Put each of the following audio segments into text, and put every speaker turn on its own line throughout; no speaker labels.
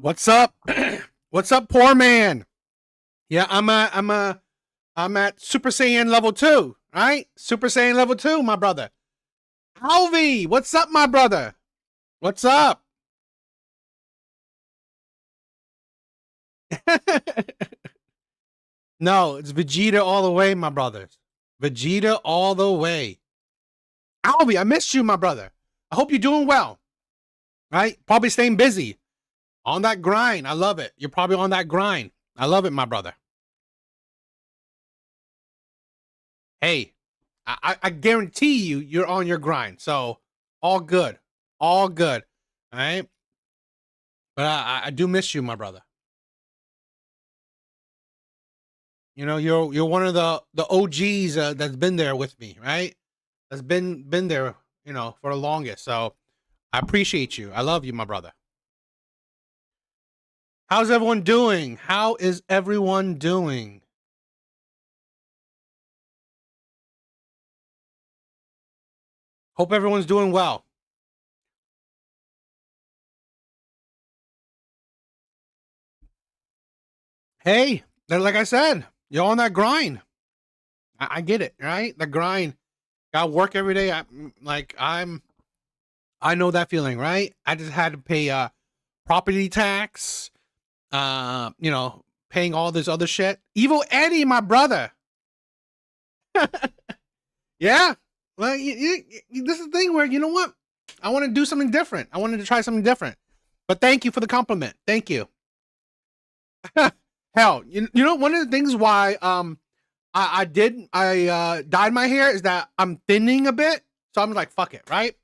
What's up? What's up, poor man? Yeah, I'm at Super Saiyan level 2, right? Super Saiyan level 2, my brother. Alvi, what's up, my brother? What's up? No, it's Vegeta all the way, my brothers. Vegeta all the way. Alvi, I missed you, my brother. I hope you're doing well, right? Probably staying busy on that grind. I love it. You're probably on that grind. I love it, my brother. Hey, I guarantee you're on your grind. So all good, all good. All right, but I do miss you, my brother. You know, you're one of the OGs that's been there with me, right? That's been there, for the longest. So I appreciate you. I love you, my brother. How's everyone doing? How is everyone doing? Hope everyone's doing well. Hey, like I said, you're on that grind. I get it, right? The grind. Got work every day. I know that feeling, right? I just had to pay property tax, paying all this other shit. Evil Eddie, my brother. Yeah. Well, this is the thing where, you know what? I want to do something different. I wanted to try something different. But thank you for the compliment. Thank you. Hell, one of the things why I dyed my hair is that I'm thinning a bit. So I'm like, fuck it, right?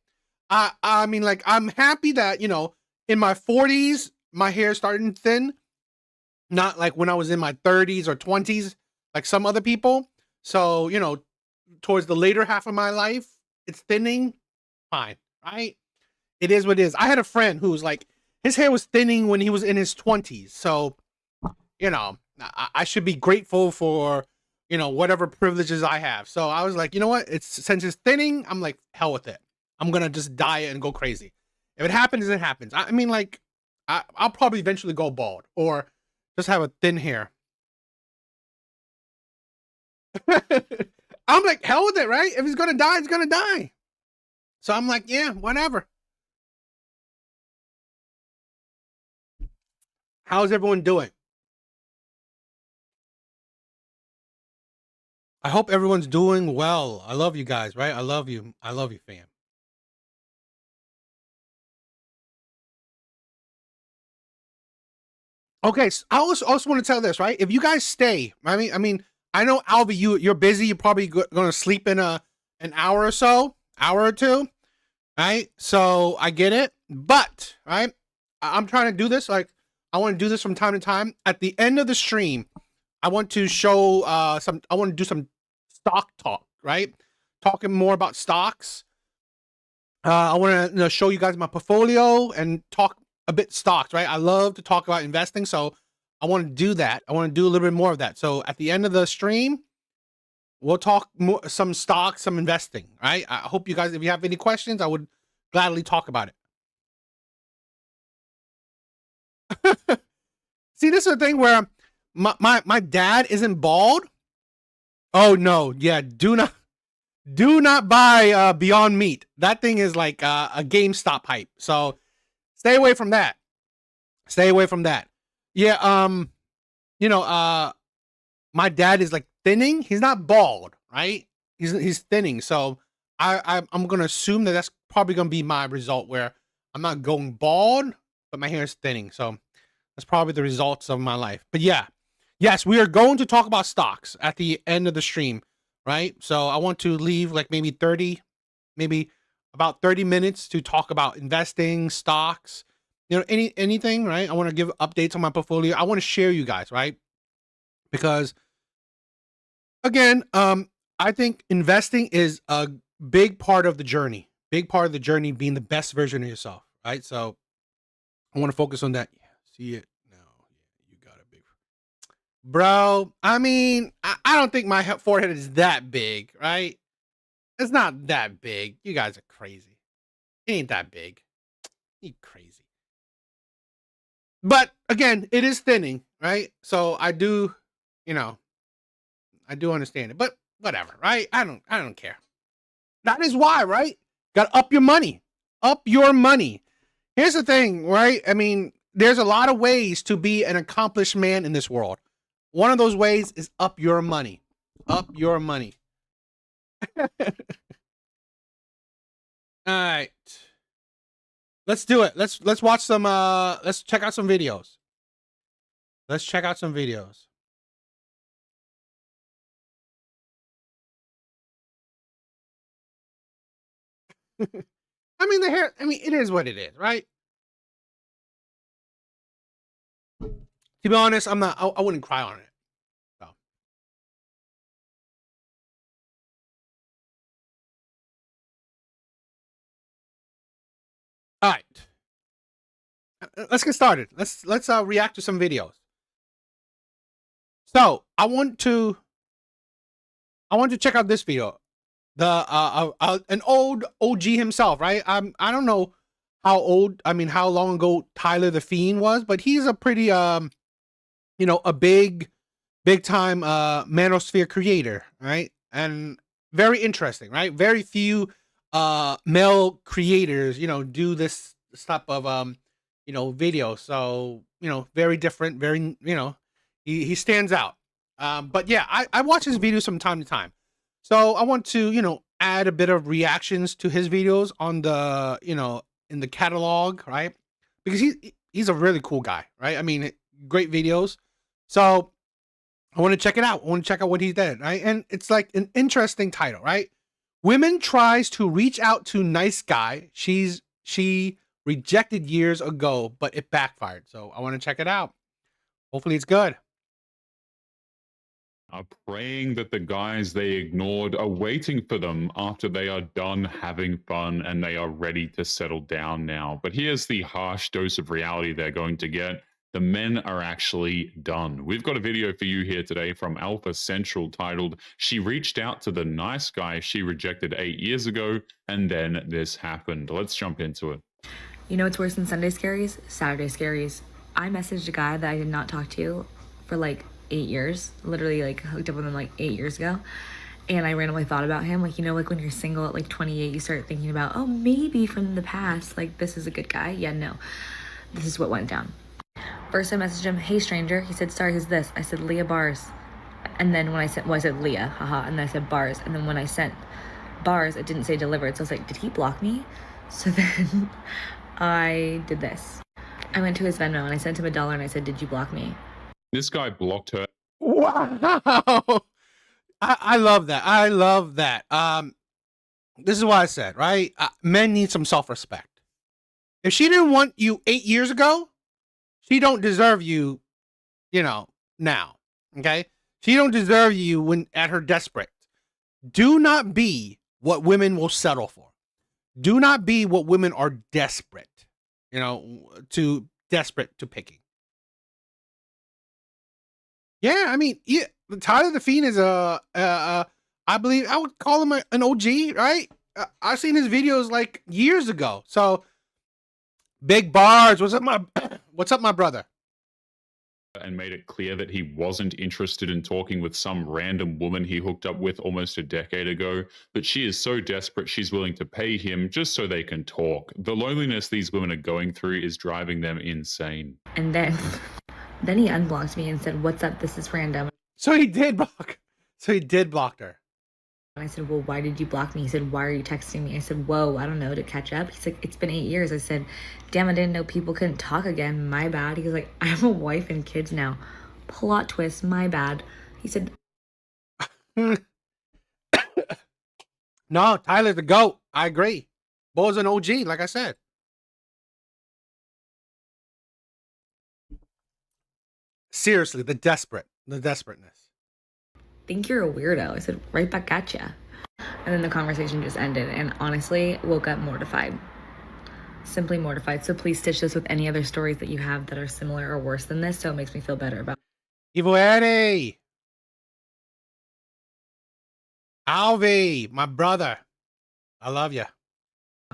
I mean, like, I'm happy that, in my 40s, my hair starting thin. Not like when I was in my 30s or 20s, like some other people. So, towards the later half of my life, it's thinning. Fine, right? It is what it is. I had a friend who was like, his hair was thinning when he was in his 20s. So, I should be grateful for, whatever privileges I have. So I was like, you know what? Since it's thinning, I'm like, hell with it. I'm gonna just dye it and go crazy. If it happens, it happens. I mean, like, I'll probably eventually go bald or just have a thin hair. I'm like, hell with it, right? If he's gonna die, he's gonna die. So I'm like, yeah, whatever. How's everyone doing? I hope everyone's doing well. I love you guys, right? I love you. I love you, fam. Okay, so I also want to tell this, right? If you guys stay, I mean, I know Alvi, you're busy. You're probably gonna sleep in an hour or so, hour or two, right? So I get it, but right, I'm trying to do this. Like, I want to do this from time to time. At the end of the stream, I want to show some. I want to do some stock talk, right? Talking more about stocks. I want to show you guys my portfolio and talk a bit stocks, right? I love to talk about investing, so I want to do that. I want to do a little bit more of that. So at the end of the stream, we'll talk more, some stocks, some investing, right? I hope you guys, if you have any questions, I would gladly talk about it. See, this is the thing where my dad isn't bald. Oh no, yeah, do not buy Beyond Meat. That thing is like a GameStop hype. So stay away from that. Stay away from that. Yeah, you know, uh my dad is like thinning. He's not bald, right? He's thinning. So I'm gonna assume that that's probably gonna be my result where I'm not going bald, but my hair is thinning. So that's probably the results of my life. But yeah, yes, we are going to talk about stocks at the end of the stream, right? So I want to leave like maybe about 30 minutes to talk about investing, stocks, anything, right? I want to give updates on my portfolio. I want to share you guys, right? Because again, I think investing is a big part of the journey. Big part of the journey being the best version of yourself, right? So I want to focus on that. Yeah, see it now. Yeah, you got a big bro. I mean, I don't think my forehead is that big, right? It's not that big. You guys are crazy. It ain't that big. You crazy. But again, it is thinning, right? So I do, you know, I do understand it. But whatever, right? I don't care. That is why, right? Got to up your money. Up your money. Here's the thing, right? I mean, there's a lot of ways to be an accomplished man in this world. One of those ways is up your money. Up your money. All right. Let's do it. Let's watch some let's check out some videos. Let's check out some videos. I mean the hair, I mean it is what it is, right? To be honest, I'm not I wouldn't cry on it. So. All right. Let's get started. Let's react to some videos. So, I want to check out this video. The an old OG himself, right? I don't know how old, I mean how long ago Tyler the Fiend was, but he's a pretty you know, a big time manosphere creator, right? And very interesting, right? Very few male creators, you know, do this type of you know, video. So, you know, very different, very, you know, he stands out. But yeah, I watch his videos from time to time. So I want to, you know, add a bit of reactions to his videos on the, you know, in the catalog, right? Because he's a really cool guy, right? I mean, great videos. So I want to check it out. I want to check out what he did, right? And it's like an interesting title, right? Women tries to reach out to nice guy. She rejected years ago, but it backfired. So I want to check it out. Hopefully it's good.
Are praying that the guys they ignored are waiting for them after they are done having fun and they are ready to settle down now. But here's the harsh dose of reality they're going to get. The men are actually done. We've got a video for you here today from Alpha Central titled, "She Reached Out to the Nice Guy She Rejected 8 years ago, and Then This Happened." Let's jump into it.
You know what's worse than Sunday scaries? Saturday scaries. I messaged a guy that I did not talk to for like 8 years. Literally like hooked up with him like 8 years ago. And I randomly thought about him. Like, you know, like when you're single at like 28, you start thinking about, oh, maybe from the past, like this is a good guy. Yeah, no. This is what went down. First I messaged him, hey stranger. He said, sorry, who's this? I said, Leah Bars. And then when I said, well, I said Leah, haha. And then I said Bars. And then when I sent Bars, it didn't say delivered. So I was like, did he block me? So then I did this. I went to his Venmo and I sent him $1 and I said, did you block me?
This guy blocked her.
Wow. I love that. I love that. This is what I said, right? Men need some self-respect. If she didn't want you 8 years ago, she don't deserve you, you know, now. Okay? She don't deserve you when at her desperate. Do not be what women will settle for. Do not be what women are desperate, you know, desperate to picking. Yeah, I mean, yeah, Tyler the Fiend is I believe I would call him an OG, right? I've seen his videos like years ago. So big bars. What's up, my brother?
And made it clear that he wasn't interested in talking with some random woman he hooked up with almost a decade ago, but she is so desperate she's willing to pay him just so they can talk. The loneliness these women are going through is driving them insane.
And then he unblocked me and said, what's up? This is random.
So he did block. So he did block her.
I said, well, why did you block me? He said, why are you texting me? I said, whoa, I don't know, to catch up. He's like, it's been 8 years. I said, damn, I didn't know people couldn't talk again. My bad. He was like, I have a wife and kids now. Plot twist, my bad. He said,
no, Tyler's the GOAT. I agree. Bo's an OG, like I said. Seriously, the desperateness.
think you're a weirdo. I said, right back at ya. And then the conversation just ended, and honestly woke up mortified. Simply mortified. So please stitch this with any other stories that you have that are similar or worse than this, so it makes me feel better about
Evo Eddie. Alvi, my brother. I love you.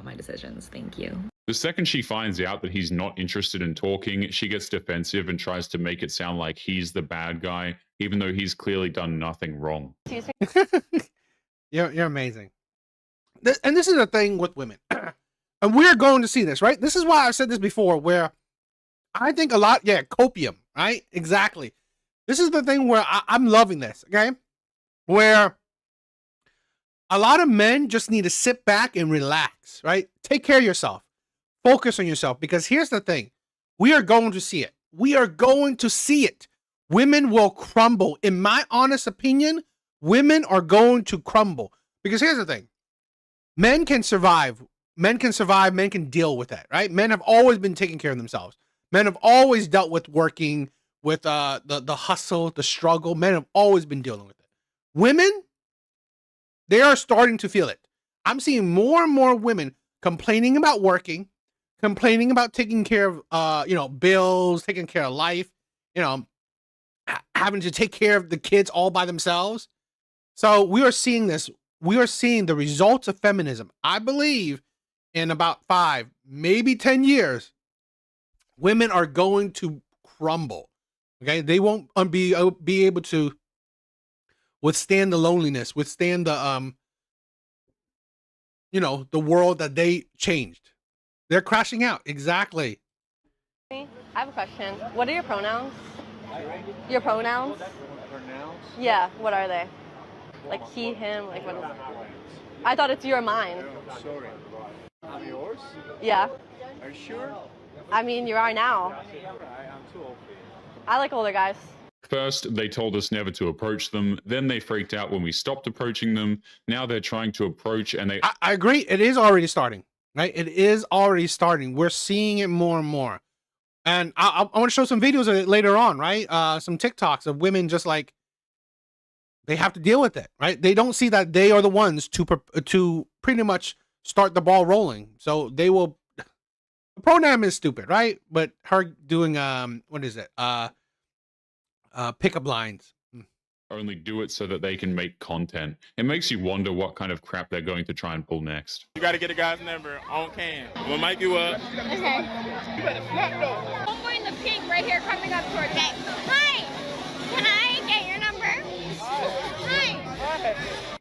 my decisions. Thank you.
The second she finds out that he's not interested in talking, she gets defensive and tries to make it sound like he's the bad guy, even though he's clearly done nothing wrong.
You're amazing. And this is the thing with women. And we're going to see this, right? This is why I've said this before, where I think a lot, copium, right? Exactly. This is the thing where I'm loving this, okay? Where a lot of men just need to sit back and relax, right? Take care of yourself. Focus on yourself, because here's the thing. We are going to see it. We are going to see it. Women will crumble. In my honest opinion, women are going to crumble. Because here's the thing. Men can survive. Men can survive. Men can deal with that, right? Men have always been taking care of themselves. Men have always dealt with working, with the hustle, the struggle. Men have always been dealing with it. Women, they are starting to feel it. I'm seeing more and more women complaining about working, complaining about taking care of, bills, taking care of life, having to take care of the kids all by themselves. So we are seeing this. We are seeing the results of feminism. I believe in about 5, maybe 10 years, women are going to crumble. Okay. They won't be able to withstand the loneliness, withstand the, the world that they changed. They're crashing out. Exactly.
I have a question. What are your pronouns? Your pronouns?
Pronouns?
Yeah, what are they? Like he, him, like what is it? I thought it's your mine.
Oh, sorry. I'm yours?
Yeah.
Are you sure?
I mean, you are now.
I'm too old for you.
I like older guys.
First, they told us never to approach them. Then they freaked out when we stopped approaching them. Now they're trying to approach, and
I agree. It is already starting, right? It is already starting. We're seeing it more and more. And I want to show some videos of it later on, right? Some TikToks of women just like, they have to deal with it, right? They don't see that they are the ones to pretty much start the ball rolling. So they will, the pronoun is stupid, right? But her doing, what is it? Pickup lines.
only do it so that they can make content. It makes you wonder what kind of crap they're going to try and pull next.
You got to get a guy's number on cam. We'll mic you up.
Okay. You better snap though. I'm wearing the pink right here coming up towards me. Hi. Can I get your number? Hi.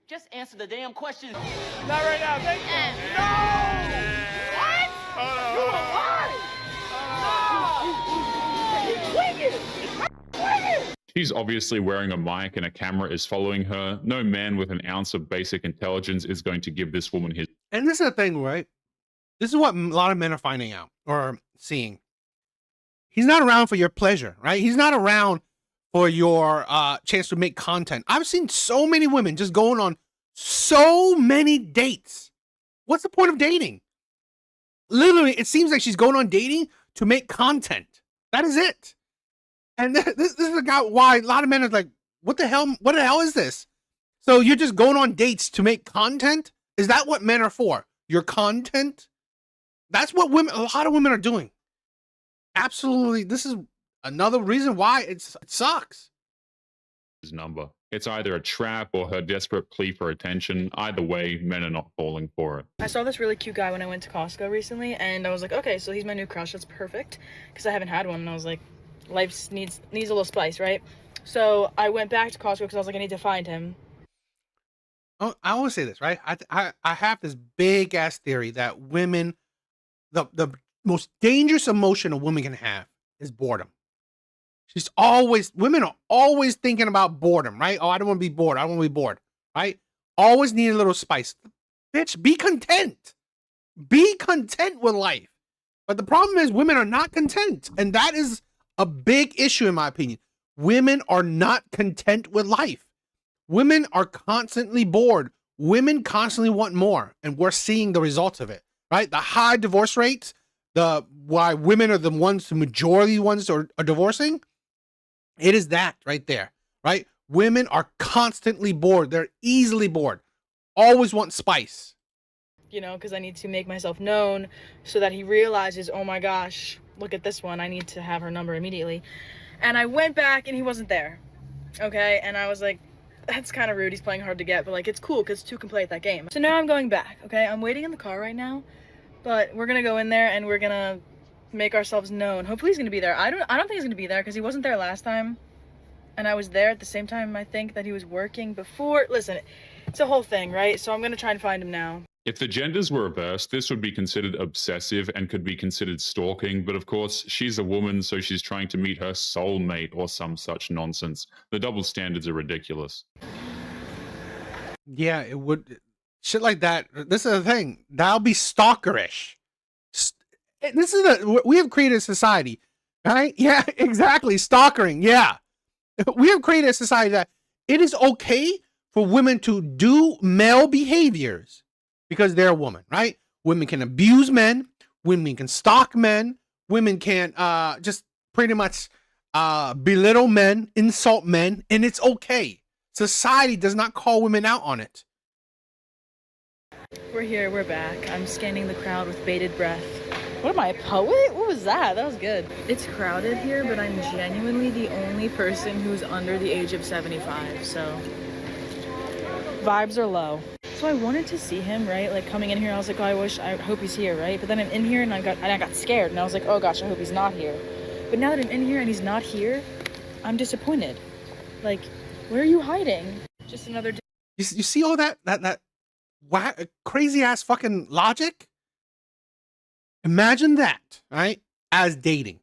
Just answer the damn question.
Not right now. Thank you. No.
What?
Hold on.
She's obviously wearing a mic and a camera is following her. No man with an ounce of basic intelligence is going to give this woman his.
And this is the thing, right? This is what a lot of men are finding out or seeing. He's not around for your pleasure, right? He's not around for your chance to make content. I've seen so many women just going on so many dates. What's the point of dating? Literally, it seems like she's going on dating to make content. That is it. And this is why a lot of men are like, what the hell is this? So you're just going on dates to make content? Is that what men are for? Your content? That's what a lot of women are doing. Absolutely. This is another reason why it sucks.
His number. It's either a trap or her desperate plea for attention. Either way, men are not falling for it.
I saw this really cute guy when I went to Costco recently, and I was like, okay, so he's my new crush. That's perfect, because I haven't had one, and I was like, life needs a little spice, right? So I went back to Costco because I was like, I need to find him.
Oh, I always say this, right? I have this big ass theory that women, the most dangerous emotion a woman can have is boredom. Women are always thinking about boredom, right? Oh, I don't want to be bored. I don't want to be bored, right? Always need a little spice. Bitch, be content. Be content with life. But the problem is women are not content. And that is a big issue in my opinion. Women are not content with life. Women are constantly bored. Women constantly want more. And we're seeing the results of it, right? The high divorce rates, why women are the majority ones are divorcing. It is that right there, right? Women are constantly bored. They're easily bored. Always want spice.
You know, because I need to make myself known so that he realizes, oh my gosh, look at this one. I need to have her number immediately. And I went back and he wasn't there. Okay. And I was like, that's kind of rude. He's playing hard to get, but like, it's cool because two can play at that game. So now I'm going back. Okay. I'm waiting in the car right now. But we're gonna go in there and we're gonna make ourselves known. Hopefully he's gonna be there. I don't think he's gonna be there because he wasn't there last time. And I was there at the same time, I think, that he was working before. Listen, it's a whole thing, right? So I'm gonna try and find him now.
If the genders were reversed, this would be considered obsessive and could be considered stalking, but of course, she's a woman, so she's trying to meet her soulmate or some such nonsense. The double standards are ridiculous.
Yeah, it would. Shit like that. This is the thing. That'll be stalkerish. We have created a society, right? Yeah, exactly. Stalkering. Yeah. We have created a society that it is okay for women to do male behaviors because they're a woman, right? Women can abuse men. Women can stalk men. Women can just pretty much belittle men, insult men, and it's okay. Society does not call women out on it.
We're here, we're back. I'm scanning the crowd with bated breath. What am I, a poet? What was that? That was good. It's crowded here, but I'm genuinely the only person who's under the age of 75, so vibes are low. So I wanted to see him, right? Like coming in here, I was like, oh, I hope he's here, right? But then I'm in here and I got scared and I was like, oh gosh, I hope he's not here. But now that I'm in here and he's not here, I'm disappointed. Like, where are you hiding? Just another day.
You see all that crazy ass fucking logic? Imagine that, right? As dating.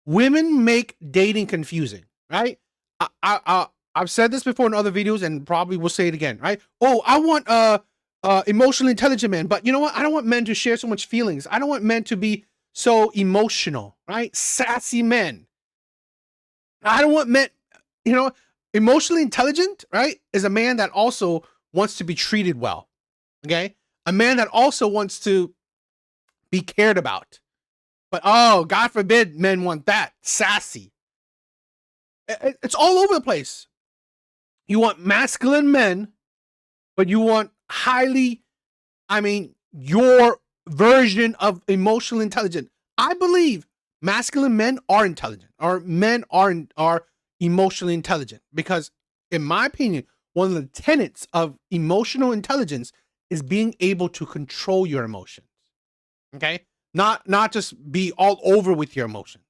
Women make dating confusing, right? I've said this before in other videos and probably will say it again, right? Oh, I want emotionally intelligent men, but you know what? I don't want men to share so much feelings. I don't want men to be so emotional, right? Sassy men. I don't want men, you know, emotionally intelligent, right? Is a man that also wants to be treated well, okay? A man that also wants to be cared about. But oh, God forbid men want that. Sassy. It's all over the place. You want masculine men, but you want your version of emotional intelligence. I believe masculine men are intelligent, or men are emotionally intelligent, because in my opinion, one of the tenets of emotional intelligence is being able to control your emotions. Okay? Not just be all over with your emotions.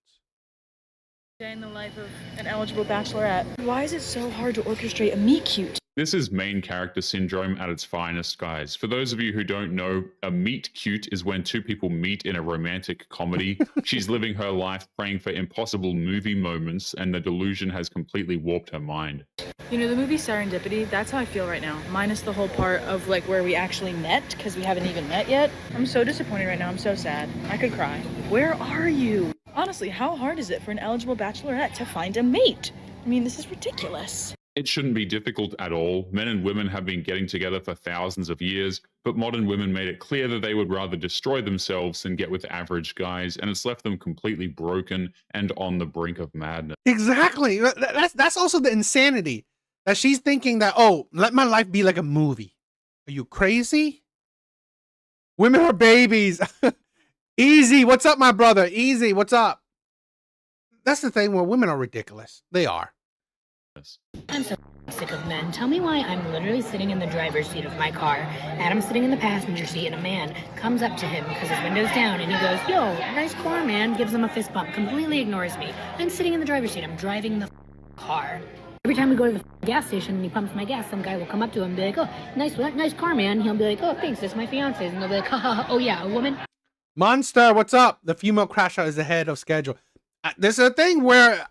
Day in the life of an eligible bachelorette. Why is it so hard to orchestrate a meet cute?
This is main character syndrome at its finest, guys. For those of you who don't know, a meet cute is when two people meet in a romantic comedy. She's living her life praying for impossible movie moments, and the delusion has completely warped her mind.
You know, the movie Serendipity, that's how I feel right now. Minus the whole part of like where we actually met, because we haven't even met yet. I'm so disappointed right now. I'm so sad. I could cry. Where are you? Honestly, how hard is it for an eligible bachelorette to find a mate? I mean, this is ridiculous.
It shouldn't be difficult at all. Men and women have been getting together for thousands of years, but modern women made it clear that they would rather destroy themselves than get with average guys, and it's left them completely broken and on the brink of madness.
Exactly. That's also the insanity. That she's thinking that, oh, let my life be like a movie. Are you crazy? Women are babies. Easy. What's up, my brother? Easy. What's up? That's the thing where women are ridiculous. They are.
I'm so sick of men. Tell me why I'm literally sitting in the driver's seat of my car. Adam's sitting in the passenger seat, and a man comes up to him because his window's down, and he goes, yo, nice car, man. Gives him a fist bump. Completely ignores me. I'm sitting in the driver's seat. I'm driving the car. Every time we go to the gas station and he pumps my gas, some guy will come up to him and be like, oh, nice car, man. He'll be like, oh, thanks, that's my fiance's. And they'll be like, ha, oh yeah, a woman.
Monster, what's up? The female crash out is ahead of schedule. This is a thing where,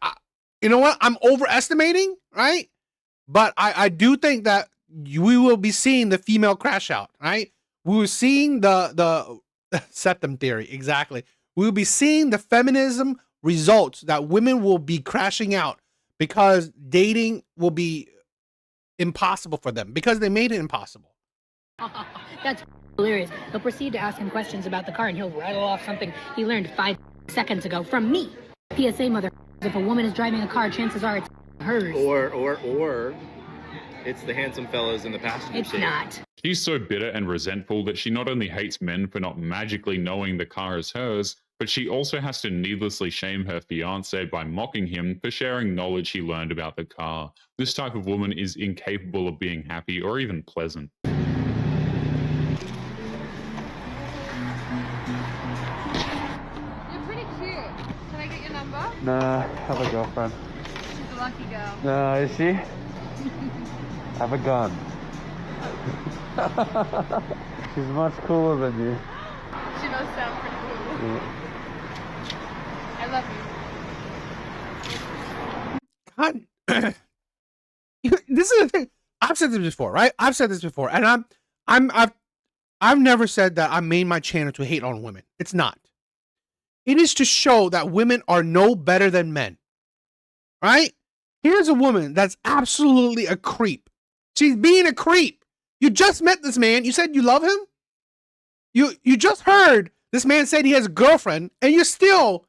you know what? I'm overestimating, right? But I do think that we will be seeing the female crash out, right? We were seeing the septum theory, exactly. We will be seeing the feminism results that women will be crashing out because dating will be impossible for them because they made it impossible.
That's hilarious. He'll proceed to ask him questions about the car and he'll rattle off something he learned 5 seconds ago from me. PSA, mother, if a woman is driving a car, chances are it's hers.
Or it's the handsome fellows in the passenger seat.
It's not.
She's so bitter and resentful that she not only hates men for not magically knowing the car is hers, but she also has to needlessly shame her fiance by mocking him for sharing knowledge he learned about the car. This type of woman is incapable of being happy or even pleasant.
Nah, I have a girlfriend.
She's a lucky girl.
Nah, is she? I have a gun. She's much cooler than you.
She does sound pretty cool.
Yeah.
I love you.
God. This is the thing. I've said this before, right? I've said this before, and I've never said that I made my channel to hate on women. It's not. It is to show that women are no better than men. Right? Here's a woman that's absolutely a creep. She's being a creep. You just met this man. You said you love him. You just heard this man said he has a girlfriend, and you're still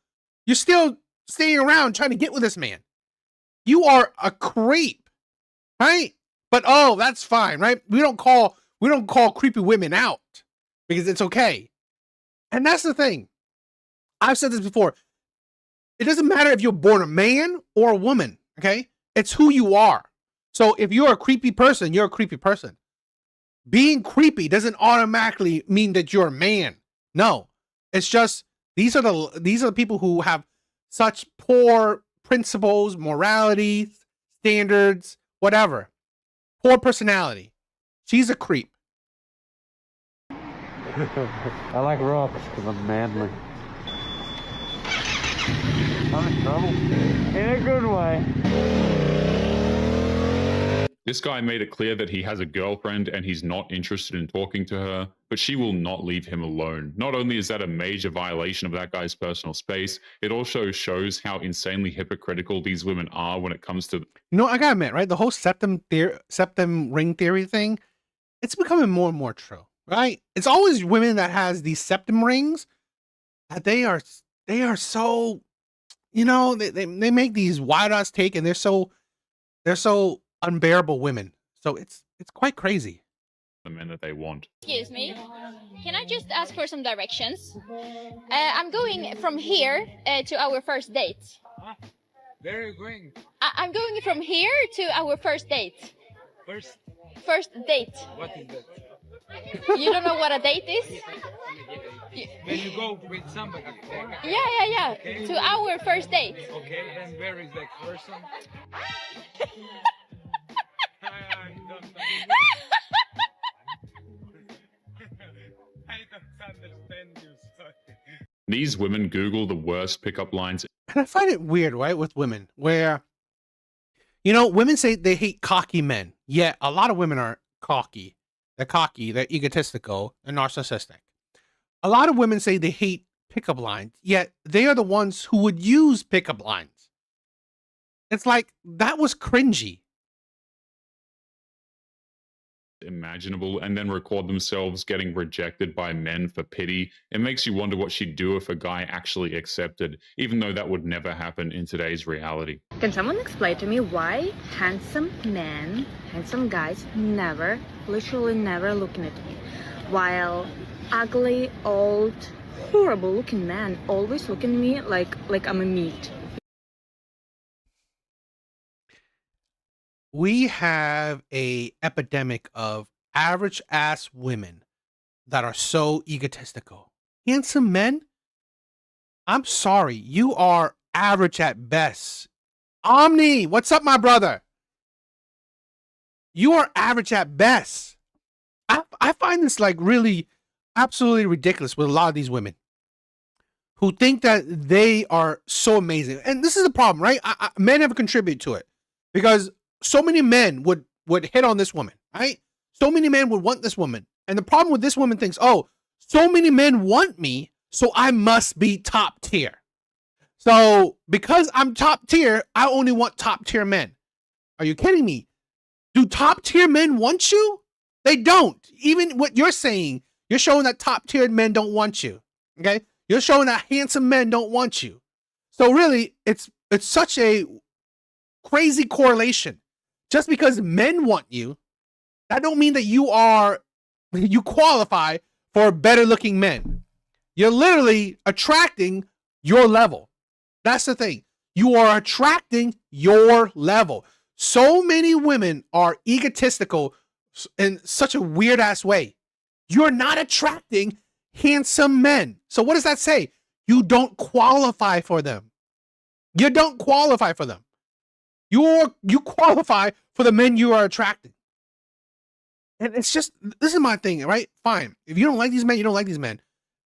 staying around trying to get with this man. You are a creep, right? But oh, that's fine, right? We don't call creepy women out because it's okay. And that's the thing. I've said this before. It doesn't matter if you're born a man or a woman, okay? It's who you are. So if you're a creepy person, you're a creepy person. Being creepy doesn't automatically mean that you're a man. No. It's just these are the people who have such poor principles, morality, standards, whatever. Poor personality. She's a creep.
I like rocks because I'm manly. I'm in trouble. In a good way.
This guy made it clear that he has a girlfriend and he's not interested in talking to her, but she will not leave him alone. Not only is that a major violation of that guy's personal space, it also shows how insanely hypocritical these women are when it comes to...
You know, I gotta admit, right? The whole septum ring theory thing, it's becoming more and more true, right? It's always women that has these septum rings that they are so, you know, they make these wild ass take, and they're so unbearable women. So it's quite crazy.
The men that they want.
Excuse me. Can I just ask for some directions? I'm going from here to our first date.
Where are you going?
I'm going from here to our first date. First date.
What is that?
You don't know what a date is?
When you go with somebody.
Yeah.
Okay.
To our first date.
Okay, and where is that person? I don't understand you, sorry.
These women Google the worst pickup lines.
And I find it weird, right, with women, where, you know, women say they hate cocky men. Yet a lot of women are cocky. They're egotistical, and narcissistic. A lot of women say they hate pickup lines, yet they are the ones who would use pickup lines. It's like, that was cringy.
Imaginable, and then record themselves getting rejected by men for pity. It makes you wonder what she'd do if a guy actually accepted, even though that would never happen in today's reality.
Can someone explain to me why handsome men, handsome guys, literally never looking at me, while ugly, old, horrible looking men always look at me like I'm a meat? We have a epidemic of average ass women that are so egotistical. Handsome men, I'm sorry, you are average at best. Omni, what's up, my brother? You are average at best. I find this like really absolutely ridiculous with a lot of these women who think that they are so amazing. And this is the problem, right? Men have contributed to it because so many men would hit on this woman, right? So many men would want this woman. And the problem with this woman thinks, oh, so many men want me, so I must be top tier. So because I'm top tier, I only want top tier men. Are you kidding me? Do top tier men want you? They don't. Even what you're saying, you're showing that top tier men don't want you. Okay? You're showing that handsome men don't want you. So really, it's such a crazy correlation. Just because men want you, that don't mean that you qualify for better looking men. You're literally attracting your level. That's the thing. You are attracting your level. So many women are egotistical in such a weird ass way. You're not attracting handsome men. So what does that say? You don't qualify for them.
You don't qualify for them. You qualify for the men you are attracting. And it's just, this is my thing, right? Fine. If you don't like these men, you don't like these men.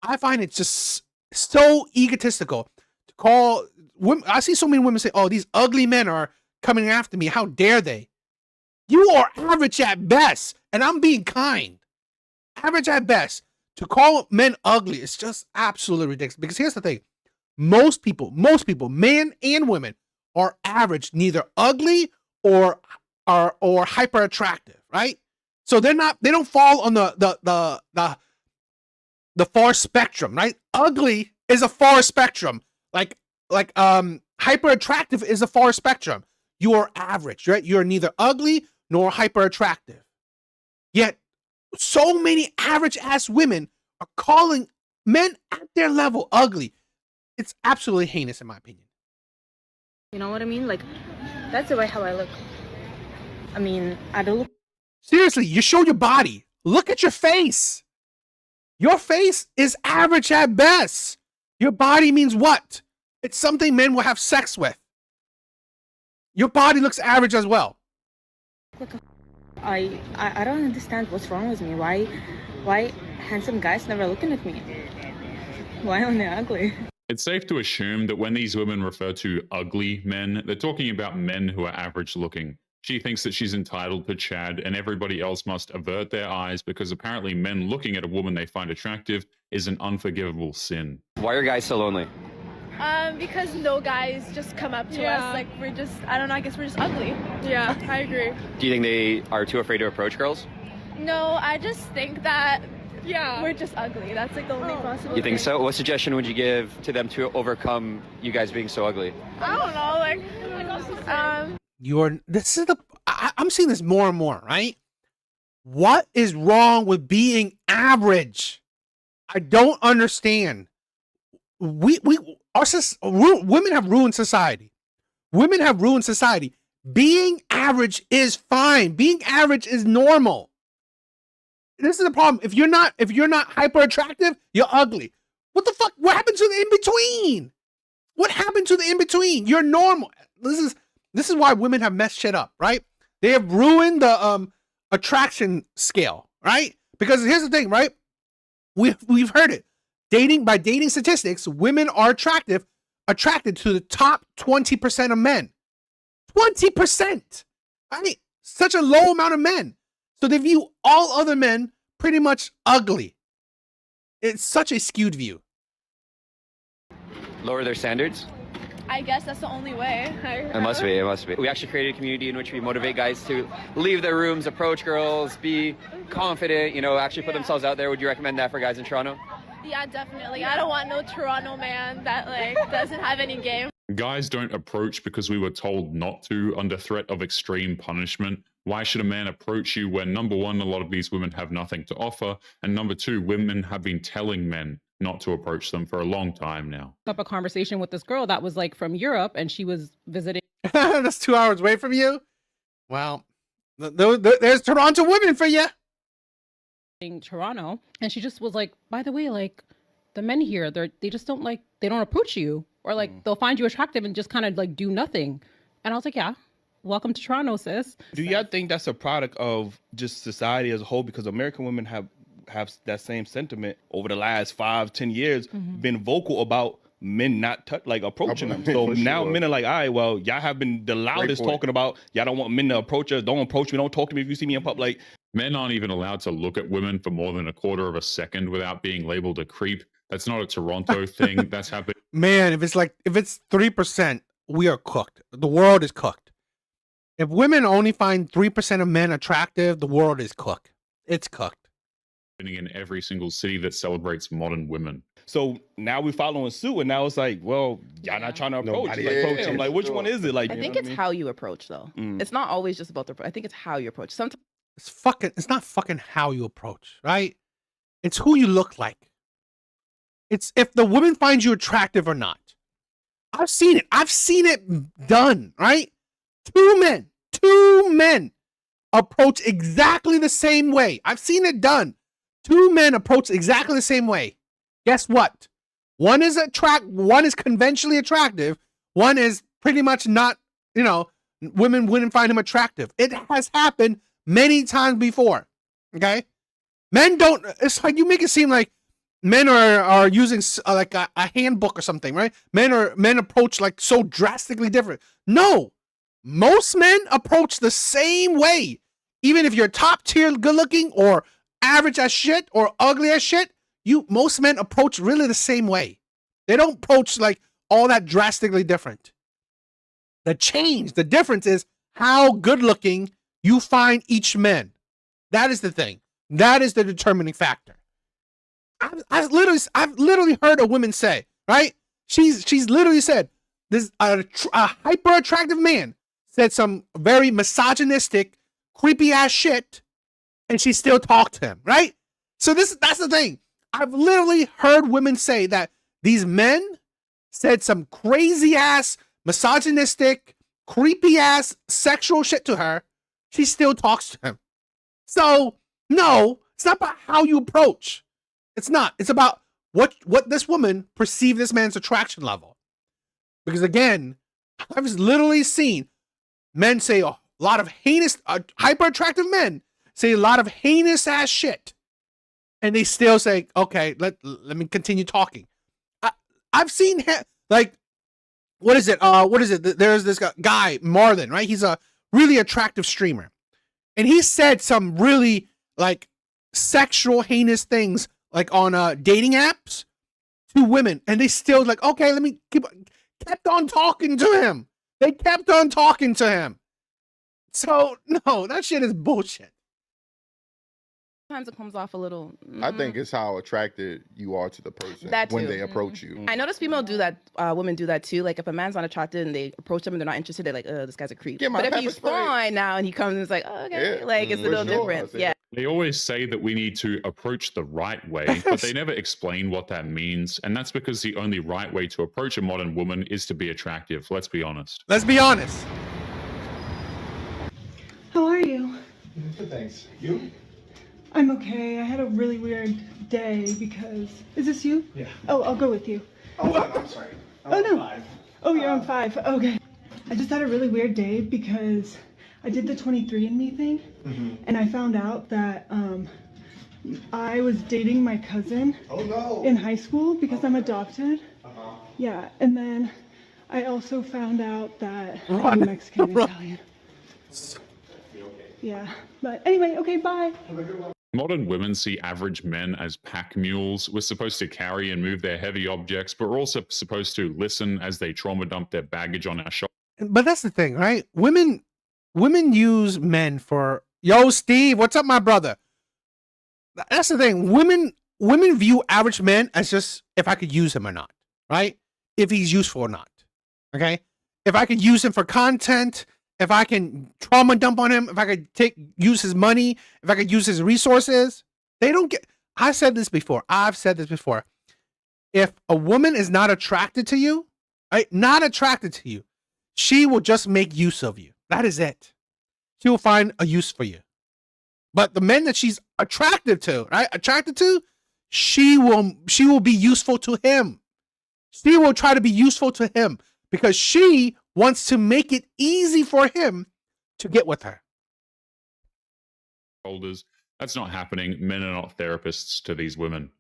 I find it just so egotistical to call women. I see so many women say, oh, these ugly men are coming after me. How dare they? You are average at best. And I'm being kind. Average at best. To call men ugly is just absolutely ridiculous. Because here's the thing. Most people, men and women, are average, neither ugly or hyper attractive, right? So they don't fall on the far spectrum, right? Ugly is a far spectrum. Like hyper attractive is a far spectrum. You are average, right? You're neither ugly nor hyper attractive. Yet so many average ass women are calling men at their level ugly. It's absolutely heinous in my opinion.
You know what I mean? Like, that's the way how I look. I mean, I don't look.
Seriously, you show your body. Look at your face. Your face is average at best. Your body means what? It's something men will have sex with. Your body looks average as well.
I don't understand what's wrong with me. Why handsome guys never looking at me? Why are they ugly?
It's safe to assume that when these women refer to ugly men, they're talking about men who are average looking. She thinks that she's entitled to Chad and everybody else must avert their eyes because apparently men looking at a woman they find attractive is an unforgivable sin.
Why are guys so lonely?
Because no guys just come up to us. Like, we're just, I don't know, I guess we're just ugly. Yeah, I agree.
Do you think they are too afraid to approach girls?
No, I just think that, we're just ugly. That's like the only possible
You think
thing.
so? What suggestion would you give to them to overcome you guys being so ugly?
I don't know,
I'm seeing this more and more, right? What is wrong with being average? I don't understand. Women have ruined society. Women have ruined society. Being average is fine. Being average is normal. This is the problem. If you're not hyper attractive, you're ugly. What the fuck? What happened to the in between? What happened to the in between? You're normal. This is why women have messed shit up, right? They have ruined the attraction scale, right? Because here's the thing, right? We've heard it. By dating statistics, women are attracted to the top 20% of men. 20%. I mean, such a low amount of men. So they view all other men pretty much ugly. It's such a skewed view.
Lower their standards?
I guess that's the only way.
It must be. We actually created a community in which we motivate guys to leave their rooms, approach girls, be confident, actually put themselves out there. Would you recommend that for guys in Toronto?
Yeah, definitely. I don't want no Toronto man that doesn't have any game.
Guys don't approach because we were told not to under threat of extreme punishment. Why should a man approach you when, number one, a lot of these women have nothing to offer, and number two, women have been telling men not to approach them for a long time now.
Up a conversation with this girl that was like from Europe, and she was visiting.
That's 2 hours away from you? Well, there's Toronto women for you.
In Toronto, and she just was like, by the way, like the men here, they just don't they don't approach you, or they'll find you attractive and just kind of do nothing. And I was like, yeah, welcome to Toronto, sis.
Do y'all think that's a product of just society as a whole? Because American women have that same sentiment over the last 5-10 years, been vocal about men not approaching them. So now men are like, all right, well, y'all have been the loudest talking about y'all don't want men to approach us. Don't approach me. Don't talk to me if you see me in public.
Men aren't even allowed to look at women for more than a quarter of a second without being labeled a creep. That's not a Toronto thing. That's happening.
Man, if it's 3%, we are cooked. The world is cooked. If women only find 3% of men attractive, the world is cooked. It's cooked.
In every single city that celebrates modern women.
So now we're following suit, and now it's like, well, y'all not trying to approach. I'm like, which one is it?
I think it's how you approach, though. It's not always just about the. I think it's how you approach. Sometimes
it's not fucking how you approach, right? It's who you look like. It's if the woman finds you attractive or not. I've seen it done, right? Two men approach exactly the same way. I've seen it done. Two men approach exactly the same way. Guess what? One is conventionally attractive. One is pretty much not, women wouldn't find him attractive. It has happened many times before. Okay? Men don't, it's like you make it seem like men are using like a handbook or something, right? Men approach like so drastically different. No, most men approach the same way. Even if you're top tier good looking or average as shit or ugly as shit, most men approach really the same way. They don't approach like all that drastically different. The difference is how good looking you find each man. That is the thing. That is the determining factor. I've literally heard a woman say, right? She's literally said this a hyper attractive man said some very misogynistic, creepy ass shit, and she still talked to him, right? So that's the thing. I've literally heard women say that these men said some crazy ass, misogynistic, creepy ass sexual shit to her. She still talks to him. So no, it's not about how you approach. It's not. It's about what this woman perceived this man's attraction level. Because again, I've literally seen men say a lot of heinous, hyper attractive men say a lot of heinous ass shit, and they still say, "Okay, let me continue talking." I've seen like, what is it? There's this guy Marlon, right? He's a really attractive streamer, and he said some really like sexual heinous things like on dating apps to women, and they still like, okay, let me kept on talking to him. They kept on talking to him. So no, that shit is bullshit.
Sometimes it comes off a little.
I think it's how attracted you are to the person
That
when
too.
they approach you.
I notice female do that. Women do that too. Like if a man's not attracted and they approach them and they're not interested, they're like, "Oh, this guy's a creep."
Get my
But if
pepper
he's
spray.
fine now and he comes and it's like, oh, "Okay,"
Yeah,
like it's a
for
little
sure,
different.
I see
Yeah.
They always say that we need to approach the right way, but they never explain what that means. And that's because the only right way to approach a modern woman is to be attractive. Let's be honest.
Let's be honest.
How are you?
Good, thanks. You?
I'm okay. I had a really weird day because... Is this you?
Yeah.
Oh, I'll go with you.
Oh, I'm sorry.
Oh, no. Oh, you're on 5. Okay. I just had a really weird day because I did the 23andMe thing, and I found out that I was dating my cousin in high school because I'm adopted. Yeah, and then I also found out that I'm Mexican and Italian. Yeah, but anyway, okay, bye.
Modern women see average men as pack mules. We're supposed to carry and move their heavy objects, but we're also supposed to listen as they trauma dump their baggage on our shoulders.
But that's the thing, right? Women use men for, yo, Steve, what's up, my brother? That's the thing. Women view average men as just if I could use him or not, right? If he's useful or not, okay? If I could use him for content, if I can trauma dump on him, if I could use his money, if I could use his resources, they don't get. I've said this before. If a woman is not attracted to you, right? Not attracted to you, she will just make use of you. That is it. She will find a use for you. But the men that she's attracted to, right? She will be useful to him. She will try to be useful to him because she wants to make it easy for him to get with her.
That's not happening. Men are not therapists to these women.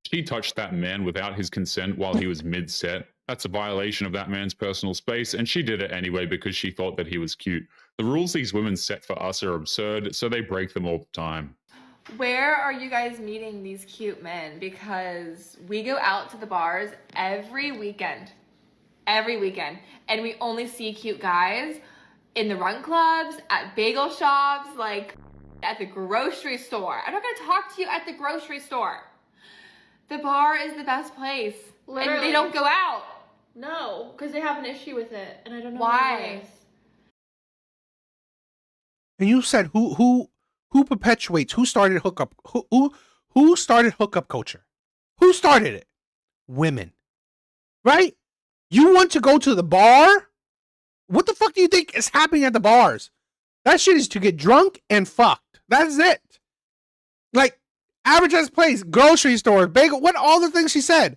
She touched that man without his consent while he was mid-set. That's a violation of that man's personal space, and she did it anyway because she thought that he was cute. The rules these women set for us are absurd, so they break them all the time.
Where are you guys meeting these cute men? Because we go out to the bars every weekend, and we only see cute guys in the run clubs, at bagel shops, like at the grocery store. I'm not gonna talk to you at the grocery store. The bar is the best place.
Literally.
And they don't go out.
No, because they have an issue with it, and I don't know
Why?
And you said who perpetuates, who started hookup, who started hookup culture? Who started it? Women. Right? You want to go to the bar? What the fuck do you think is happening at the bars? That shit is to get drunk and fucked. That's it. Like, average as place, grocery stores, bagel, what all the things she said.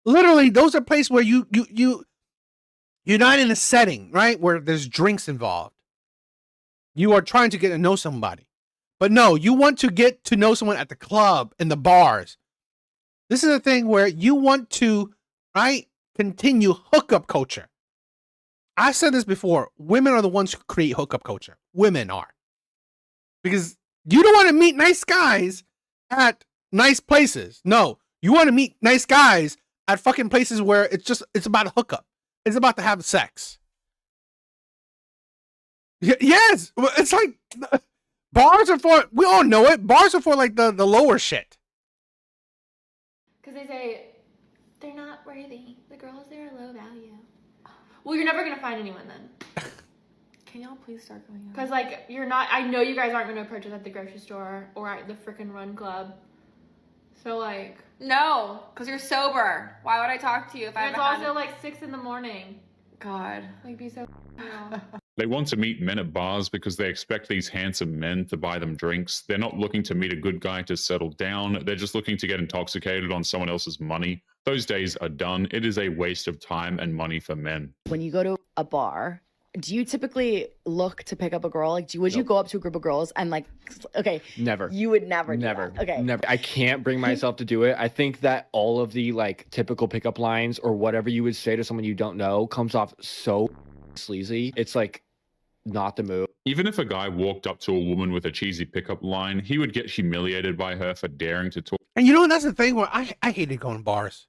Literally, those are places where you're not in a setting, right? Where there's drinks involved. You are trying to get to know somebody. But no, you want to get to know someone at the club, in the bars. This is a thing where you want to, right, continue hookup culture. I said this before. Women are the ones who create hookup culture. Women are. Because you don't want to meet nice guys at nice places. No, you want to meet nice guys at fucking places where it's about a hookup. It's about to have sex. Yes, it's like bars are for, we all know it. Bars are for like the lower shit.
Because they say, they're not worthy. The girls there are low value. Well, you're never going to find anyone then.
Can y'all please start going on?
Because, like, you're not, I know you guys aren't going to approach us at the grocery store or at the frickin' run club. So, like.
No, because you're sober. Why would I talk to you if I
It's
haven't
also like 6 in the morning.
God.
Like, be so.
They want to meet men at bars because they expect these handsome men to buy them drinks. They're not looking to meet a good guy to settle down. They're just looking to get intoxicated on someone else's money. Those days are done. It is a waste of time and money for men.
When you go to a bar, do you typically look to pick up a girl? Like, would you go up to a group of girls and like, okay,
never.
You would never do
Never.
that. Okay.
Never. I can't bring myself to do it. I think that all of the like typical pickup lines or whatever you would say to someone you don't know comes off so sleazy. It's like not the move.
Even if a guy walked up to a woman with a cheesy pickup line, he would get humiliated by her for daring to talk.
And you know, that's the thing where I hated going to bars.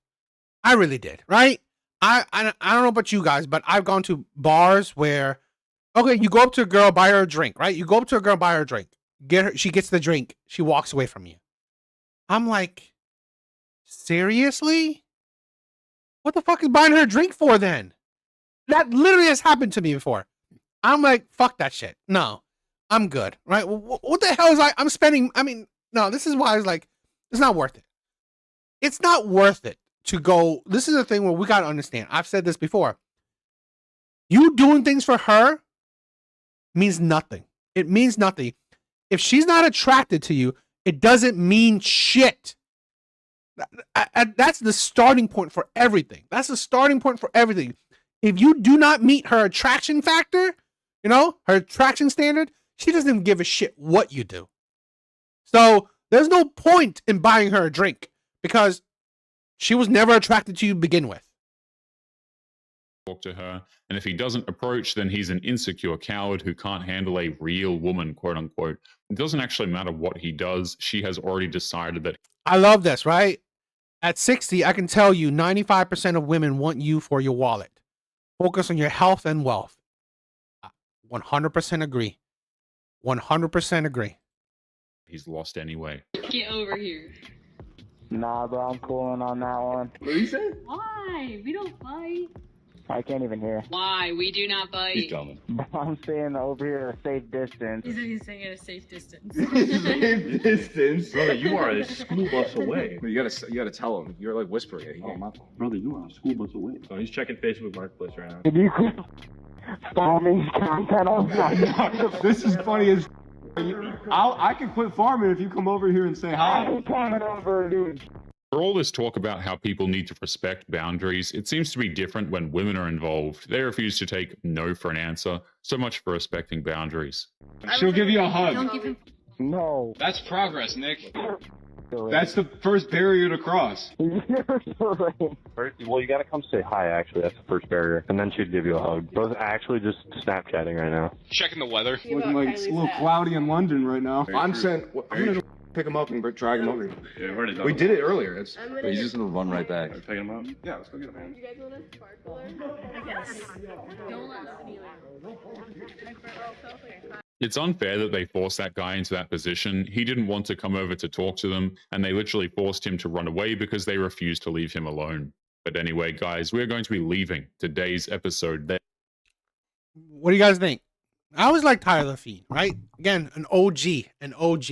I really did, right? I don't know about you guys, but I've gone to bars where, okay, you go up to a girl, buy her a drink, right? You go up to a girl, buy her a drink. Get her, she gets the drink. She walks away from you. I'm like, seriously? What the fuck is buying her a drink for then? That literally has happened to me before. I'm like, fuck that shit. No, I'm good, right? What the hell is I'm spending? I mean, no, this is why I was like, it's not worth it. It's not worth it to go. This is a thing where we got to understand. I've said this before. You doing things for her means nothing. It means nothing. If she's not attracted to you, it doesn't mean shit. That's the starting point for everything. That's the starting point for everything. If you do not meet her attraction factor, you know, her attraction standard, she doesn't even give a shit what you do. So there's no point in buying her a drink because she was never attracted to you to begin with.
Talk to her, and if he doesn't approach, then he's an insecure coward who can't handle a real woman, quote unquote. It doesn't actually matter what he does. She has already decided that.
I love this, right? At 60, I can tell you 95% of women want you for your wallet. Focus on your health and wealth. 100% agree. 100% agree.
He's lost anyway.
Get over here.
Nah, bro, I'm cooling on that one.
What do you say?
Why? We don't fight.
I can't even hear.
Why? We do not fight.
He's coming. I'm staying over here at a safe distance.
He's saying at a safe distance.
Safe distance.
Brother, you are a school bus away. You gotta tell him. You're like whispering it. Brother, you are a school bus away. So he's checking Facebook Marketplace right now.
Did you farming content on that?
This is funny as I can quit farming if you come over here and say hi.
I'm coming over, dude.
For all this talk about how people need to respect boundaries, it seems to be different when women are involved. They refuse to take no for an answer. So much for respecting boundaries.
She'll give you a hug.
Don't give him.
No.
That's progress, Nick. That's the first barrier to cross.
Well, you gotta come say hi, actually. That's the first barrier. And then she'd give you a hug. Both actually just Snapchatting right now.
Checking the weather.
Looking like it's a little cloudy in London right now.
I'm gonna pick him up and drag him over here.
Yeah, we've already done
We
it.
did it earlier.
He's just gonna run right back. Pick him up?
Yeah, let's go get him.
You guys want a sparkler?
Yes. Don't let me.
It's unfair that they forced that guy into that position. He didn't want to come over to talk to them, and they literally forced him to run away because they refused to leave him alone. But anyway, guys, we're going to be leaving today's episode there.
What do you guys think? I always like Tyler Feed, right? Again, an OG, an OG.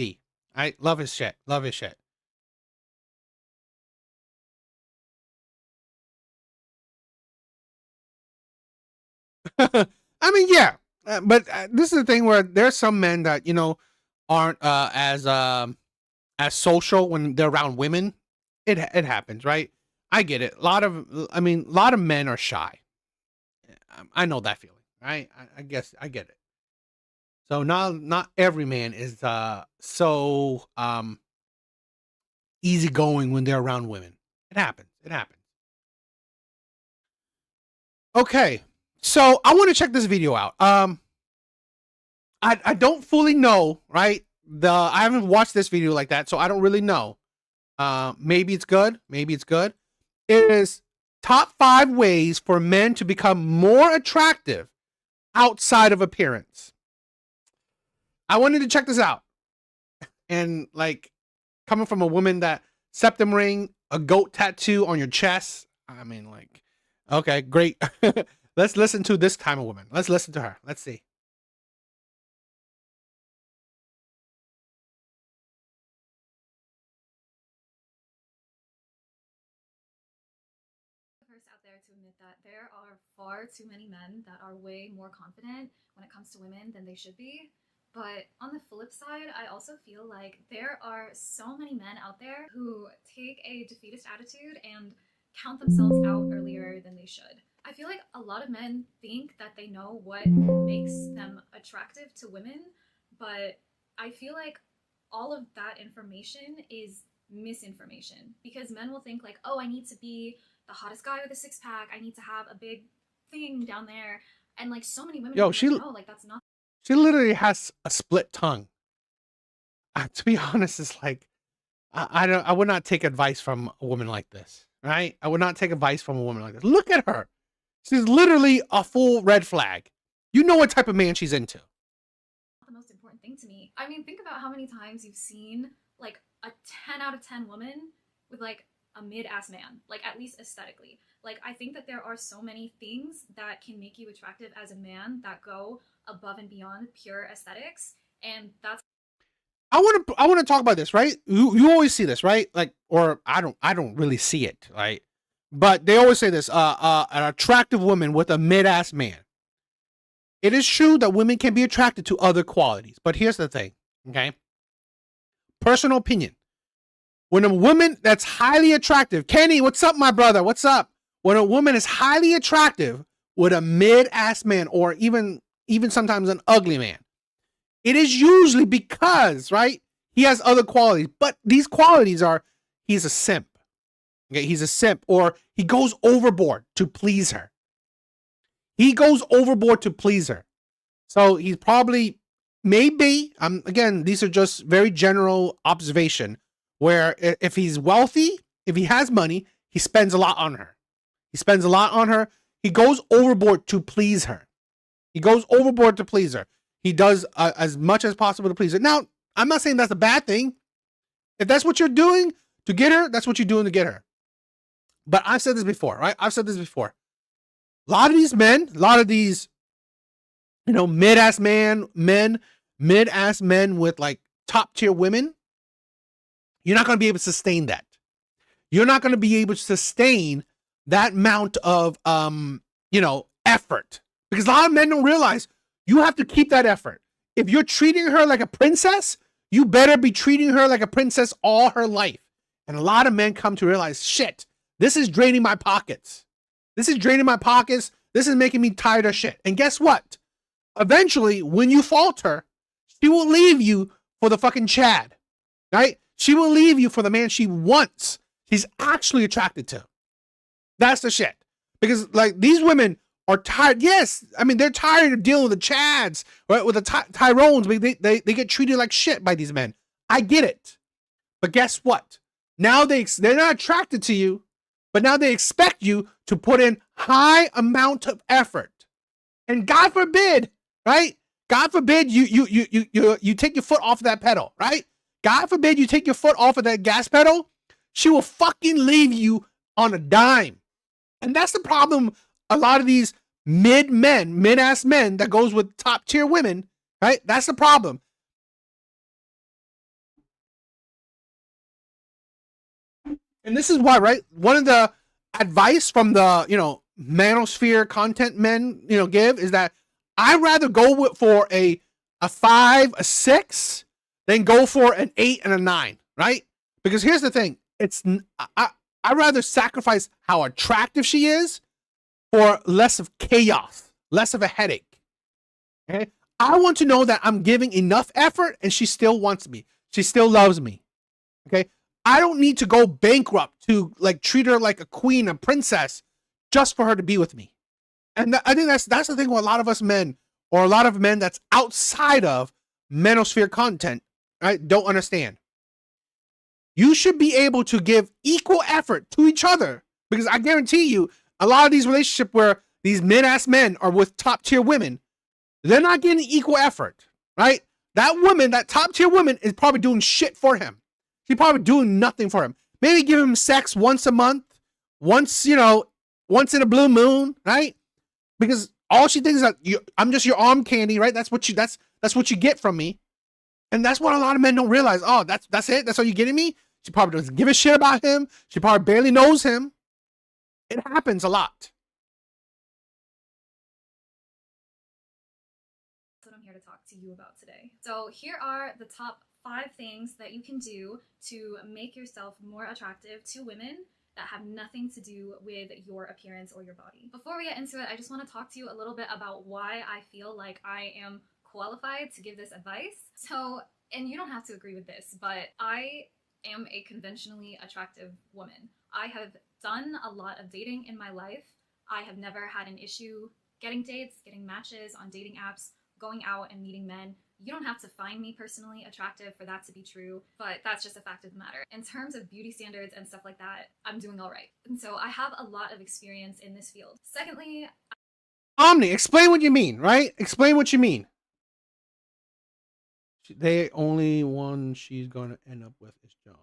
I love his shit. Love his shit. I mean, yeah, but this is the thing where there's some men that aren't as social when they're around women. It happens, right? I get it. A lot of men are shy. I know that feeling, right? I guess I get it. So not every man is so easygoing when they're around women. It happens. It happens. Okay, so I want to check this video out. I don't fully know, right? I haven't watched this video like that, so I don't really know. Maybe it's good. Maybe it's good. It is top 5 ways for men to become more attractive outside of appearance. I wanted to check this out. And like coming from a woman that septum ring, a goat tattoo on your chest. I mean, like, okay, great. Let's listen to this kind of woman. Let's listen to her. Let's see.
First out there to admit that there are far too many men that are way more confident when it comes to women than they should be. But on the flip side, I also feel like there are so many men out there who take a defeatist attitude and count themselves out earlier than they should. I feel like a lot of men think that they know what makes them attractive to women, but I feel like all of that information is misinformation, because men will think like, oh, I need to be the hottest guy with a 6-pack, I need to have a big thing down there, and like so many women know like that's not.
She literally has a split tongue. To be honest, it's like I would not take advice from a woman like this, right? I would not take advice from a woman like this. Look at her. She's literally a full red flag. You know what type of man she's into.
The most important thing to me. I mean, think about how many times you've seen like a 10 out of 10 woman with like a mid-ass man, like at least aesthetically. Like I think that there are so many things that can make you attractive as a man that go above and beyond pure aesthetics, and that's.
I want to talk about this, right? You always see this, right? Like, or I don't really see it, right? But they always say this: an attractive woman with a mid-ass man. It is true that women can be attracted to other qualities, but here's the thing, okay? Personal opinion. When a woman that's highly attractive, Kenny, what's up, my brother? What's up? When a woman is highly attractive with a mid-ass man, or even sometimes an ugly man, it is usually because, right, he has other qualities. But these qualities are, he's a simp. Okay, he's a simp, or he goes overboard to please her. He goes overboard to please her. So he's probably, maybe, again, these are just very general observation, where if he's wealthy, if he has money, he spends a lot on her. He spends a lot on her. He goes overboard to please her. He goes overboard to please her. He does as much as possible to please her. Now, I'm not saying that's a bad thing. If that's what you're doing to get her, that's what you're doing to get her. But I've said this before, right? I've said this before. A lot of these men, mid-ass men with like top tier women, you're not going to be able to sustain that. You're not going to be able to sustain that amount of, effort. Because a lot of men don't realize you have to keep that effort. If you're treating her like a princess, you better be treating her like a princess all her life. And a lot of men come to realize, shit, this is draining my pockets. This is draining my pockets. This is making me tired of shit. And guess what? Eventually, when you falter, she will leave you for the fucking Chad, right? She will leave you for the man she wants. She's actually attracted to. That's the shit. Because like these women are tired. Yes, I mean they're tired of dealing with the Chads, right? With the Tyrones. They get treated like shit by these men. I get it. But guess what? Now they're not attracted to you, but now they expect you to put in high amount of effort. And God forbid, right? God forbid you take your foot off that pedal, right? God forbid you take your foot off of that gas pedal. She will fucking leave you on a dime. And that's the problem a lot of these mid-ass men that goes with top tier women, right? That's the problem. And this is why, right? One of the advice from the, manosphere content men, give is that I'd rather go for a 5, a 6 than go for an 8 and a 9, right? Because here's the thing. I'd rather sacrifice how attractive she is for less of chaos, less of a headache. Okay? I want to know that I'm giving enough effort and she still wants me. She still loves me. Okay? I don't need to go bankrupt to treat her like a queen, a princess, just for her to be with me. And I think that's the thing with a lot of us men, or a lot of men that's outside of manosphere content, right, don't understand. You should be able to give equal effort to each other, because I guarantee you, a lot of these relationships where these mid-ass men are with top tier women, they're not getting equal effort, right? That woman, that top tier woman, is probably doing shit for him. She's probably doing nothing for him. Maybe give him sex once a month, once in a blue moon, right? Because all she thinks is that I'm just your arm candy, right? That's what you get from me. And that's what a lot of men don't realize. Oh, that's it? That's all you're getting me? She probably doesn't give a shit about him. She probably barely knows him. It happens a lot.
That's what I'm here to talk to you about today. So here are the top 5 things that you can do to make yourself more attractive to women that have nothing to do with your appearance or your body. Before we get into it, I just want to talk to you a little bit about why I feel like I am qualified to give this advice. So, and you don't have to agree with this, but I am a conventionally attractive woman. I have done a lot of dating in my life. I have never had an issue getting dates, getting matches on dating apps, going out and meeting men. You don't have to find me personally attractive for that to be true, but that's just a fact of the matter. In terms of beauty standards and stuff like that, I'm doing all right. And so I have a lot of experience in this field. Secondly,
Omni, explain what you mean, right? Explain what you mean. The only one she's going to end up with is John.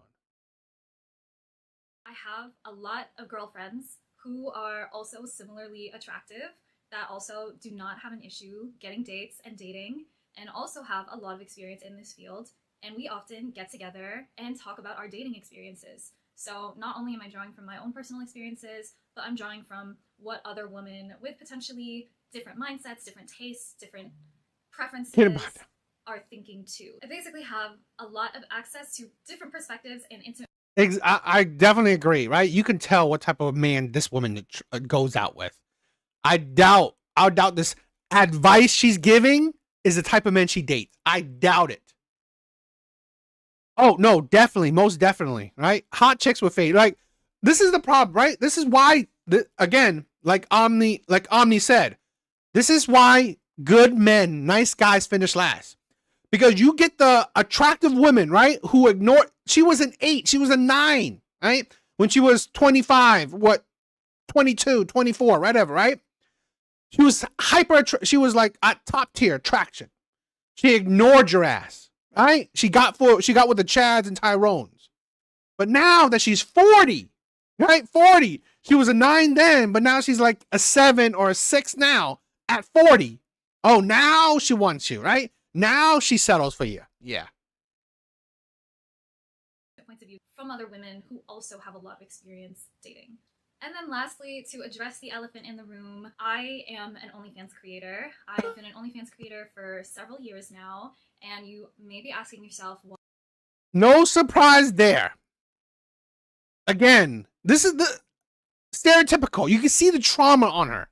I have a lot of girlfriends who are also similarly attractive that also do not have an issue getting dates and dating, and also have a lot of experience in this field. And we often get together and talk about our dating experiences. So not only am I drawing from my own personal experiences, but I'm drawing from what other women with potentially different mindsets, different tastes, different preferences are thinking too. I basically have a lot of access to different perspectives and intimate.
I definitely agree, right? You can tell what type of man this woman goes out with. I doubt this advice she's giving is the type of men she dates. I doubt it. Oh, no, definitely. Most definitely. Right? Hot chicks with fade. Like, this is the problem, right? This is why, again, like Omni said, this is why good men, nice guys finish last. Because you get the attractive women, right? Who ignore, she was an 8, she was a 9, right? When she was 25, 22, 24, whatever, right? She was she was like at top tier attraction. She ignored your ass, right? She got with the Chads and Tyrones. But now that she's 40, right? 40. She was a 9 then, but now she's like a 7 or a 6 now at 40. Oh, now she wants you, right? Now she settles for you. Yeah.
Points of view from other women who also have a lot of experience dating. And then lastly, to address the elephant in the room, I am an OnlyFans creator. I've been an OnlyFans creator for several years now, and you may be asking yourself, why?
No surprise there. Again, this is the stereotypical. You can see the trauma on her.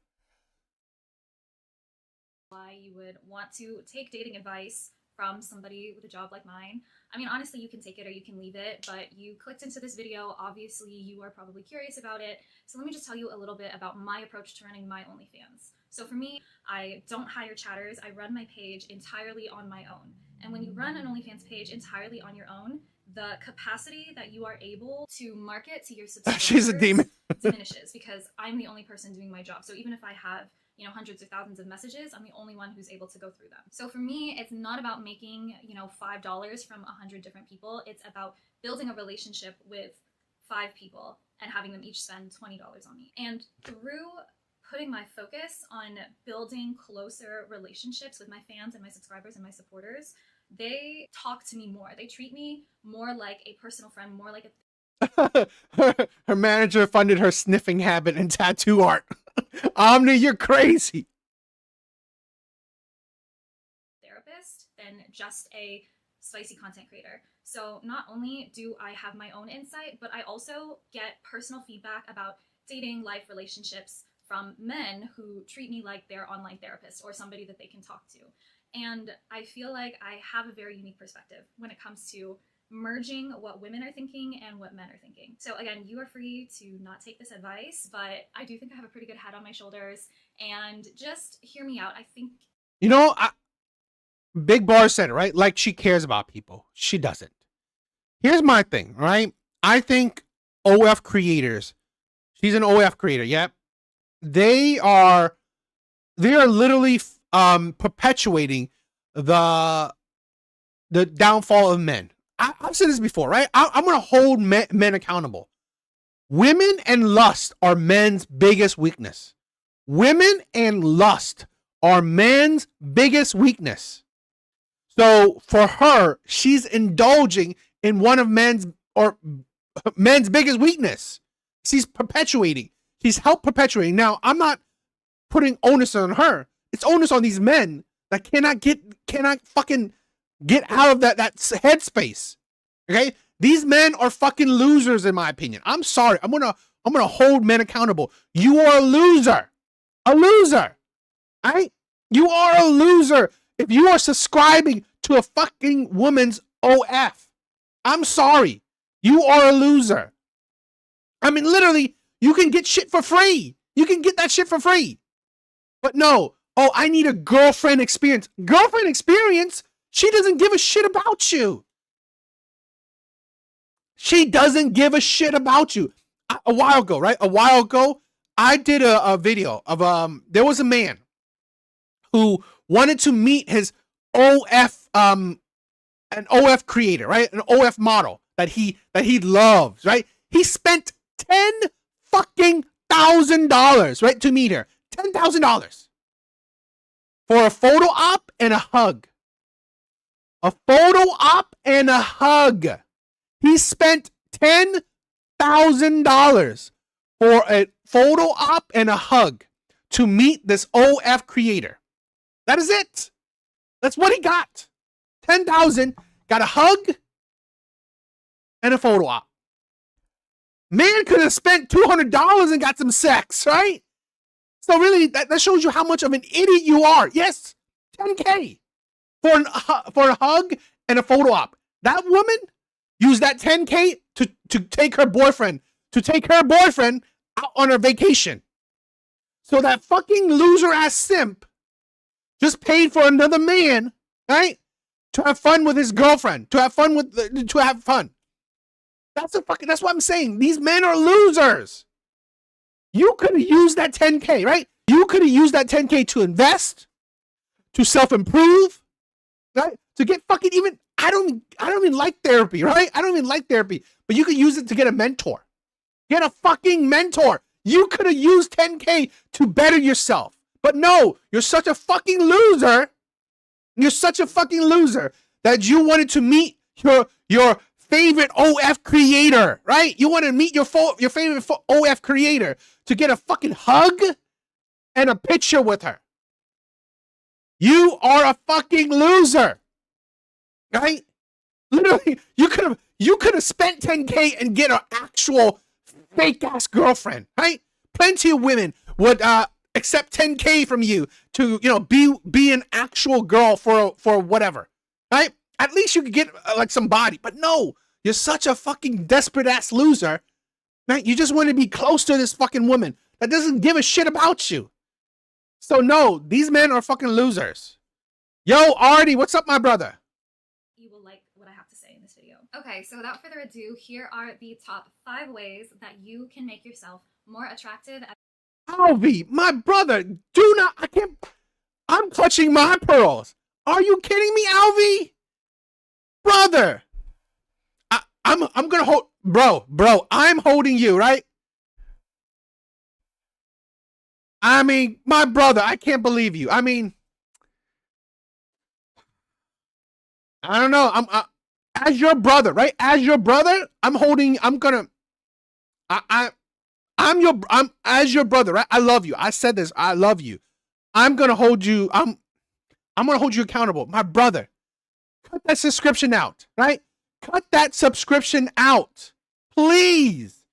Why you would want to take dating advice from somebody with a job like mine. I mean, honestly, you can take it or you can leave it, but you clicked into this video. Obviously, you are probably curious about it. So let me just tell you a little bit about my approach to running my OnlyFans. So for me, I don't hire chatters. I run my page entirely on my own. And when you run an OnlyFans page entirely on your own, the capacity that you are able to market to your subscribers
She's a demon.
diminishes, because I'm the only person doing my job. So even if I have hundreds or thousands of messages, I'm the only one who's able to go through them. So for me, it's not about making, $5 from 100 different people. It's about building a relationship with 5 people and having them each spend $20 on me. And through putting my focus on building closer relationships with my fans and my subscribers and my supporters, they talk to me more. They treat me more like a personal friend, more like a
Her manager funded her sniffing habit and tattoo art. Omni, you're crazy.
therapist than just a spicy content creator. So not only do I have my own insight, but I also get personal feedback about dating, life, relationships from men who treat me like their online therapist or somebody that they can talk to. And I feel like I have a very unique perspective when it comes to merging what women are thinking and what men are thinking. So again, you are free to not take this advice, but I do think I have a pretty good head on my shoulders, and just hear me out. I think
You know, Big Bar said it, right? Like she cares about people. She doesn't. Here's my thing, right? I think OF creators, she's an OF creator, yep. They are literally perpetuating the downfall of men. I've said this before, right? I'm going to hold men accountable. Women and lust are men's biggest weakness. Women and lust are men's biggest weakness. So for her, she's indulging in one of men's biggest weakness. She's perpetuating. She's helped perpetuating. Now, I'm not putting onus on her. It's onus on these men that cannot fucking get out of that headspace. Okay? These men are fucking losers, in my opinion. I'm sorry. I'm gonna hold men accountable. You are a loser. A loser. Right? You are a loser if you are subscribing to a fucking woman's OF. I'm sorry. You are a loser. I mean, literally, you can get shit for free. You can get that shit for free. But no, I need a girlfriend experience. Girlfriend experience? She doesn't give a shit about you. She doesn't give a shit about you. A while ago, right? A while ago, I did a video of, there was a man who wanted to meet his OF, an OF creator, right? An OF model that he loves, right? He spent $10,000, right, to meet her. $10,000 for a photo op and a hug. A photo op and a hug. He spent $10,000 for a photo op and a hug to meet this OF creator. That is it. That's what he got. $10,000, got a hug and a photo op. Man could have spent $200 and got some sex, right? So really, that shows you how much of an idiot you are. Yes, $10K for a hug and a photo op. That woman used that $10K to take her boyfriend out on her vacation. So that fucking loser ass simp just paid for another man, right? To have fun with his girlfriend, to have fun. That's what I'm saying. These men are losers. You could have used that $10K, right? You could have used that $10K to invest, to self-improve, right? To get fucking even, I don't even like therapy, right? I don't even like therapy, but you could use it to get a mentor. Get a fucking mentor. You could have used $10K to better yourself. But no, you're such a fucking loser. You're such a fucking loser that you wanted to meet your favorite OF creator, right? You want to meet your favorite OF creator to get a fucking hug and a picture with her. You are a fucking loser, right? Literally, you could have spent $10K and get an actual fake ass girlfriend, right? Plenty of women would accept $10K from you to, be an actual girl for whatever, right? At least you could get like some body, but no, you're such a fucking desperate ass loser, right? You just want to be close to this fucking woman that doesn't give a shit about you. So no, these men are fucking losers. Yo, Artie, what's up, my brother?
you will like what I have to say in this video. Okay, so without further ado, here are the top 5 ways that you can make yourself more attractive.
Alvy, my brother, I'm clutching my pearls. Are you kidding me, Alvy? Brother, I'm gonna hold, bro, I'm holding you, right? I mean, my brother, I can't believe you. I mean, I don't know. As your brother, right? As your brother, I'm as your brother, right? I love you. I said this. I love you. I'm gonna hold you. I'm gonna hold you accountable, my brother. Cut that subscription out, right? Cut that subscription out, please.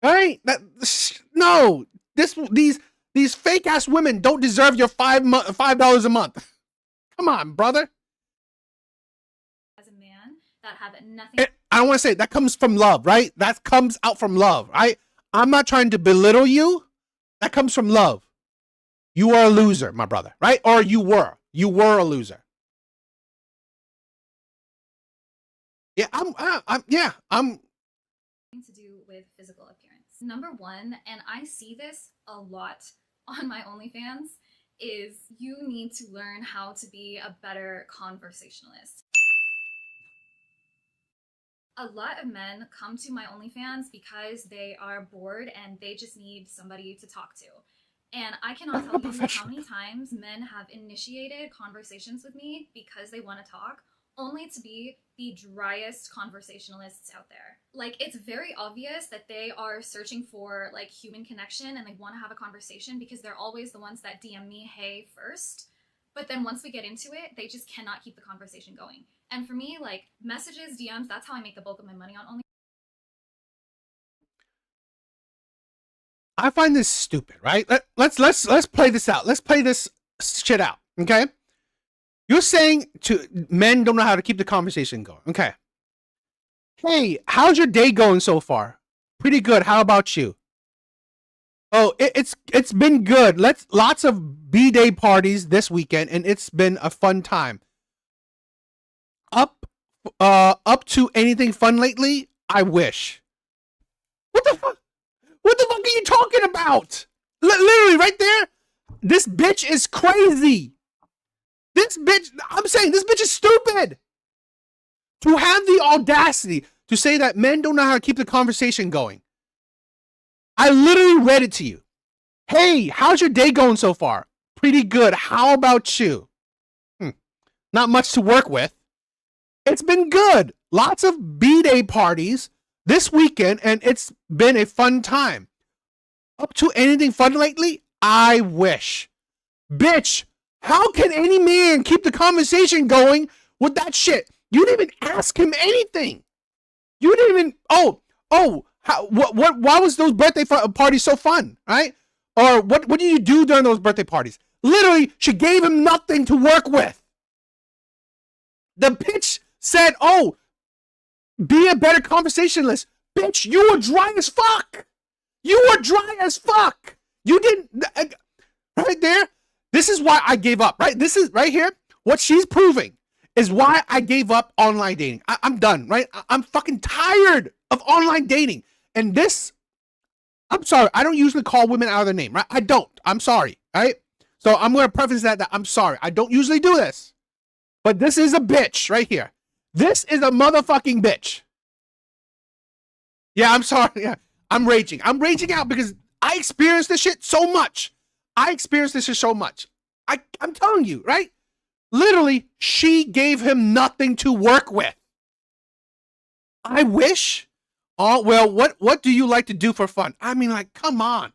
All right? No, these fake ass women don't deserve your $5 a month. Come on, brother.
As a man that have nothing.
I want to say that comes from love, right? That comes out from love, right? I'm not trying to belittle you. That comes from love. You are a loser, my brother, right? Or you were a loser. Yeah, I'm
to do with physical appearance. Number one, and I see this a lot on my OnlyFans, is you need to learn how to be a better conversationalist. A lot of men come to my OnlyFans because they are bored and they just need somebody to talk to. And I cannot tell you how many times men have initiated conversations with me because they want to talk, only to be the driest conversationalists out there. Like, it's very obvious that they are searching for like human connection and they want to have a conversation because they're always the ones that DM me, hey, first. But then once we get into it, they just cannot keep the conversation going. And for me, like, messages, DMs, that's how I make the bulk of my money on OnlyFans.
I find this stupid, right? Let's play this out. Let's play this shit out, okay? You're saying to men don't know how to keep the conversation going. Okay. Hey, how's your day going so far? Pretty good. How about you? Oh, it's been good. Lots of B-day parties this weekend, and it's been a fun time. Up to anything fun lately? I wish. What the fuck? What the fuck are you talking about? Literally right there. This bitch is crazy. I'm saying this bitch is stupid. To have the audacity to say that men don't know how to keep the conversation going. I literally read it to you. Hey, how's your day going so far? Pretty good. How about you? Not much to work with. It's been good. Lots of B-day parties this weekend, and it's been a fun time. Up to anything fun lately? I wish. Bitch, how can any man keep the conversation going with that shit? You didn't even ask him anything. You didn't even, why was those birthday parties so fun, right? Or what did you do during those birthday parties? Literally, she gave him nothing to work with. The bitch said, be a better conversationalist. Bitch, you were dry as fuck. You were dry as fuck. You didn't, right there. This is why I gave up, right? This is right here. What she's proving is why I gave up online dating. I'm done, right? I'm fucking tired of online dating. And this, I'm sorry, I don't usually call women out of their name, right? I don't. I'm sorry, right? So I'm going to preface that I'm sorry. I don't usually do this. But this is a bitch right here. This is a motherfucking bitch. Yeah, I'm sorry. Yeah, I'm raging. I'm raging out because I experienced this shit so much. I'm telling you, right? Literally, she gave him nothing to work with. I wish. Oh, well, what do you like to do for fun? I mean, like, come on.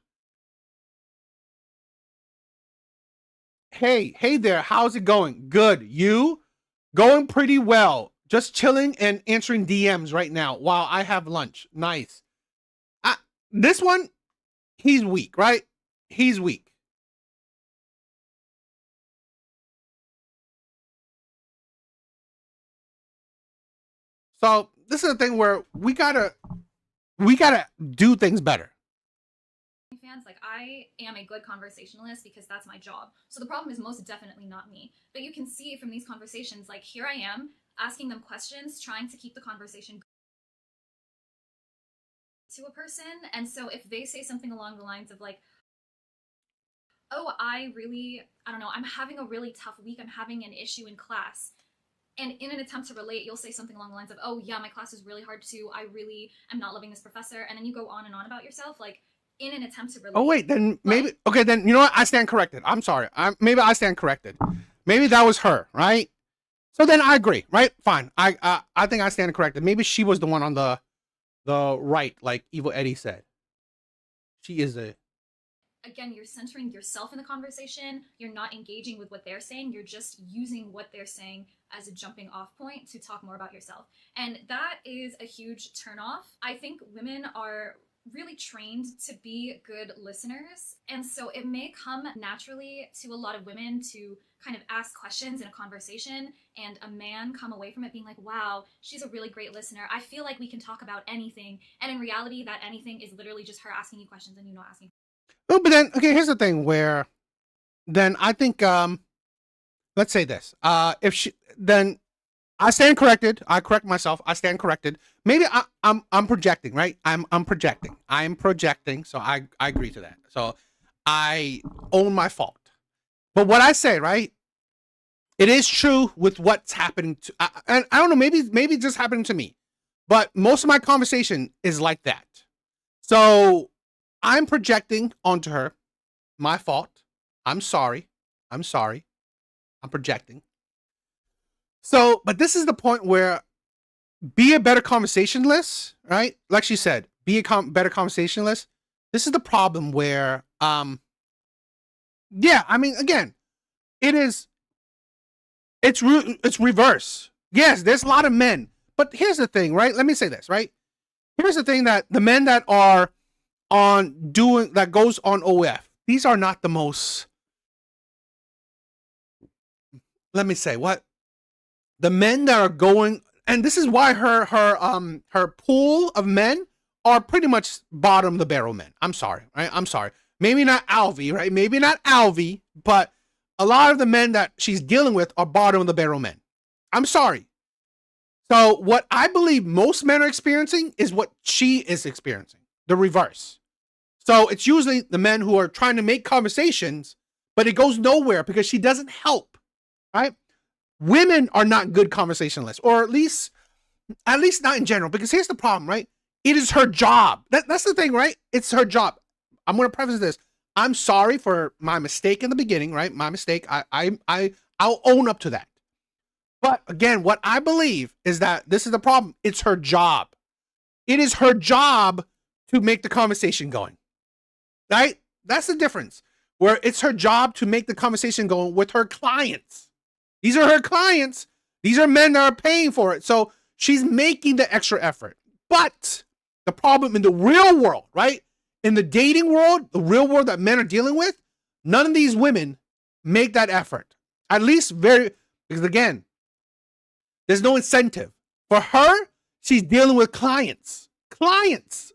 Hey there, how's it going? Good. You? Going pretty well. Just chilling and answering DMs right now while I have lunch. Nice. This one, he's weak, right? He's weak. So this is the thing where we gotta do things better.
Fans, like, I am a good conversationalist because that's my job. So the problem is most definitely not me. But you can see from these conversations, like, here I am asking them questions, trying to keep the conversation to a person. And so if they say something along the lines of like, oh, I don't know, I'm having a really tough week, I'm having an issue in class. And in an attempt to relate, you'll say something along the lines of, oh yeah, my class is really hard too, I really am not loving this professor. And then you go on and on about yourself. Like, in an attempt to relate.
Oh wait, then maybe okay. Then you know what? I stand corrected. I'm sorry. Maybe I stand corrected. Maybe that was her, right? So then I agree, right? Fine. I think I stand corrected. Maybe she was the one on the right, like Evil Eddie said. She is a.
Again, you're centering yourself in the conversation. You're not engaging with what they're saying. You're just using what they're saying as a jumping off point to talk more about yourself. And that is a huge turnoff. I think women are really trained to be good listeners. And so it may come naturally to a lot of women to kind of ask questions in a conversation and a man come away from it being like, wow, she's a really great listener. I feel like we can talk about anything. And in reality, that anything is literally just her asking you questions and you not asking.
No, but then okay, here's the thing where then I think let's say this. If she then I stand corrected. I correct myself. I stand corrected. Maybe I'm projecting, right? I'm projecting. I'm projecting. So I agree to that. So I own my fault. But what I say, right? It is true with what's happening to, and I don't know. Maybe it's just happening to me, but most of my conversation is like that. So I'm projecting onto her. My fault. I'm sorry. I'm projecting. So, but this is the point where be a better conversationalist, right? Like she said, be a better conversationalist. This is the problem where, yeah, I mean, again, it's reverse. Yes, there's a lot of men, but here's the thing, right? Let me say this, right? Here's the thing that the men that are that goes on OF, these are not the most, let me say what? The men that are going, and this is why her pool of men are pretty much bottom of the barrel men. I'm sorry, right? I'm sorry. Maybe not Alvy, right? Maybe not Alvy, but a lot of the men that she's dealing with are bottom of the barrel men. I'm sorry. So what I believe most men are experiencing is what she is experiencing, the reverse. So it's usually the men who are trying to make conversations, but it goes nowhere because she doesn't help, right? Women are not good conversationalists, or at least not in general, because here's the problem, right? It is her job. That's the thing, right? It's her job. I'm going to preface this. I'm sorry for my mistake in the beginning, right? My mistake. I'll own up to that. But again, what I believe is that this is the problem. It's her job. It is her job to make the conversation going, right? That's the difference, where it's her job to make the conversation going with her clients. These are her clients. These are men that are paying for it. So she's making the extra effort. But the problem in the real world, right? In the dating world, the real world that men are dealing with, none of these women make that effort. At least because again, there's no incentive. For her, she's dealing with clients.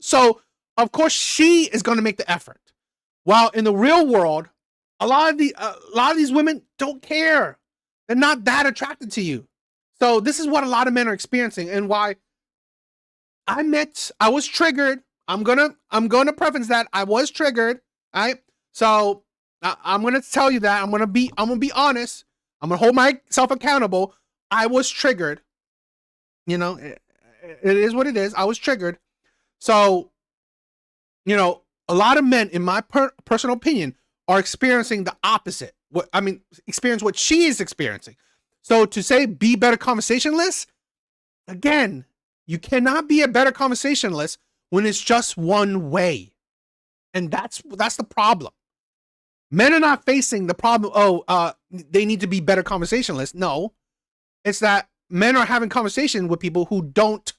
So of course she is going to make the effort. While in the real world, a lot of these women don't care. They're not that attracted to you. So this is what a lot of men are experiencing, and why I was triggered. I'm gonna preface that I was triggered. Right? So I'm gonna tell you that I'm gonna be honest. I'm gonna hold myself accountable. I was triggered. You know, it is what it is. I was triggered. So, you know, a lot of men, in my personal opinion, are experiencing the opposite. Experience what she is experiencing. So to say be better conversationalists, again, you cannot be a better conversationalist when it's just one way. And that's the problem. Men are not facing the problem, they need to be better conversationalists. No. It's that men are having conversation with people who don't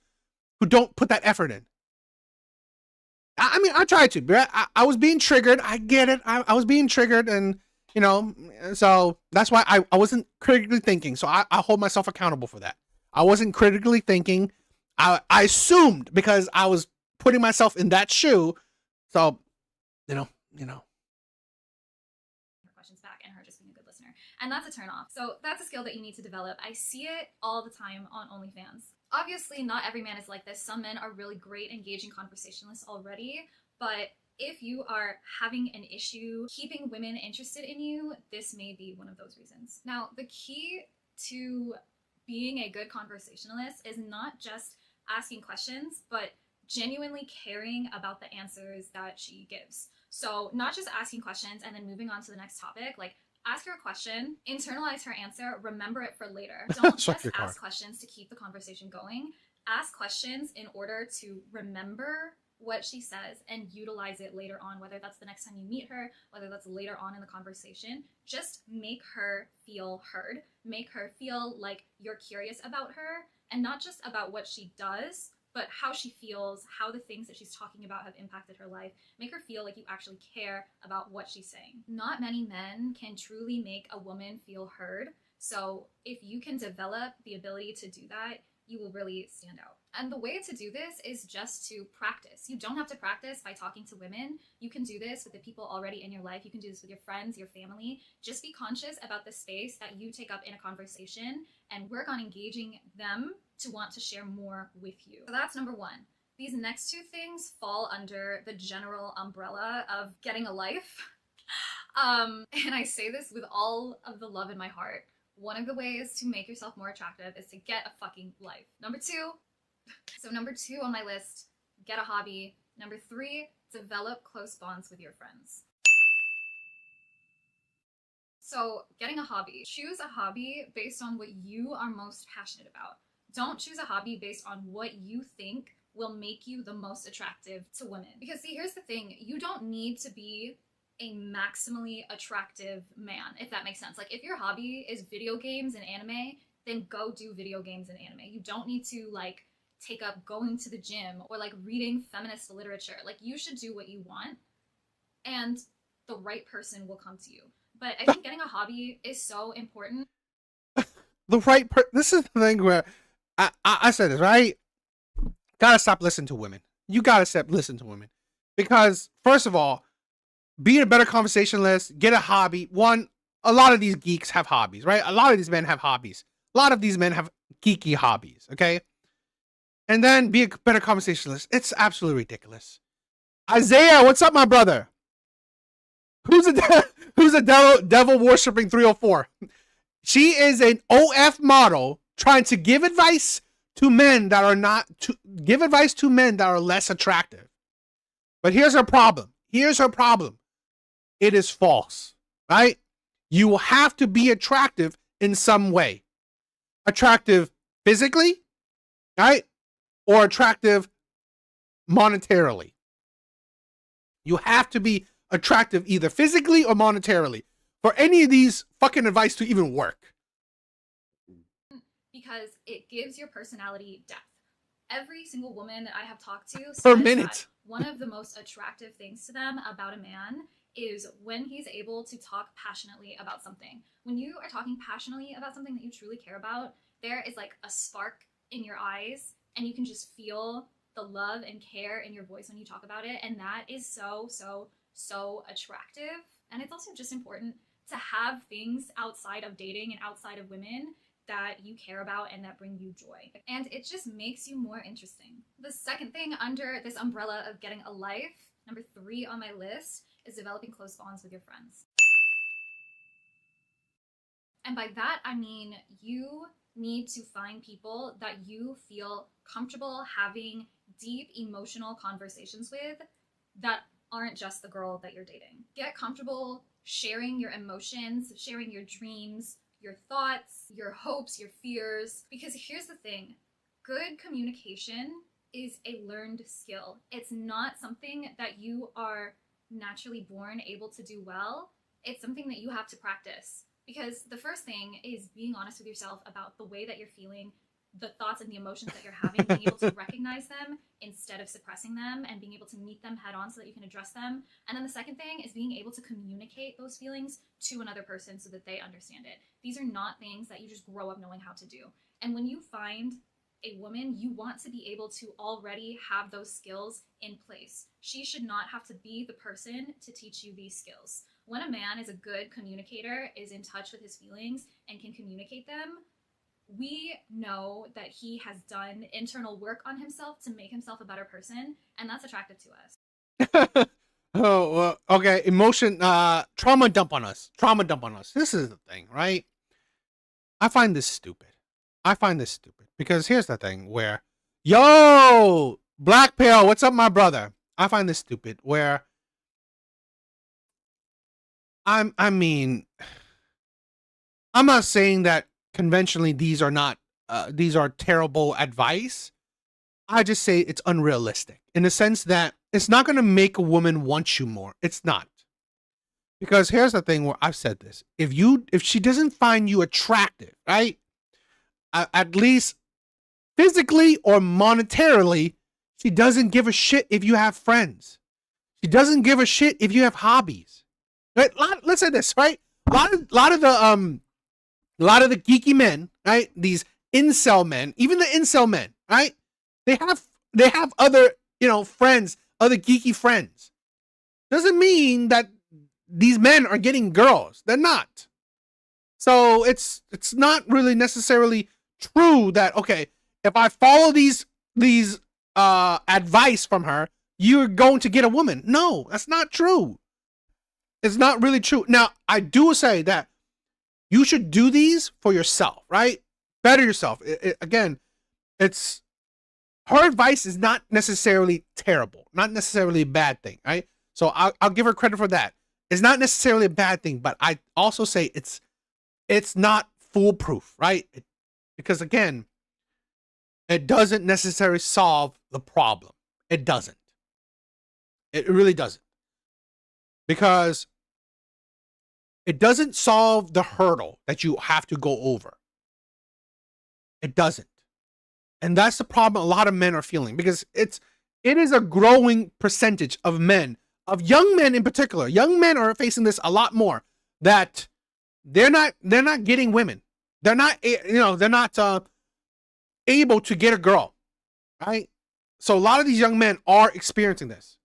put that effort in. I tried to, but I was being triggered. I get it. I was being triggered, and you know, so that's why I wasn't critically thinking. So I hold myself accountable for that. I wasn't critically thinking. I assumed because I was putting myself in that shoe. So, you know.
Questions back and her just being a good listener. And that's a turn off. So that's a skill that you need to develop. I see it all the time on OnlyFans. Obviously, not every man is like this. Some men are really great engaging conversationalists already, but if you are having an issue keeping women interested in you, this may be one of those reasons. Now, the key to being a good conversationalist is not just asking questions, but genuinely caring about the answers that she gives. So not just asking questions and then moving on to the next topic. Like, ask her a question, internalize her answer, remember it for later. Don't
Suck
just
your car.
ask questions to keep the conversation going. Ask questions in order to remember what she says and utilize it later on, whether that's the next time you meet her, whether that's later on in the conversation. Just make her feel heard. Make her feel like you're curious about her, and not just about what she does, but how she feels, how the things that she's talking about have impacted her life. Make her feel like you actually care about what she's saying. Not many men can truly make a woman feel heard. So if you can develop the ability to do that, you will really stand out. And the way to do this is just to practice. You don't have to practice by talking to women. You can do this with the people already in your life. You can do this with your friends, your family. Just be conscious about the space that you take up in a conversation and work on engaging them to want to share more with you. So that's number one. These next two things fall under the general umbrella of getting a life. And I say this with all of the love in my heart. One of the ways to make yourself more attractive is to get a fucking life. Number two on my list, get a hobby. Number three, develop close bonds with your friends. So getting a hobby. Choose a hobby based on what you are most passionate about. Don't choose a hobby based on what you think will make you the most attractive to women. Because see, here's the thing, you don't need to be a maximally attractive man, if that makes sense. Like, if your hobby is video games and anime, then go do video games and anime. You don't need to like take up going to the gym or like reading feminist literature. Like, you should do what you want and the right person will come to you. But I think getting a hobby is so important.
This is the thing where I said this, right? Gotta stop listening to women. You gotta stop listening to women. Because, first of all, be a better conversationalist, get a hobby. One, a lot of these geeks have hobbies, right? A lot of these men have hobbies. A lot of these men have geeky hobbies, okay? And then be a better conversationalist. It's absolutely ridiculous. Isaiah, what's up, my brother? Who's a devil worshipping 304? She is an OF model trying to give advice to men that are not to give advice to men that are less attractive. But here's her problem. It is false, right? You will have to be attractive in some way. Attractive physically, right? Or attractive monetarily. You have to be attractive either physically or monetarily for any of these fucking advice to even work.
Because it gives your personality depth. Every single woman that I have talked to says
Per minute.
that one of the most attractive things to them about a man is when he's able to talk passionately about something. When you are talking passionately about something that you truly care about, there is like a spark in your eyes and you can just feel the love and care in your voice when you talk about it. And that is so, so, so attractive. And it's also just important to have things outside of dating and outside of women that you care about and that bring you joy. And it just makes you more interesting. The second thing under this umbrella of getting a life, number 3 on my list, is developing close bonds with your friends. And by that, I mean you need to find people that you feel comfortable having deep emotional conversations with that aren't just the girl that you're dating. Get comfortable sharing your emotions, sharing your dreams, your thoughts, your hopes, your fears. Because here's the thing, good communication is a learned skill. It's not something that you are naturally born able to do well. It's something that you have to practice. Because the first thing is being honest with yourself about the way that you're feeling, the thoughts and the emotions that you're having, being able to recognize them instead of suppressing them and being able to meet them head on so that you can address them. And then the second thing is being able to communicate those feelings to another person so that they understand it. These are not things that you just grow up knowing how to do. And when you find a woman, you want to be able to already have those skills in place. She should not have to be the person to teach you these skills. When a man is a good communicator, is in touch with his feelings and can communicate them, we know that he has done internal work on himself to make himself a better person, and that's attractive to us.
Okay. Emotion, trauma dump on us. This is the thing, right? I find this stupid. Because here's the thing where, Black Pill, what's up, my brother? I find this stupid. Where I mean, I'm not saying that conventionally these are terrible advice. I just say it's unrealistic in the sense that it's not going to make a woman want you more. It's not. Because here's the thing where I've said this. If she doesn't find you attractive, right? At least physically or monetarily, she doesn't give a shit if you have friends. She doesn't give a shit if you have hobbies. Right? Let's say this, right? A lot of the geeky men, right? These incel men, even the incel men, right? They have other, friends, other geeky friends. Doesn't mean that these men are getting girls. They're not. So it's not really necessarily true that, okay, if I follow these advice from her, you're going to get a woman. No, that's not true. It's not really true. Now, I do say that you should do these for yourself, right? Better yourself. Again, it's her advice is not necessarily terrible, not necessarily a bad thing, right? So I'll give her credit for that. It's not necessarily a bad thing, but I also say it's not foolproof, right? Because again, it doesn't necessarily solve the problem. It doesn't. It really doesn't. Because it doesn't solve the hurdle that you have to go over. It doesn't. And that's the problem a lot of men are feeling, because it is a growing percentage of men, of young men in particular. Young men are facing this a lot more, that they're not getting women. They're not able to get a girl, right? So a lot of these young men are experiencing this.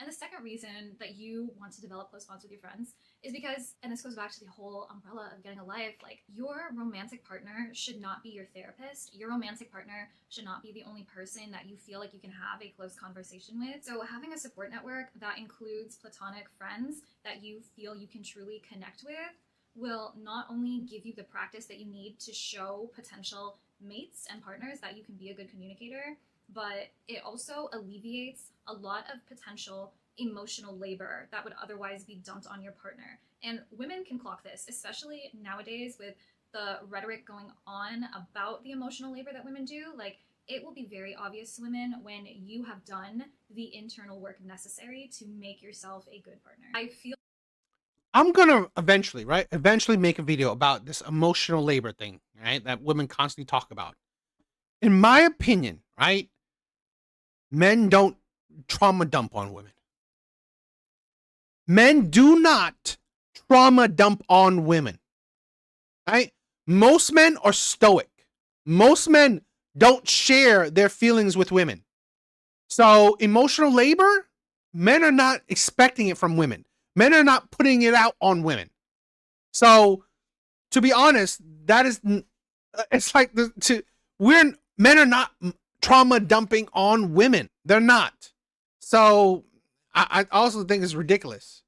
And the second reason that you want to develop close bonds with your friends is because, and this goes back to the whole umbrella of getting a life, like your romantic partner should not be your therapist. Your romantic partner should not be the only person that you feel like you can have a close conversation with. So having a support network that includes platonic friends that you feel you can truly connect with will not only give you the practice that you need to show potential mates and partners that you can be a good communicator, but it also alleviates a lot of potential emotional labor that would otherwise be dumped on your partner. And women can clock this, especially nowadays with the rhetoric going on about the emotional labor that women do. Like, it will be very obvious to women when you have done the internal work necessary to make yourself a good partner. I feel
I'm gonna eventually make a video about this emotional labor thing, right? That women constantly talk about. In my opinion, right? Men don't trauma dump on women. Men do not trauma dump on women, right? Most men are stoic. Most men don't share their feelings with women. So emotional labor, men are not expecting it from women. Men are not putting it out on women. So, to be honest, that is, it's like men are not trauma dumping on women. They're not. So, I also think it's ridiculous.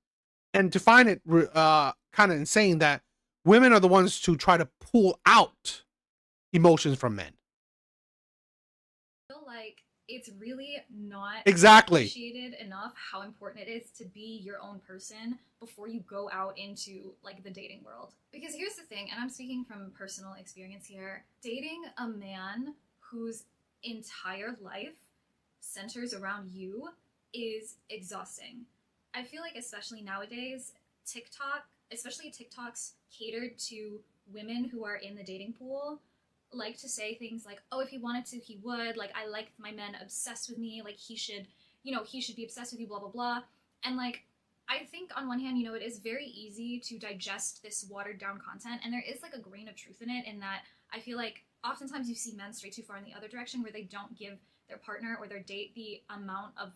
And to find it kind of insane that women are the ones to try to pull out emotions from men.
I feel like it's really not
Exactly.
appreciated enough how important it is to be your own person before you go out into like the dating world. Because here's the thing, and I'm speaking from personal experience here, dating a man whose entire life centers around you is exhausting. I feel like especially nowadays, TikToks catered to women who are in the dating pool like to say things like, oh, if he wanted to, he would. Like, I like my men obsessed with me. Like, he should be obsessed with you, blah, blah, blah. And like, I think on one hand, it is very easy to digest this watered down content. And there is like a grain of truth in it, in that I feel like oftentimes you see men stray too far in the other direction where they don't give their partner or their date the amount of,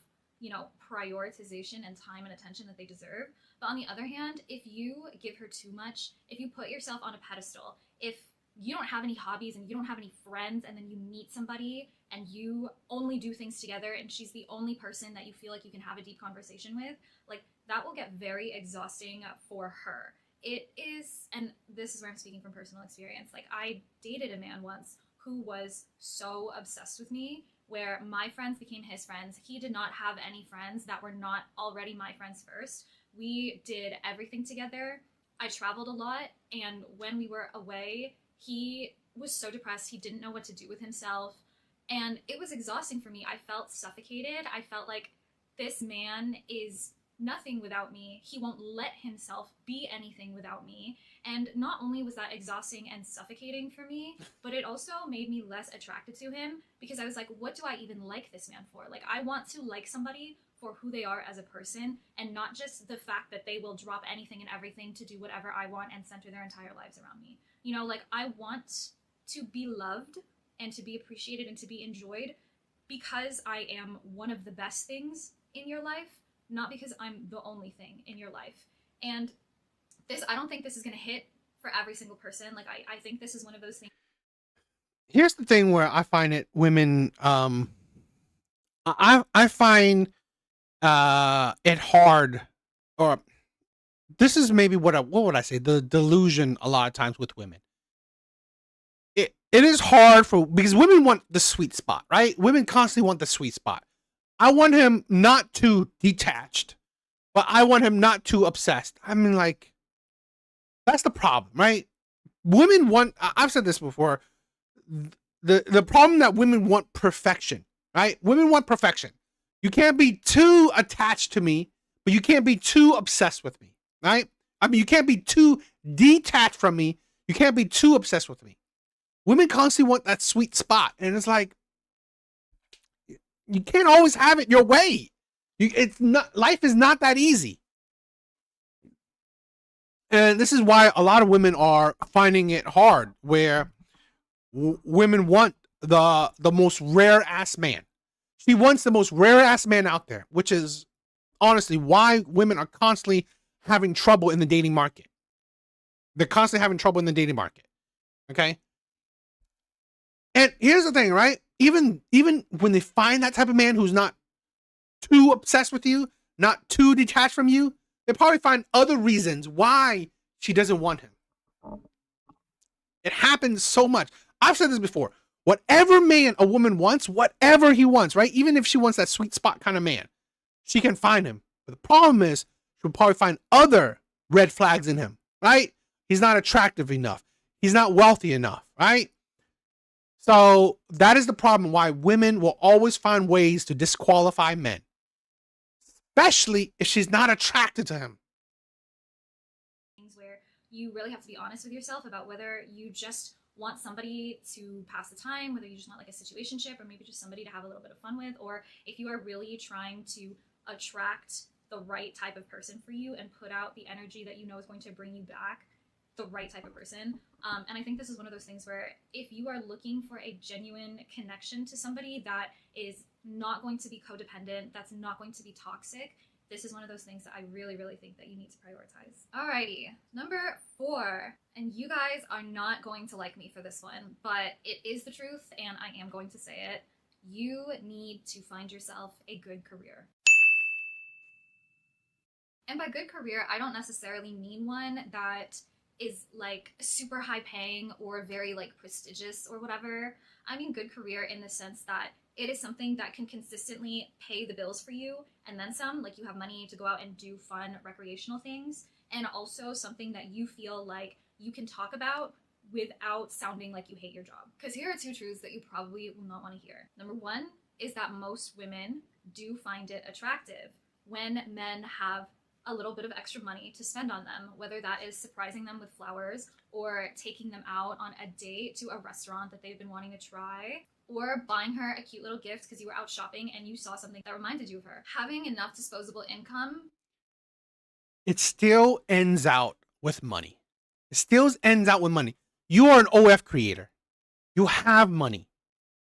prioritization and time and attention that they deserve. But on the other hand, if you give her too much, if you put yourself on a pedestal, if you don't have any hobbies and you don't have any friends, and then you meet somebody and you only do things together and she's the only person that you feel like you can have a deep conversation with, like, that will get very exhausting for her. It is, and this is where I'm speaking from personal experience, like, I dated a man once who was so obsessed with me, where my friends became his friends. He did not have any friends that were not already my friends first. We did everything together. I traveled a lot, and when we were away, he was so depressed. He didn't know what to do with himself, and it was exhausting for me. I felt suffocated. I felt like this man is nothing without me. He won't let himself be anything without me. And not only was that exhausting and suffocating for me, but it also made me less attracted to him, because I was like, what do I even like this man for? Like, I want to like somebody for who they are as a person, and not just the fact that they will drop anything and everything to do whatever I want and center their entire lives around me. You know, like, I want to be loved and to be appreciated and to be enjoyed because I am one of the best things in your life, not because I'm the only thing in your life. And this, I don't think this is going to hit for every single person. Like, I think this is one of those things.
Here's the thing where I find it women, I find it hard, or this is maybe what would I say, the delusion a lot of times with women. It is hard because women want the sweet spot, right? Women constantly want the sweet spot. I want him not too detached, but I want him not too obsessed. I mean, like, that's the problem, right? Women want, I've said this before, the problem that women want perfection, right? Women want perfection. You can't be too attached to me, but you can't be too obsessed with me, right? I mean, you can't be too detached from me. You can't be too obsessed with me. Women constantly want that sweet spot. And it's like, you can't always have it your way. It's not, life is not that easy. And this is why a lot of women are finding it hard, where women want the most rare ass man. She wants the most rare ass man out there, which is honestly why women are constantly having trouble in the dating market. They're constantly having trouble in the dating market. Okay. And here's the thing, right? Even when they find that type of man who's not too obsessed with you, not too detached from you, they probably find other reasons why she doesn't want him. It happens so much. I've said this before. Whatever man a woman wants, whatever he wants, right? Even if she wants that sweet spot kind of man, she can find him. But the problem is, she'll probably find other red flags in him, right? He's not attractive enough. He's not wealthy enough, right? So that is the problem why women will always find ways to disqualify men, especially if she's not attracted to him.
Things where you really have to be honest with yourself about whether you just want somebody to pass the time, whether you just want like a situationship, or maybe just somebody to have a little bit of fun with, or if you are really trying to attract the right type of person for you and put out the energy that you know is going to bring you back the right type of person. And I think this is one of those things where if you are looking for a genuine connection to somebody that is not going to be codependent, that's not going to be toxic, this is one of those things that I really, really think that you need to prioritize. Alrighty, number 4, and you guys are not going to like me for this one, but it is the truth and I am going to say it. You need to find yourself a good career. And by good career, I don't necessarily mean one that is like super high paying or very like prestigious or whatever. I mean good career in the sense that it is something that can consistently pay the bills for you and then some, like you have money to go out and do fun recreational things, and also something that you feel like you can talk about without sounding like you hate your job. Because here are 2 truths that you probably will not want to hear. Number 1 is that most women do find it attractive when men have a little bit of extra money to spend on them, whether that is surprising them with flowers or taking them out on a date to a restaurant that they've been wanting to try, or buying her a cute little gift because you were out shopping and you saw something that reminded you of her. Having enough disposable income.
It still ends out with money. It still ends out with money. You are an OF creator. You have money.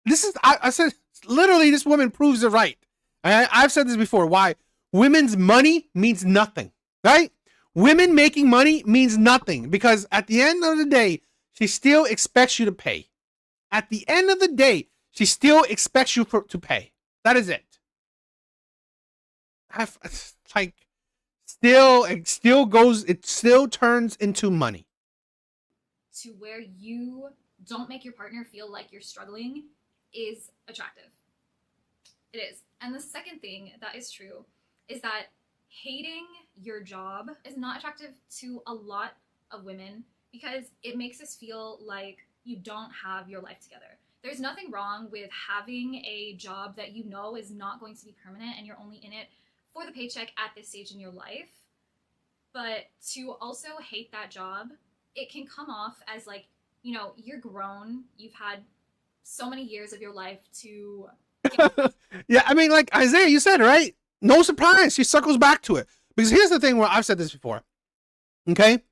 This is, I said, literally this woman proves it right. I've said this before, why women's money means nothing, right? Women making money means nothing because at the end of the day, she still expects you to pay. At the end of the day, she still expects you to pay. That is it. It still turns into money.
To where you don't make your partner feel like you're struggling is attractive. It is. And the second thing that is true is that hating your job is not attractive to a lot of women because it makes us feel like you don't have your life together. There's nothing wrong with having a job that you know is not going to be permanent and you're only in it for the paycheck at this stage in your life. But to also hate that job, it can come off as like, you know, you're grown, you've had so many years of your life to...
Yeah, I mean, like Isaiah, you said it, right? No surprise, she circles back to it. Because here's the thing where I've said this before, okay?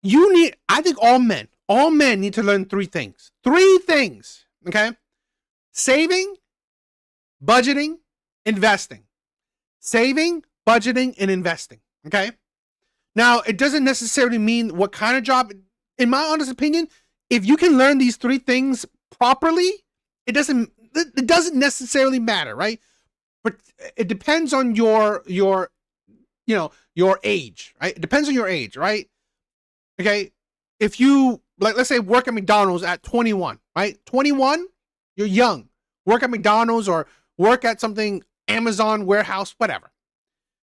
I think all men need to learn 3 things. 3 things, okay? Saving, budgeting, investing. Saving, budgeting, and investing, okay? Now, it doesn't necessarily mean what kind of job. In my honest opinion, if you can learn these 3 things properly, it doesn't necessarily matter, right? But it depends on your age, right? It depends on your age, right? Okay, if you, like, let's say work at McDonald's at 21, right? 21, you're young. Work at McDonald's or work at something, Amazon warehouse, whatever.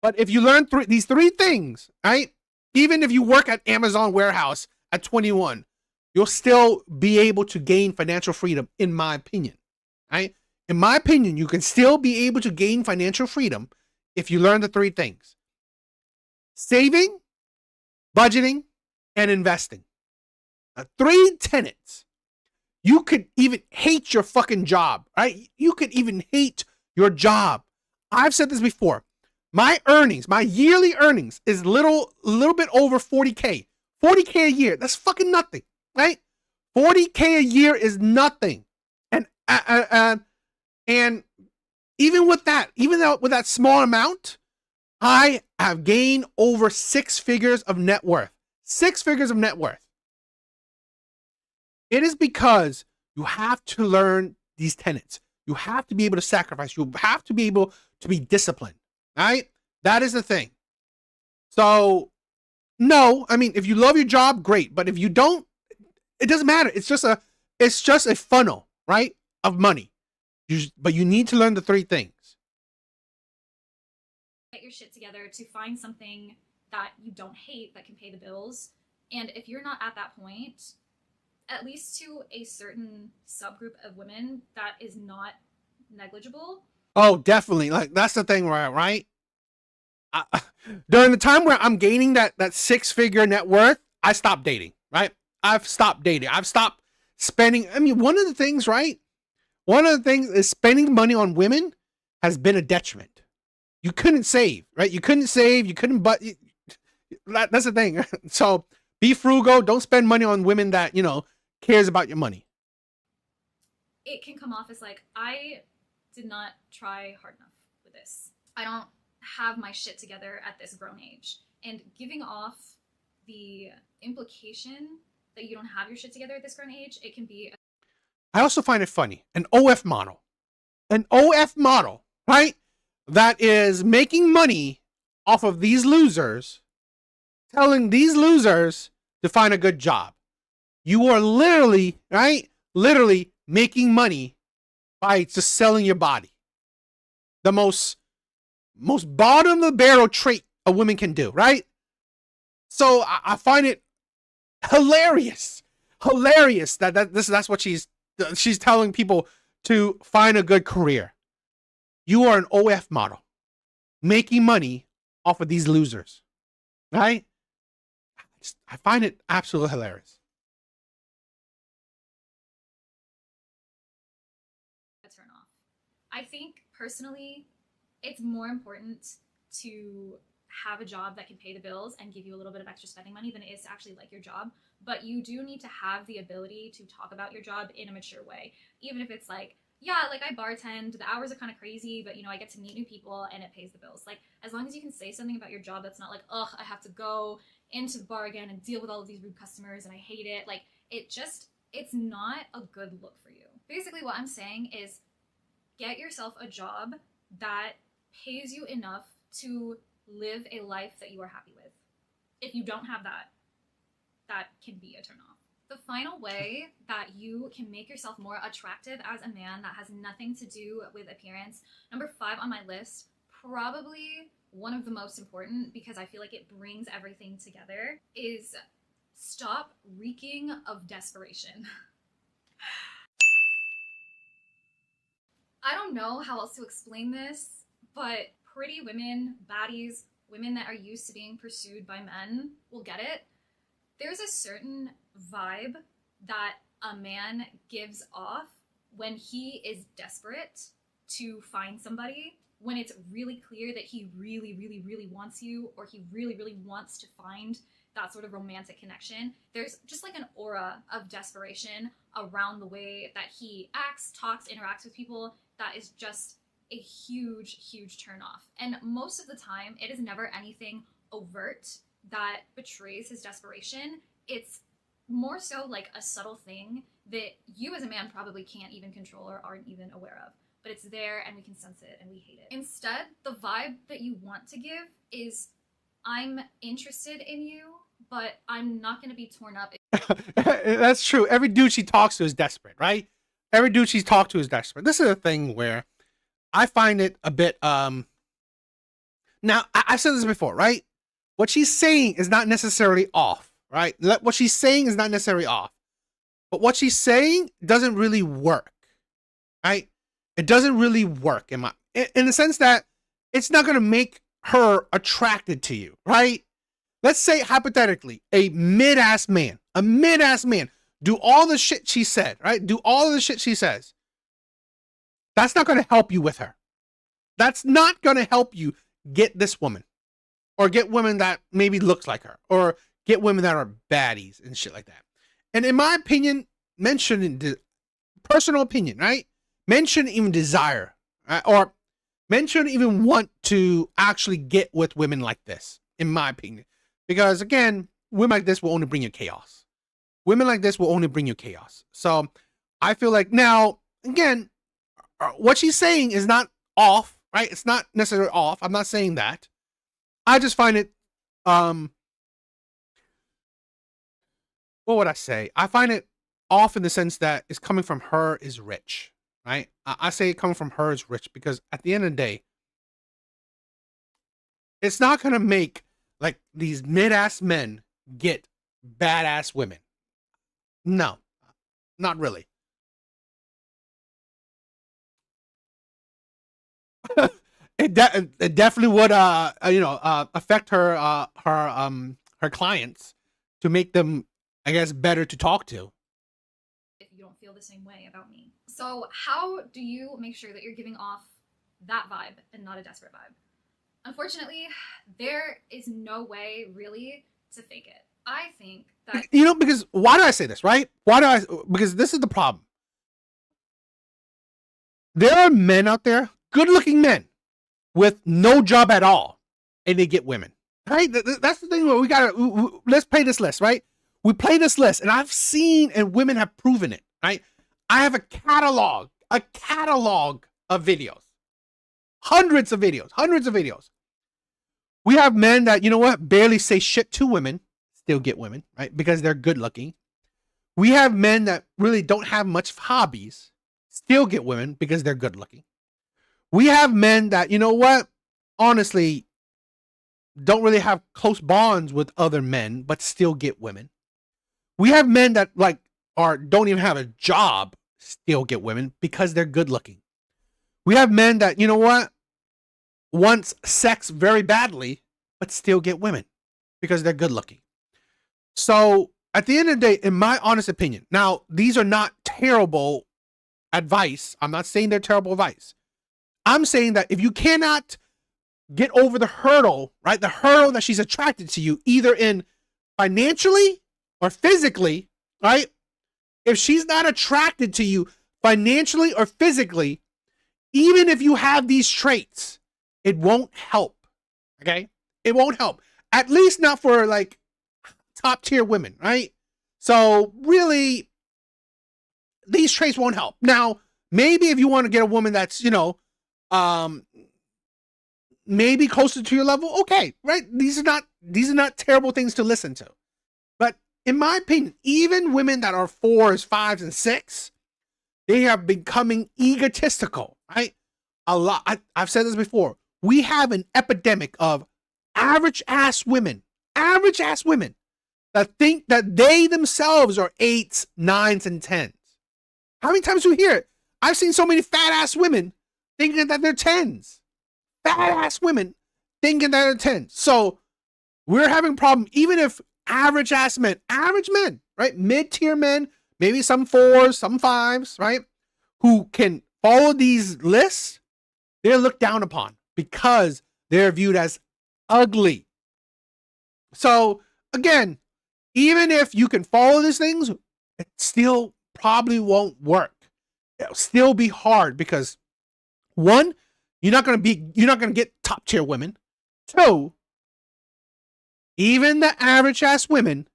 But if you learn these 3 things, right? Even if you work at Amazon warehouse at 21, you'll still be able to gain financial freedom, in my opinion, right? In my opinion, you can still be able to gain financial freedom if you learn the 3 things: saving, budgeting, and investing. 3 tenets. You could even hate your fucking job, right? You could even hate your job. I've said this before. My yearly earnings is little bit over 40K. 40K a year. That's fucking nothing, right? 40K a year is nothing. And even with that, with that small amount, I have gained over 6 figures of net worth. 6 figures of net worth. It is because you have to learn these tenets. You have to be able to sacrifice. You have to be able to be disciplined. Right? That is the thing. So, no, I mean, if you love your job, great. But if you don't, it doesn't matter. It's just a funnel, right, of money. But you need to learn the 3 things.
Get your shit together to find something that you don't hate that can pay the bills. And if you're not at that point, at least to a certain subgroup of women, that is not negligible.
Oh, definitely. Like, that's the thing, right? During the time where I'm gaining that 6-figure net worth, I stopped dating, right? I've stopped dating. I've stopped spending. I mean, one of the things, right? One of the things is spending money on women has been a detriment. You couldn't save, right? You couldn't save. You couldn't, but that's the thing. So be frugal. Don't spend money on women that, cares about your money.
It can come off as like, I did not try hard enough with this. I don't have my shit together at this grown age. And giving off the implication that you don't have your shit together at this grown age, it can be...
I also find it funny. An OF model, right? That is making money off of these losers, telling these losers to find a good job. You are literally, right? Literally making money by just selling your body. The most bottom of the barrel trait a woman can do, right? So I find it hilarious that's what she's telling people to find a good career. You are an OF model, making money off of these losers, right? I find it absolutely hilarious.
Turn off. I think personally, it's more important to have a job that can pay the bills and give you a little bit of extra spending money than it is to actually like your job. But you do need to have the ability to talk about your job in a mature way. Even if it's like, yeah, like I bartend, the hours are kind of crazy, but I get to meet new people and it pays the bills. Like, as long as you can say something about your job that's not like, ugh, I have to go into the bar again and deal with all of these rude customers and I hate it. Like, it's not a good look for you. Basically what I'm saying is get yourself a job that pays you enough to live a life that you are happy with. If you don't have that, that can be a turn off. The final way that you can make yourself more attractive as a man that has nothing to do with appearance, number 5 on my list, probably one of the most important because I feel like it brings everything together, is stop reeking of desperation. I don't know how else to explain this, but pretty women, baddies, women that are used to being pursued by men will get it. There's a certain vibe that a man gives off when he is desperate to find somebody, when it's really clear that he really, really, really wants you, or he really, really wants to find that sort of romantic connection. There's just like an aura of desperation around the way that he acts, talks, interacts with people that is just a huge, huge turnoff. And most of the time, it is never anything overt that betrays his desperation. It's more so like a subtle thing that you as a man probably can't even control or aren't even aware of. But it's there and we can sense it and we hate it. Instead, the vibe that you want to give is, I'm interested in you, but I'm not going to be torn up.
That's true. Every dude she talks to is desperate, right? Every dude she's talked to is desperate. This is a thing where I find it a bit, now, I've said this before, right? What she's saying is not necessarily off, right? What she's saying is not necessarily off. But what she's saying doesn't really work, right? It doesn't really work in the sense that it's not going to make her attracted to you, right? Let's say hypothetically, a mid-ass man, do all the shit she said, right? Do all of the shit she says. That's not going to help you with her. That's not going to help you get this woman, or get women that maybe looks like her, or get women that are baddies and shit like that. And in my opinion, men shouldn't, personal opinion, right? Men shouldn't even desire, or men shouldn't even want to actually get with women like this, in my opinion. Because again, women like this will only bring you chaos. Women like this will only bring you chaos. So I feel like, now, again, what she's saying is not off, right? It's not necessarily off. I'm not saying that. I just find it, what would I say? I find it off in the sense that it's coming from her is rich, right? I say it coming from her is rich because at the end of the day, it's not going to make like these mid-ass men get badass women. No, not really. It definitely would, affect her clients to make them, I guess, better to talk to.
If you don't feel the same way about me. So how do you make sure that you're giving off that vibe and not a desperate vibe? Unfortunately, there is no way really to fake it. I think that,
because why do I say this, right? Because this is the problem. There are men out there, good-looking men, with no job at all, and they get women, right? That's the thing where let's play this list, right? We play this list, and I've seen, and women have proven it, right? I have a catalog of videos, hundreds of videos. We have men that, barely say shit to women, still get women, right? Because they're good looking. We have men that really don't have much hobbies, still get women because they're good looking. We have men that, honestly, don't really have close bonds with other men, but still get women. We have men that don't even have a job, still get women because they're good looking. We have men that, wants sex very badly, but still get women because they're good looking. So at the end of the day, in my honest opinion, now these are not terrible advice. I'm not saying they're terrible advice. I'm saying that if you cannot get over the hurdle, right? The hurdle that she's attracted to you, either in financially or physically, right? If she's not attracted to you financially or physically, even if you have these traits, it won't help. Okay? It won't help. At least not for top tier women, right? So really, these traits won't help. Now, maybe if you want to get a woman that's, maybe closer to your level, okay, right? These are not terrible things to listen to. But in my opinion, even women that are 4s, 5s, and 6, they are becoming egotistical, right? A lot. I've said this before. We have an epidemic of average ass women that think that they themselves are 8s, 9s, and 10s. How many times do you hear it? I've seen so many fat ass women thinking that they're 10s. Fat ass women thinking that they're 10s. So we're having a problem, even if average men, right? Mid-tier men, maybe some 4s, some 5s, right? Who can follow these lists, they're looked down upon because they're viewed as ugly. So again, even if you can follow these things, it still probably won't work. It'll still be hard because 1, you're not going to get top tier women. 2, even the average ass women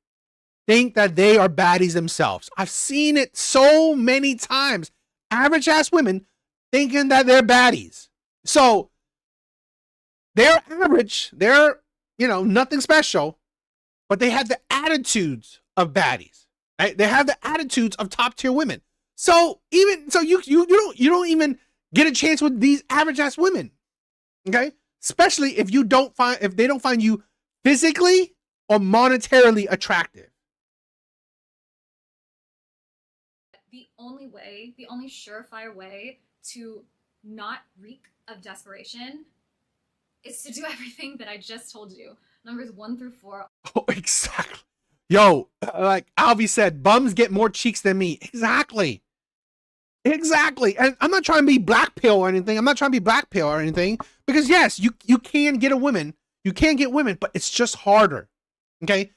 think that they are baddies themselves. I've seen it so many times. Average ass women thinking that they're baddies. So they're average. They're, nothing special, but they have the attitudes of baddies. Right? They have the attitudes of top tier women. So you don't even get a chance with these average ass women. Okay? Especially if they don't find you physically or monetarily attractive.
The only surefire way to not reek of desperation is to do everything that I just told you. Numbers 1 through 4.
Oh, exactly. Yo, like Alvi said, bums get more cheeks than me. Exactly. And I'm not trying to be black pill or anything. Because yes, you can get a woman. You can get women, but it's just harder. Okay?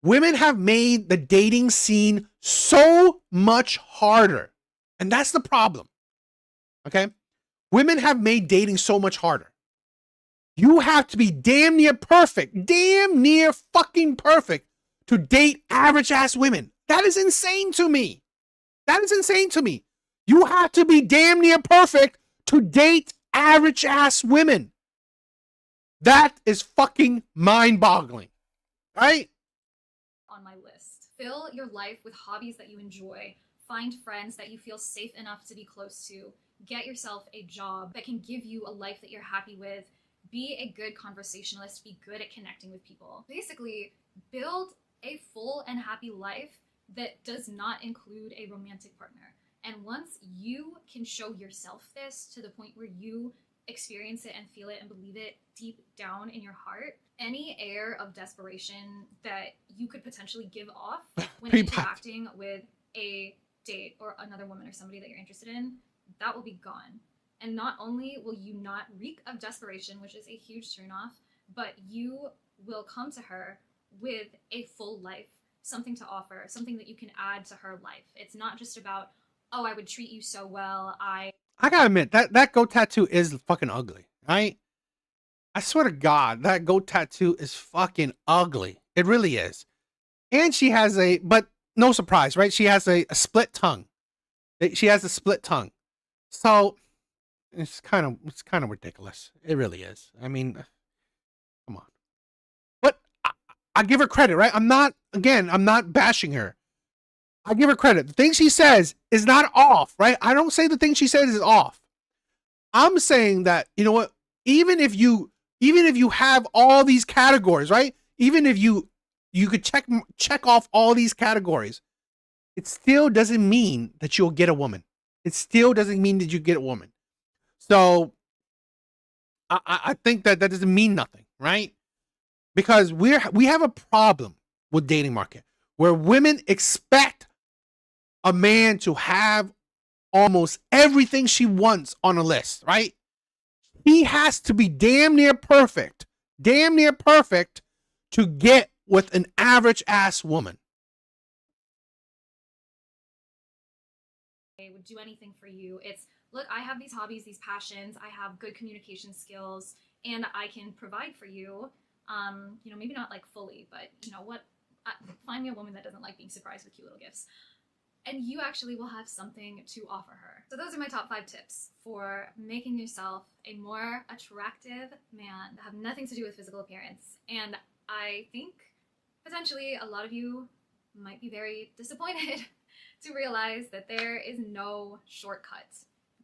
Women have made the dating scene so much harder. And that's the problem. Okay? Women have made dating so much harder. You have to be damn near fucking perfect to date average ass women. That is insane to me. You have to be damn near perfect to date average ass women. That is fucking mind-boggling. Right?
On my list. Fill your life with hobbies that you enjoy. Find friends that you feel safe enough to be close to. Get yourself a job that can give you a life that you're happy with. Be a good conversationalist. Be good at connecting with people. Basically, build a full and happy life that does not include a romantic partner. And once you can show yourself this to the point where you experience it and feel it and believe it deep down in your heart, any air of desperation that you could potentially give off when interacting with a date or another woman or somebody that you're interested in, that will be gone. And not only will you not reek of desperation, which is a huge turnoff, but you will come to her with a full life, something to offer, something that you can add to her life. It's not just about, oh, I would treat you so well. I
gotta admit, that goat tattoo is fucking ugly, right? I swear to God, that goat tattoo is fucking ugly. It really is. And she has but no surprise, right? She has a split tongue. She has a split tongue. So it's kind of ridiculous. It really is. I mean, come on. But I give her credit, right? I'm not bashing her. I give her credit. The thing she says is not off, right? I don't say the thing she says is off. I'm saying that, you know what? Even if you have all these categories, right? Even if you could check off all these categories, it still doesn't mean that you'll get a woman. It still doesn't mean that you get a woman. So I think that doesn't mean nothing, right? Because we have a problem with dating market where women expect a man to have almost everything she wants on a list, right? He has to be damn near perfect to get with an average ass woman.
would do anything for you. It's, look, I have these hobbies, these passions, I have good communication skills, and I can provide for you. Maybe not like fully, but you know what? Find me a woman that doesn't like being surprised with cute little gifts. And you actually will have something to offer her. So those are my top 5 tips for making yourself a more attractive man that have nothing to do with physical appearance. And I think Potentially, a lot of you might be very disappointed to realize that there is no shortcut.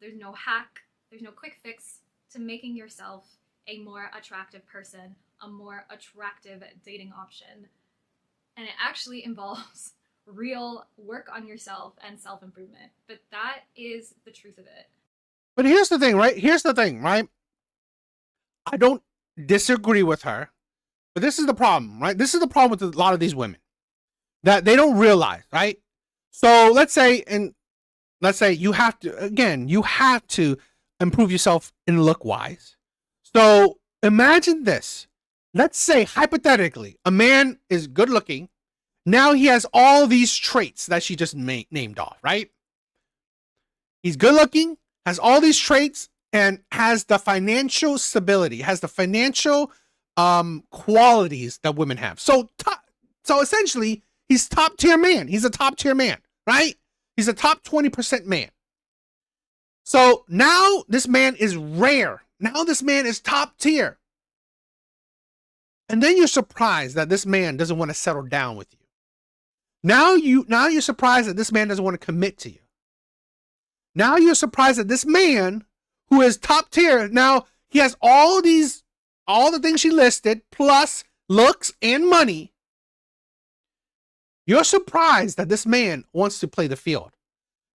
There's no hack, there's no quick fix to making yourself a more attractive person, a more attractive dating option. And it actually involves real work on yourself and self-improvement. But that is the truth of it.
But here's the thing, right? I don't disagree with her, but this is the problem, right? This is the problem with a lot of these women that they don't realize, right? So let's say you have to improve yourself in look wise. So imagine this. Let's say hypothetically, a man is good looking. Now he has all these traits that she just named off, right? He's good looking, has all these traits, and has the financial stability, has the financial qualities that women have. So essentially, he's top tier man. He's a top tier man, right? He's a top 20% man. So now this man is rare. Now this man is top tier. And then you're surprised that this man doesn't want to settle down with you. Now you're surprised that this man doesn't want to commit to you. Now you're surprised that this man who is top tier, now he has all the things she listed, plus looks and money. You're surprised that this man wants to play the field.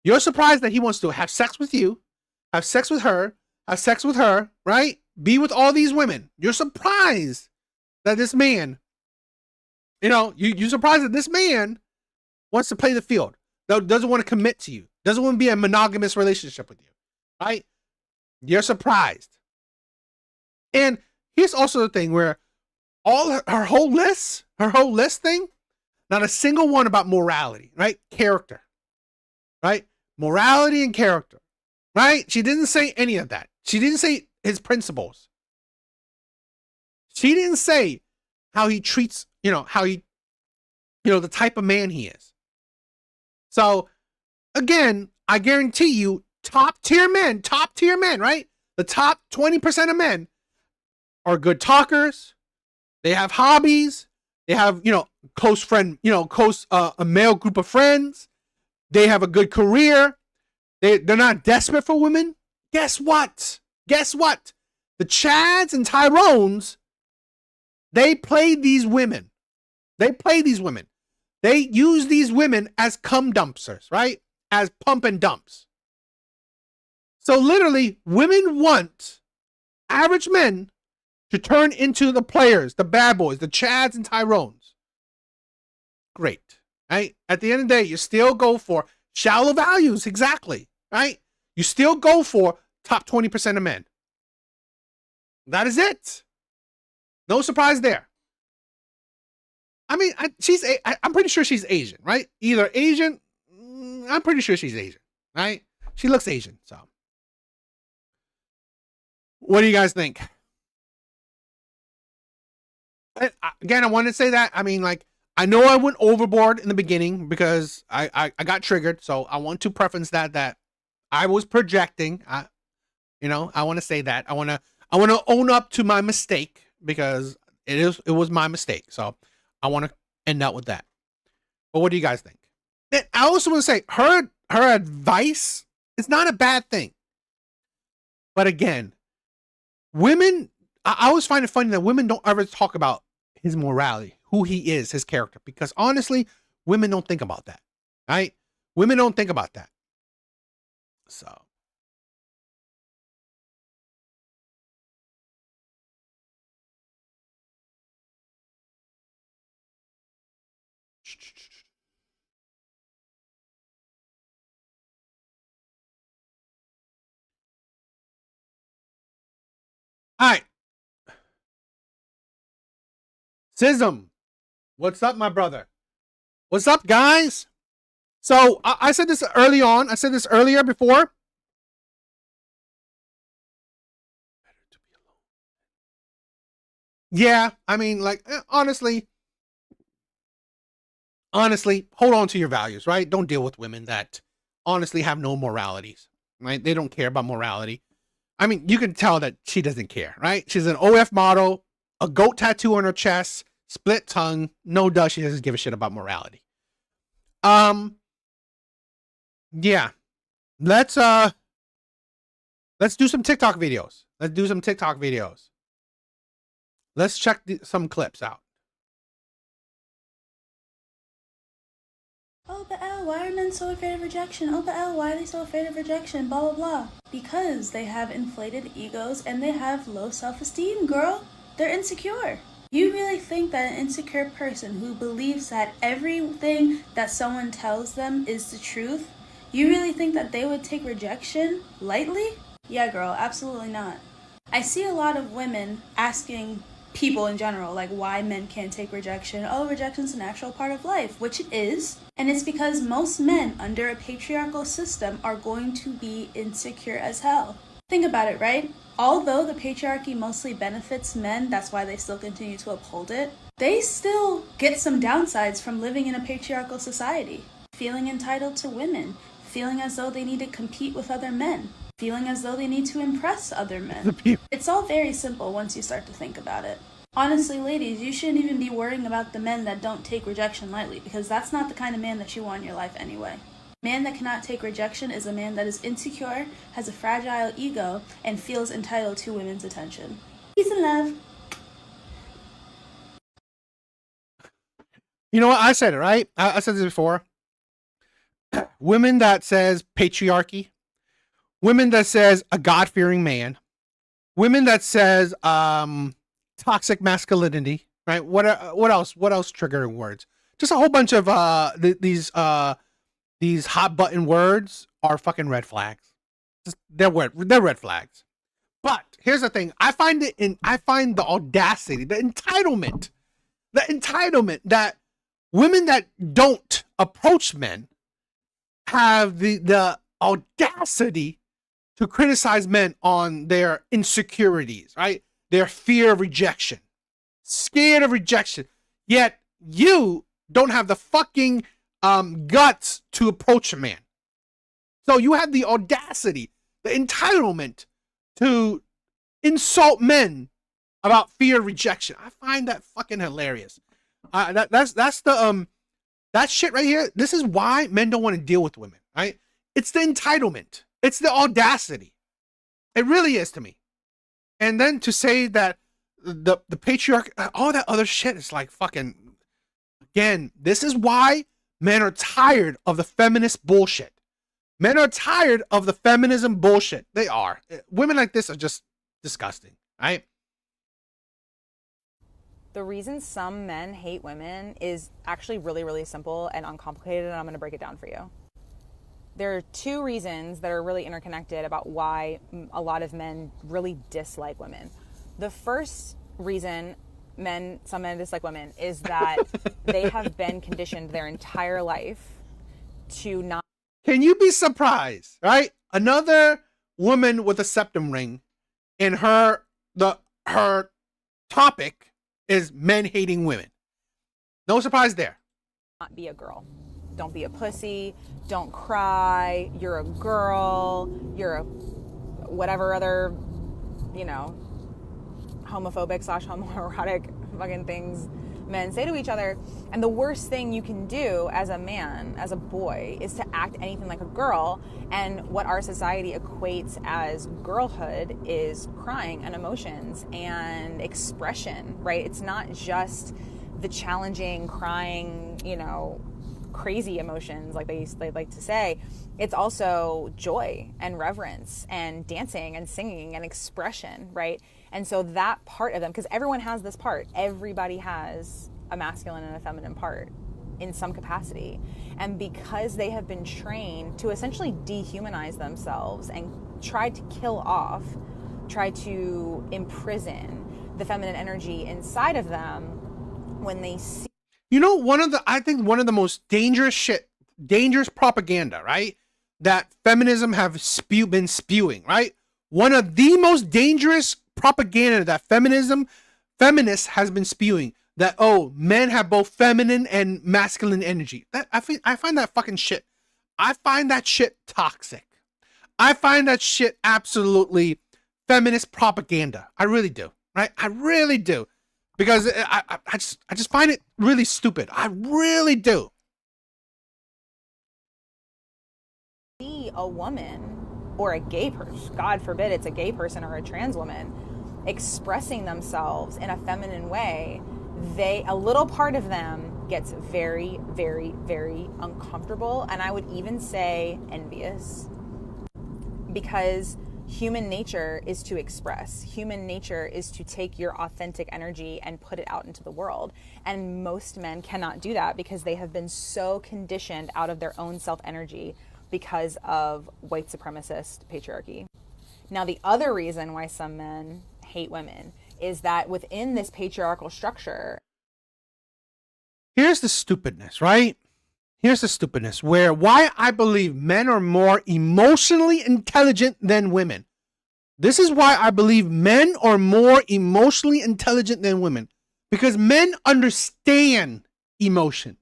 You're surprised that he wants to have sex with you, have sex with her, right? Be with all these women. You're surprised that this man, you're surprised that this man wants to play the field, doesn't want to commit to you, doesn't want to be a monogamous relationship with you, right? You're surprised. And here's also the thing where her whole list thing, not a single one about morality, right? Character, right? Morality and character, right? She didn't say any of that. She didn't say his principles. She didn't say how he treats, the type of man he is. So again, I guarantee you, top tier men, right? The top 20% of men are good talkers. They have hobbies. They have, close friend, a male group of friends. They have a good career. They're not desperate for women. Guess what? The Chads and Tyrones, they play these women. They use these women as cum dumpsters, right? As pump and dumps. So literally, women want average men to turn into the players, the bad boys, the Chads and Tyrones. Great, right? At the end of the day, you still go for shallow values, exactly, right? You still go for top 20% of men. That is it. No surprise there. I mean, I'm pretty sure she's Asian, right? Either Asian, I'm pretty sure she's Asian, right? She looks Asian, so. What do you guys think? Again, I want to say that, I know I went overboard in the beginning because I got triggered, so I want to preference that I was projecting. I want to say that. I want to own up to my mistake because it was my mistake. So I want to end out with that. But what do you guys think? And I also want to say her advice is not a bad thing. But again, women, I always find it funny that women don't ever talk about his morality, who he is, his character, because honestly, women don't think about that, right? Women don't think about that. So. All right. Sism, what's up, my brother? What's up, guys? So I said this early on. I said this earlier before. Yeah, honestly, hold on to your values, right? Don't deal with women that honestly have no moralities, right? They don't care about morality. You can tell that she doesn't care, right? She's an OF model, a goat tattoo on her chest, split tongue. No duh, she doesn't give a shit about morality. Yeah. Let's do some TikTok videos. Let's check some clips out.
Oh, but L, why are men so afraid of rejection? Oh, but L, why are they so afraid of rejection? Blah, blah, blah. Because they have inflated egos and they have low self-esteem, girl. They're insecure. You really think that an insecure person who believes that everything that someone tells them is the truth, you really think that they would take rejection lightly? Yeah, girl, absolutely not. I see a lot of women asking people in general, like, why men can't take rejection. Oh, rejection's a natural part of life, which it is. And it's because most men under a patriarchal system are going to be insecure as hell. Think about it, right? Although the patriarchy mostly benefits men, that's why they still continue to uphold it, they still get some downsides from living in a patriarchal society. Feeling entitled to women, feeling as though they need to compete with other men, feeling as though they need to impress other men. It's all very simple once you start to think about it. Honestly, ladies, you shouldn't even be worrying about the men that don't take rejection lightly, because that's not the kind of man that you want in your life anyway. A man that cannot take rejection is a man that is insecure, has a fragile ego, and feels entitled to women's attention. Peace and love.
You know what? I said it, right? I said this before. Women that says patriarchy, women that says a God-fearing man, women that says toxic masculinity, right? What else? What else triggering words? Just a whole bunch of these hot button words are fucking red flags. They're red flags. But here's the thing: I find the audacity, the entitlement that women that don't approach men have the audacity to criticize men on their insecurities, right? Their fear of rejection, scared of rejection. Yet you don't have the fucking guts to approach a man. So you have the audacity, the entitlement to insult men about fear of rejection. I find that fucking hilarious. That's the that shit right here. This is why men don't want to deal with women, right? It's the entitlement. It's the audacity. It really is to me. And then to say that the patriarch, all that other shit is like fucking, again, this is why men are tired of the feminist bullshit. Men are tired of the feminism bullshit. They are. Women like this are just disgusting, right?
The reason some men hate women is actually really, really simple and uncomplicated, and I'm going to break it down for you. There are two reasons that are really interconnected about why a lot of men really dislike women. The first reason some men dislike women is that they have been conditioned their entire life to not.
Can you be surprised, right? Another woman with a septum ring, and her topic is men hating women. No surprise there.
Not be a girl. Don't be a pussy. Don't cry. You're a girl. You're a whatever other, homophobic / homoerotic fucking things men say to each other. And the worst thing you can do as a man, as a boy, is to act anything like a girl. And what our society equates as girlhood is crying and emotions and expression, right? It's not just the challenging, crying, crazy emotions like they like to say. It's also joy and reverence and dancing and singing and expression, right? And so that part of them, because everyone has this part, everybody has a masculine and a feminine part in some capacity. And because they have been trained to essentially dehumanize themselves and try to imprison the feminine energy inside of them, when they see,
I think one of the most dangerous propaganda, right? That feminism have been spewing, right? One of the most dangerous propaganda that feminists has been spewing, that, oh, men have both feminine and masculine energy. I find that fucking shit. I find that shit toxic. I find that shit absolutely feminist propaganda. I really do, right? I really do. because I just find it really stupid. I really do.
See a woman or a gay person, God forbid it's a gay person or a trans woman, expressing themselves in a feminine way, a little part of them gets very, very, very uncomfortable, and I would even say envious, because human nature is to express. Human nature is to take your authentic energy and put it out into the world. And most men cannot do that because they have been so conditioned out of their own self-energy because of white supremacist patriarchy. Now, the other reason why some men hate women is that within this patriarchal structure,
here's the stupidness, right? Here's the stupidness why I believe men are more emotionally intelligent than women. This is why I believe men are more emotionally intelligent than women, because men understand emotions.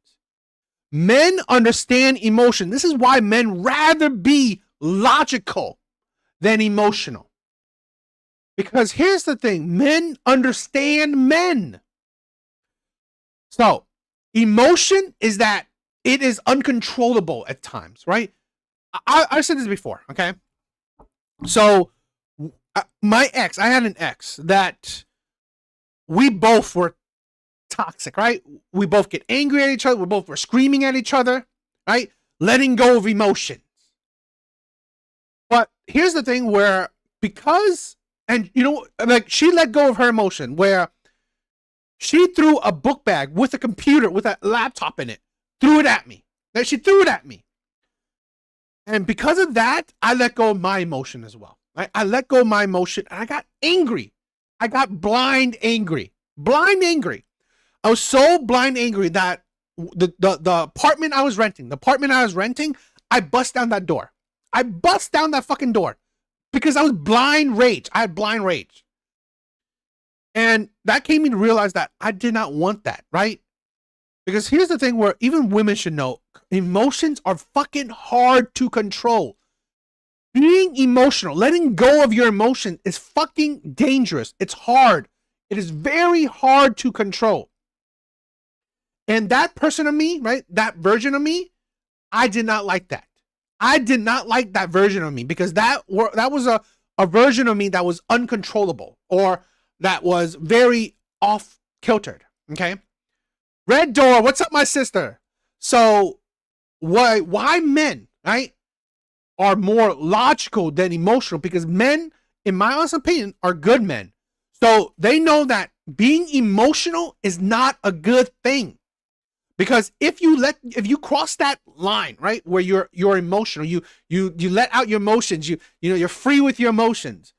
Men understand emotion. This is why men rather be logical than emotional. Because here's the thing, men understand men. So, emotion is that it is uncontrollable at times, right? I've said this before, okay? So, my ex, I had an ex that we both were toxic, right? We both get angry at each other. We both were screaming at each other, right? Letting go of emotions. But here's the thing where, because, and you know, like she let go of her emotion where she threw a book bag with a computer, with a laptop in it, threw it at me. Like she threw it at me. And because of that, I let go of my emotion as well. Right? I let go of my emotion and I got angry. I got blind angry. Blind angry. I was so blind angry that the apartment I was renting, I bust down that door. I bust down that fucking door because I was blind rage. I had blind rage. And that came me to realize that I did not want that, right? Because here's the thing where even women should know, emotions are fucking hard to control. Being emotional, letting go of your emotion is fucking dangerous. It's hard. It is very hard to control. And that person of me, right? That version of me, I did not like that. I did not like that version of me because that was a version of me that was uncontrollable or that was very off kiltered. Okay. Red Door, what's up, my sister? So why men, right, are more logical than emotional? Because men, in my honest opinion, are good men. So they know that being emotional is not a good thing. Because if you cross that line, right, where you're emotional, you let out your emotions, you're free with your emotions,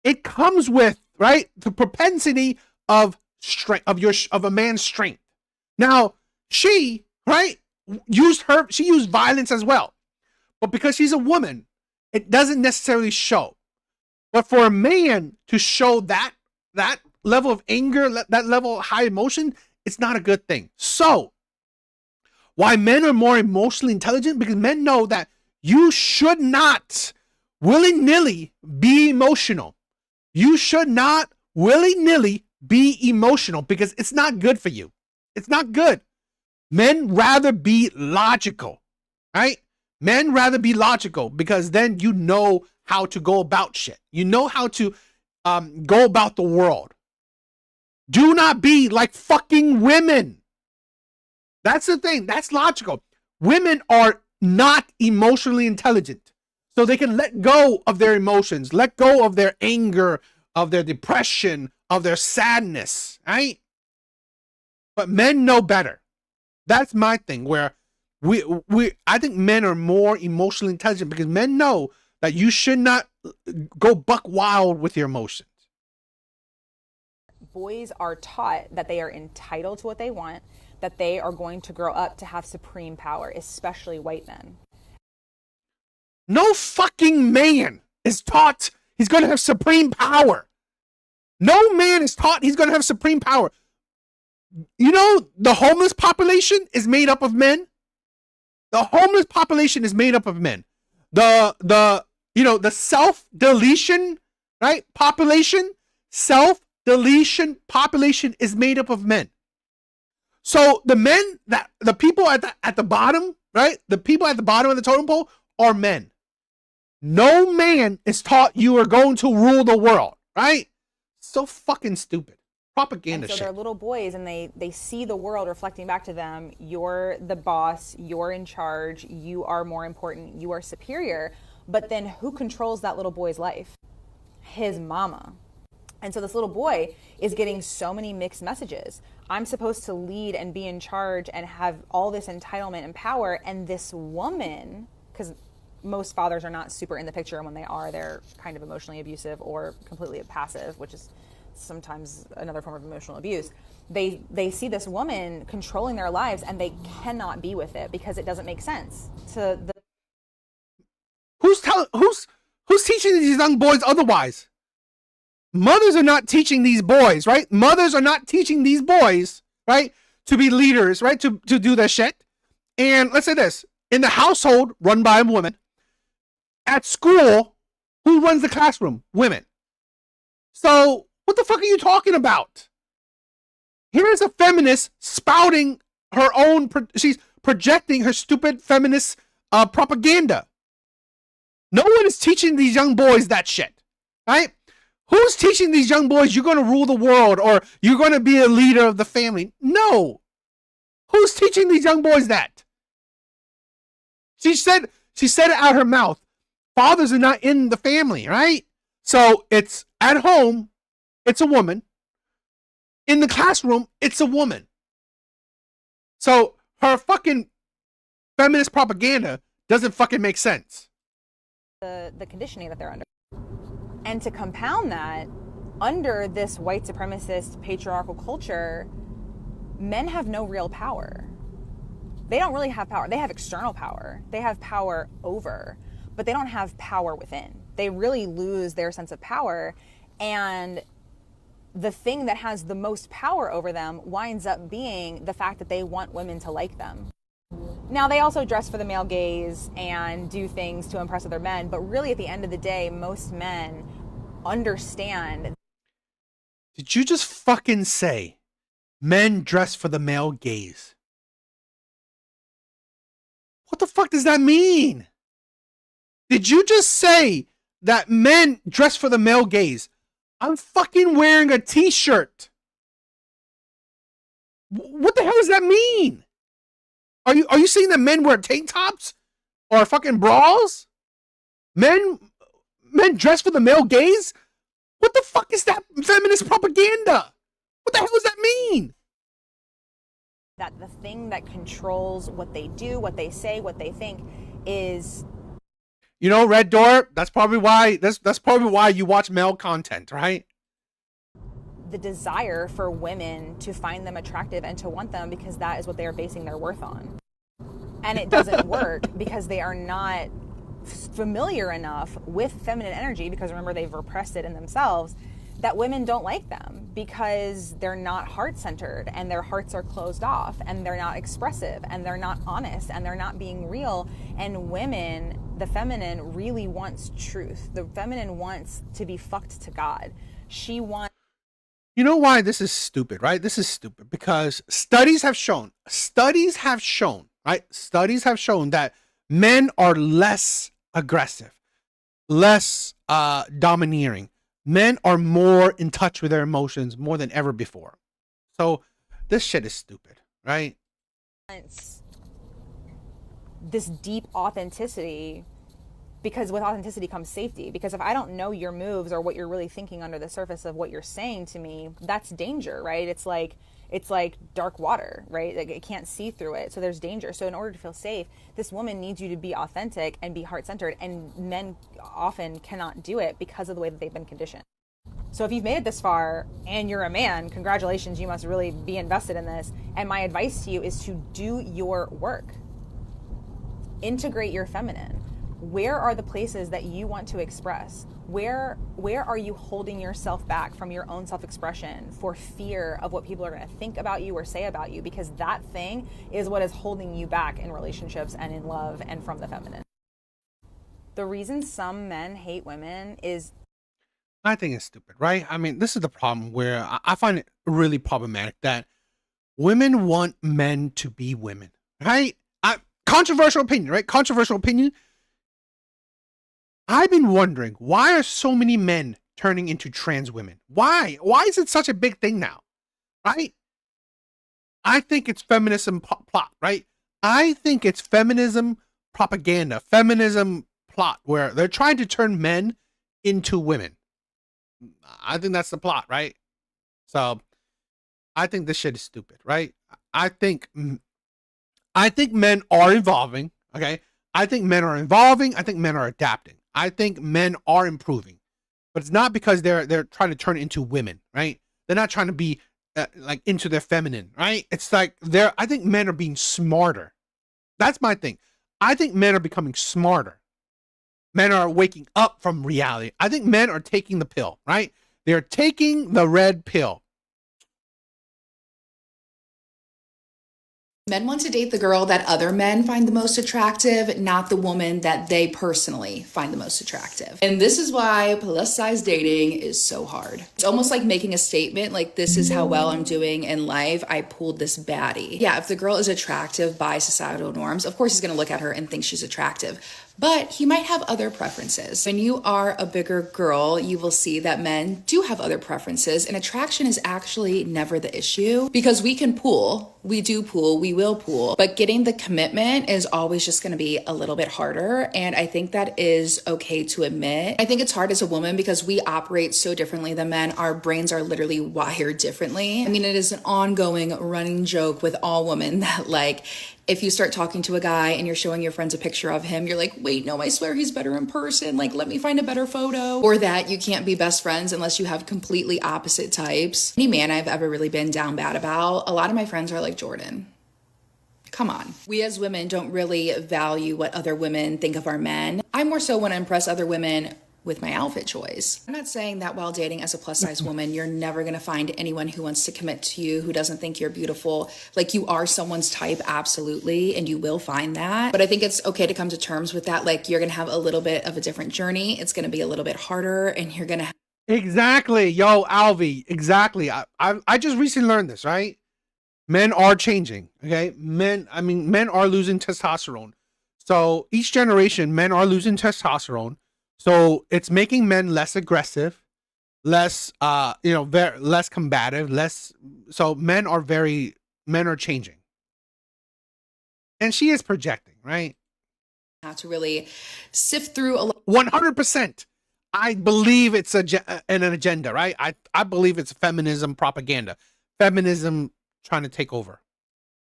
it comes with, right, the propensity of strength, of a man's strength. Now, she, right, she used violence as well. But because she's a woman, it doesn't necessarily show. But for a man to show that level of anger, that level of high emotion, it's not a good thing. So, why men are more emotionally intelligent? Because men know that you should not willy-nilly be emotional. You should not willy-nilly be emotional because it's not good for you. It's not good. Men rather be logical, right? Men rather be logical because then you know how to go about shit. You know how to go about the world. Do not be like fucking women. That's the thing. That's logical. Women are not emotionally intelligent. So they can let go of their emotions, let go of their anger, of their depression, of their sadness, right? But men know better. That's my thing where I think men are more emotionally intelligent because men know that you should not go buck wild with your emotions.
Boys are taught that they are entitled to what they want, that they are going to grow up to have supreme power, especially white men.
No fucking man is taught he's going to have supreme power. No man is taught he's going to have supreme power. You know, the homeless population is made up of men. The homeless population is made up of men. The self-deletion, right? Population, self-deletion deletion population is made up of men. So the people at the bottom, right? The people at the bottom of the totem pole are men. No man is taught you are going to rule the world, right? So fucking stupid. Propaganda
And so
shit.
they're little boys and they see the world reflecting back to them. You're the boss, you're in charge, you are more important, you are superior. But then who controls that little boy's life? His mama. And so this little boy is getting so many mixed messages. I'm supposed to lead and be in charge and have all this entitlement and power. And this woman, because most fathers are not super in the picture, and when they are, they're kind of emotionally abusive or completely passive, which is sometimes another form of emotional abuse. They see this woman controlling their lives and they cannot be with it because it doesn't make sense to the.
Who's teaching these young boys otherwise? Mothers are not teaching these boys, right? Mothers are not teaching these boys, right, to be leaders, right, to do their shit. And let's say this, in the household run by a woman, at school, who runs the classroom? Women. So what the fuck are you talking about? Here's a feminist spouting her own, she's projecting her stupid feminist propaganda. No one is teaching these young boys that shit, right? Who's teaching these young boys you're going to rule the world or you're going to be a leader of the family? No. Who's teaching these young boys that? She said it out her mouth. Fathers are not in the family, right? So it's at home, it's a woman. In the classroom, it's a woman. So her fucking feminist propaganda doesn't fucking make sense.
The conditioning that they're under. And to compound that, under this white supremacist patriarchal culture, men have no real power. They don't really have power. They have external power. They have power over, but they don't have power within. They really lose their sense of power, and the thing that has the most power over them winds up being the fact that they want women to like them. Now, they also dress for the male gaze and do things to impress other men, but really at the end of the day, most men understand.
Did you just fucking say men dress for the male gaze? What the fuck does that mean? Did you just say that men dress for the male gaze? I'm fucking wearing a t-shirt. What the hell does that mean? Are you saying that men wear tank tops or fucking bras? Men dress for the male gaze? What the fuck is that feminist propaganda? What the hell does that mean?
That the thing that controls what they do, what they say, what they think is.
You know, Red Door, that's probably why you watch male content, right?
The desire for women to find them attractive and to want them because that is what they are basing their worth on. And it doesn't work because they are not familiar enough with feminine energy, because remember, they've repressed it in themselves, that women don't like them because they're not heart-centered and their hearts are closed off and they're not expressive and they're not honest and they're not being real. And women, the feminine, really wants truth. The feminine wants to be fucked to God. She wants.
You know why this is stupid, right? This is stupid because studies have shown, right? Studies have shown that men are less aggressive, less domineering. Men are more in touch with their emotions more than ever before. So this shit is stupid, right?
This deep authenticity, because with authenticity comes safety. Because if I don't know your moves or what you're really thinking under the surface of what you're saying to me, that's danger, right? It's like dark water, right? Like, it can't see through it. So there's danger. So in order to feel safe, this woman needs you to be authentic and be heart-centered. And men often cannot do it because of the way that they've been conditioned. So if you've made it this far and you're a man, congratulations, you must really be invested in this. And my advice to you is to do your work. Integrate your feminine. Where are the places that you want to express? Where are you holding yourself back from your own self-expression for fear of what people are going to think about you or say about you? Because that thing is what is holding you back in relationships and in love and from the feminine. The reason some men hate women is...
I think it's stupid, right? I mean, this is the problem where I find it really problematic that women want men to be women, right? Controversial opinion, right? Controversial opinion. I've been wondering, why are so many men turning into trans women? Why? Why is it such a big thing now, right? I think it's feminism plot, right? I think it's feminism propaganda, feminism plot, where they're trying to turn men into women. I think that's the plot, right? So I think this shit is stupid, right? I think men are evolving, okay? I think men are evolving. I think men are adapting. I think men are improving. But it's not because they're trying to turn into women, right? They're not trying to be like into their feminine, right? It's like I think men are being smarter. That's my thing. I think men are becoming smarter. Men are waking up from reality. I think men are taking the pill, right? They're taking the red pill.
Men want to date the girl that other men find the most attractive, not the woman that they personally find the most attractive. And this is why plus size dating is so hard. It's almost like making a statement like, this is how well I'm doing in life. I pulled this baddie. Yeah, if the girl is attractive by societal norms, of course he's gonna look at her and think she's attractive. But he might have other preferences. When you are a bigger girl, you will see that men do have other preferences, and attraction is actually never the issue because we can pool. We do pool, we will pool, but getting the commitment is always just gonna be a little bit harder. And I think that is okay to admit. I think it's hard as a woman because we operate so differently than men. Our brains are literally wired differently. I mean, it is an ongoing running joke with all women that like, if you start talking to a guy and you're showing your friends a picture of him, you're like, wait, no, I swear he's better in person. Like, let me find a better photo. Or that you can't be best friends unless you have completely opposite types. Any man I've ever really been down bad about, a lot of my friends are like, Jordan, come on. We as women don't really value what other women think of our men. I more so want to impress other women with my outfit choice. I'm not saying that while dating as a plus size woman, you're never gonna find anyone who wants to commit to you, who doesn't think you're beautiful. Like, you are someone's type, absolutely, and you will find that. But I think it's okay to come to terms with that. Like, you're gonna have a little bit of a different journey. It's gonna be a little bit harder, and you're gonna
Exactly. Yo, Alvi, exactly. I just recently learned this, right? Men are changing, okay? Men are losing testosterone. So each generation, men are losing testosterone. So it's making men less aggressive, less, less combative, so men are changing. And she is projecting, right?
have to really sift through a lot.
100%. I believe it's an agenda, right? I believe it's feminism propaganda. Feminism trying to take over.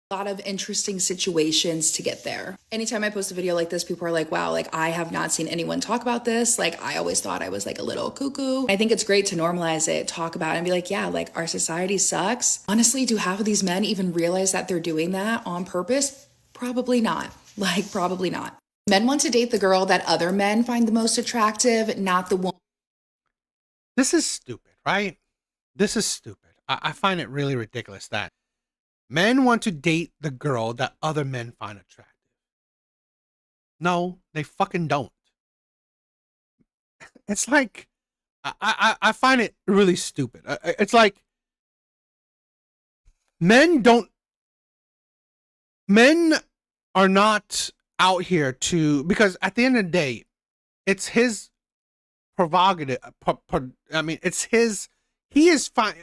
A lot of interesting situations to get there. Anytime I post a video like this, people are like, wow, like I have not seen anyone talk about this. Like I always thought I was like a little cuckoo. I think it's great to normalize it, talk about it and be like, yeah, like our society sucks. Honestly, do half of these men even realize that they're doing that on purpose? Probably not. Like probably not. Men want to date the girl that other men find the most attractive, not the one.
This is stupid, right? This is stupid. I find it really ridiculous that men want to date the girl that other men find attractive. No, they fucking don't. It's like, I find it really stupid. It's like, men are not out here because at the end of the day, it's his prerogative. It's his, he is fine.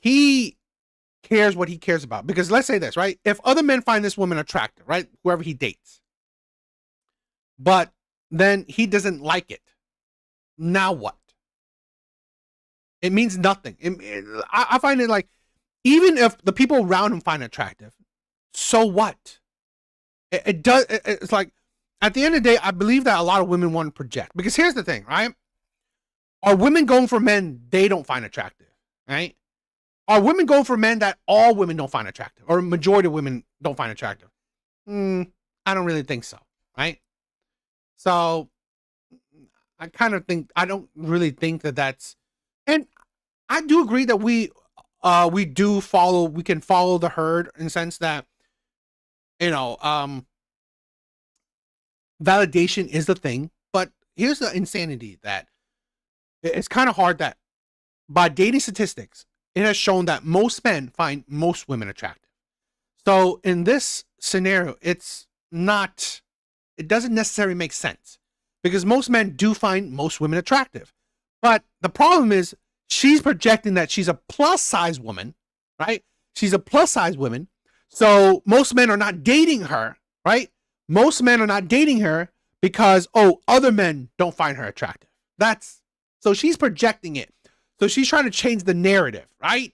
He cares what he cares about. Because let's say this, right? If other men find this woman attractive, right? Whoever he dates. But then he doesn't like it. Now what? It means nothing. I find it like, even if the people around him find it attractive, so what? It's like, at the end of the day, I believe that a lot of women want to project. Because here's the thing, right? Are women going for men they don't find attractive, right? Are women going for men that all women don't find attractive, or majority of women don't find attractive? I don't really think so, right? So I don't really think that that's, and I do agree that we can follow the herd in the sense that, validation is the thing, but here's the insanity that it's kind of hard that by dating statistics, it has shown that most men find most women attractive. So in this scenario, it doesn't necessarily make sense because most men do find most women attractive. But the problem is she's projecting that she's a plus size woman, right? She's a plus size woman. So most men are not dating her, right? Most men are not dating her because, other men don't find her attractive. So she's projecting it. So she's trying to change the narrative, right?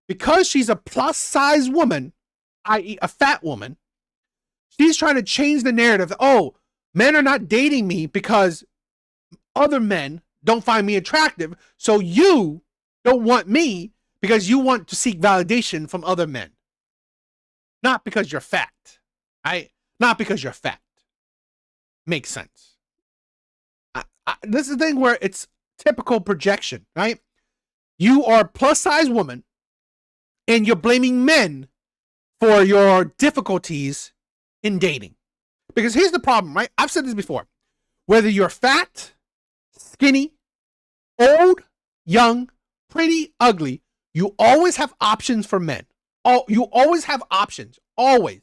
Because she's a plus size woman, i.e. a fat woman, she's trying to change the narrative. Men are not dating me because other men don't find me attractive. So you don't want me because you want to seek validation from other men. Not because you're fat, right? Not because you're fat. Makes sense. This is the thing where it's typical projection, right? You are a plus size woman and you're blaming men for your difficulties in dating. Because here's the problem, right? I've said this before. Whether you're fat, skinny, old, young, pretty, ugly, you always have options for men. You always have options. Always.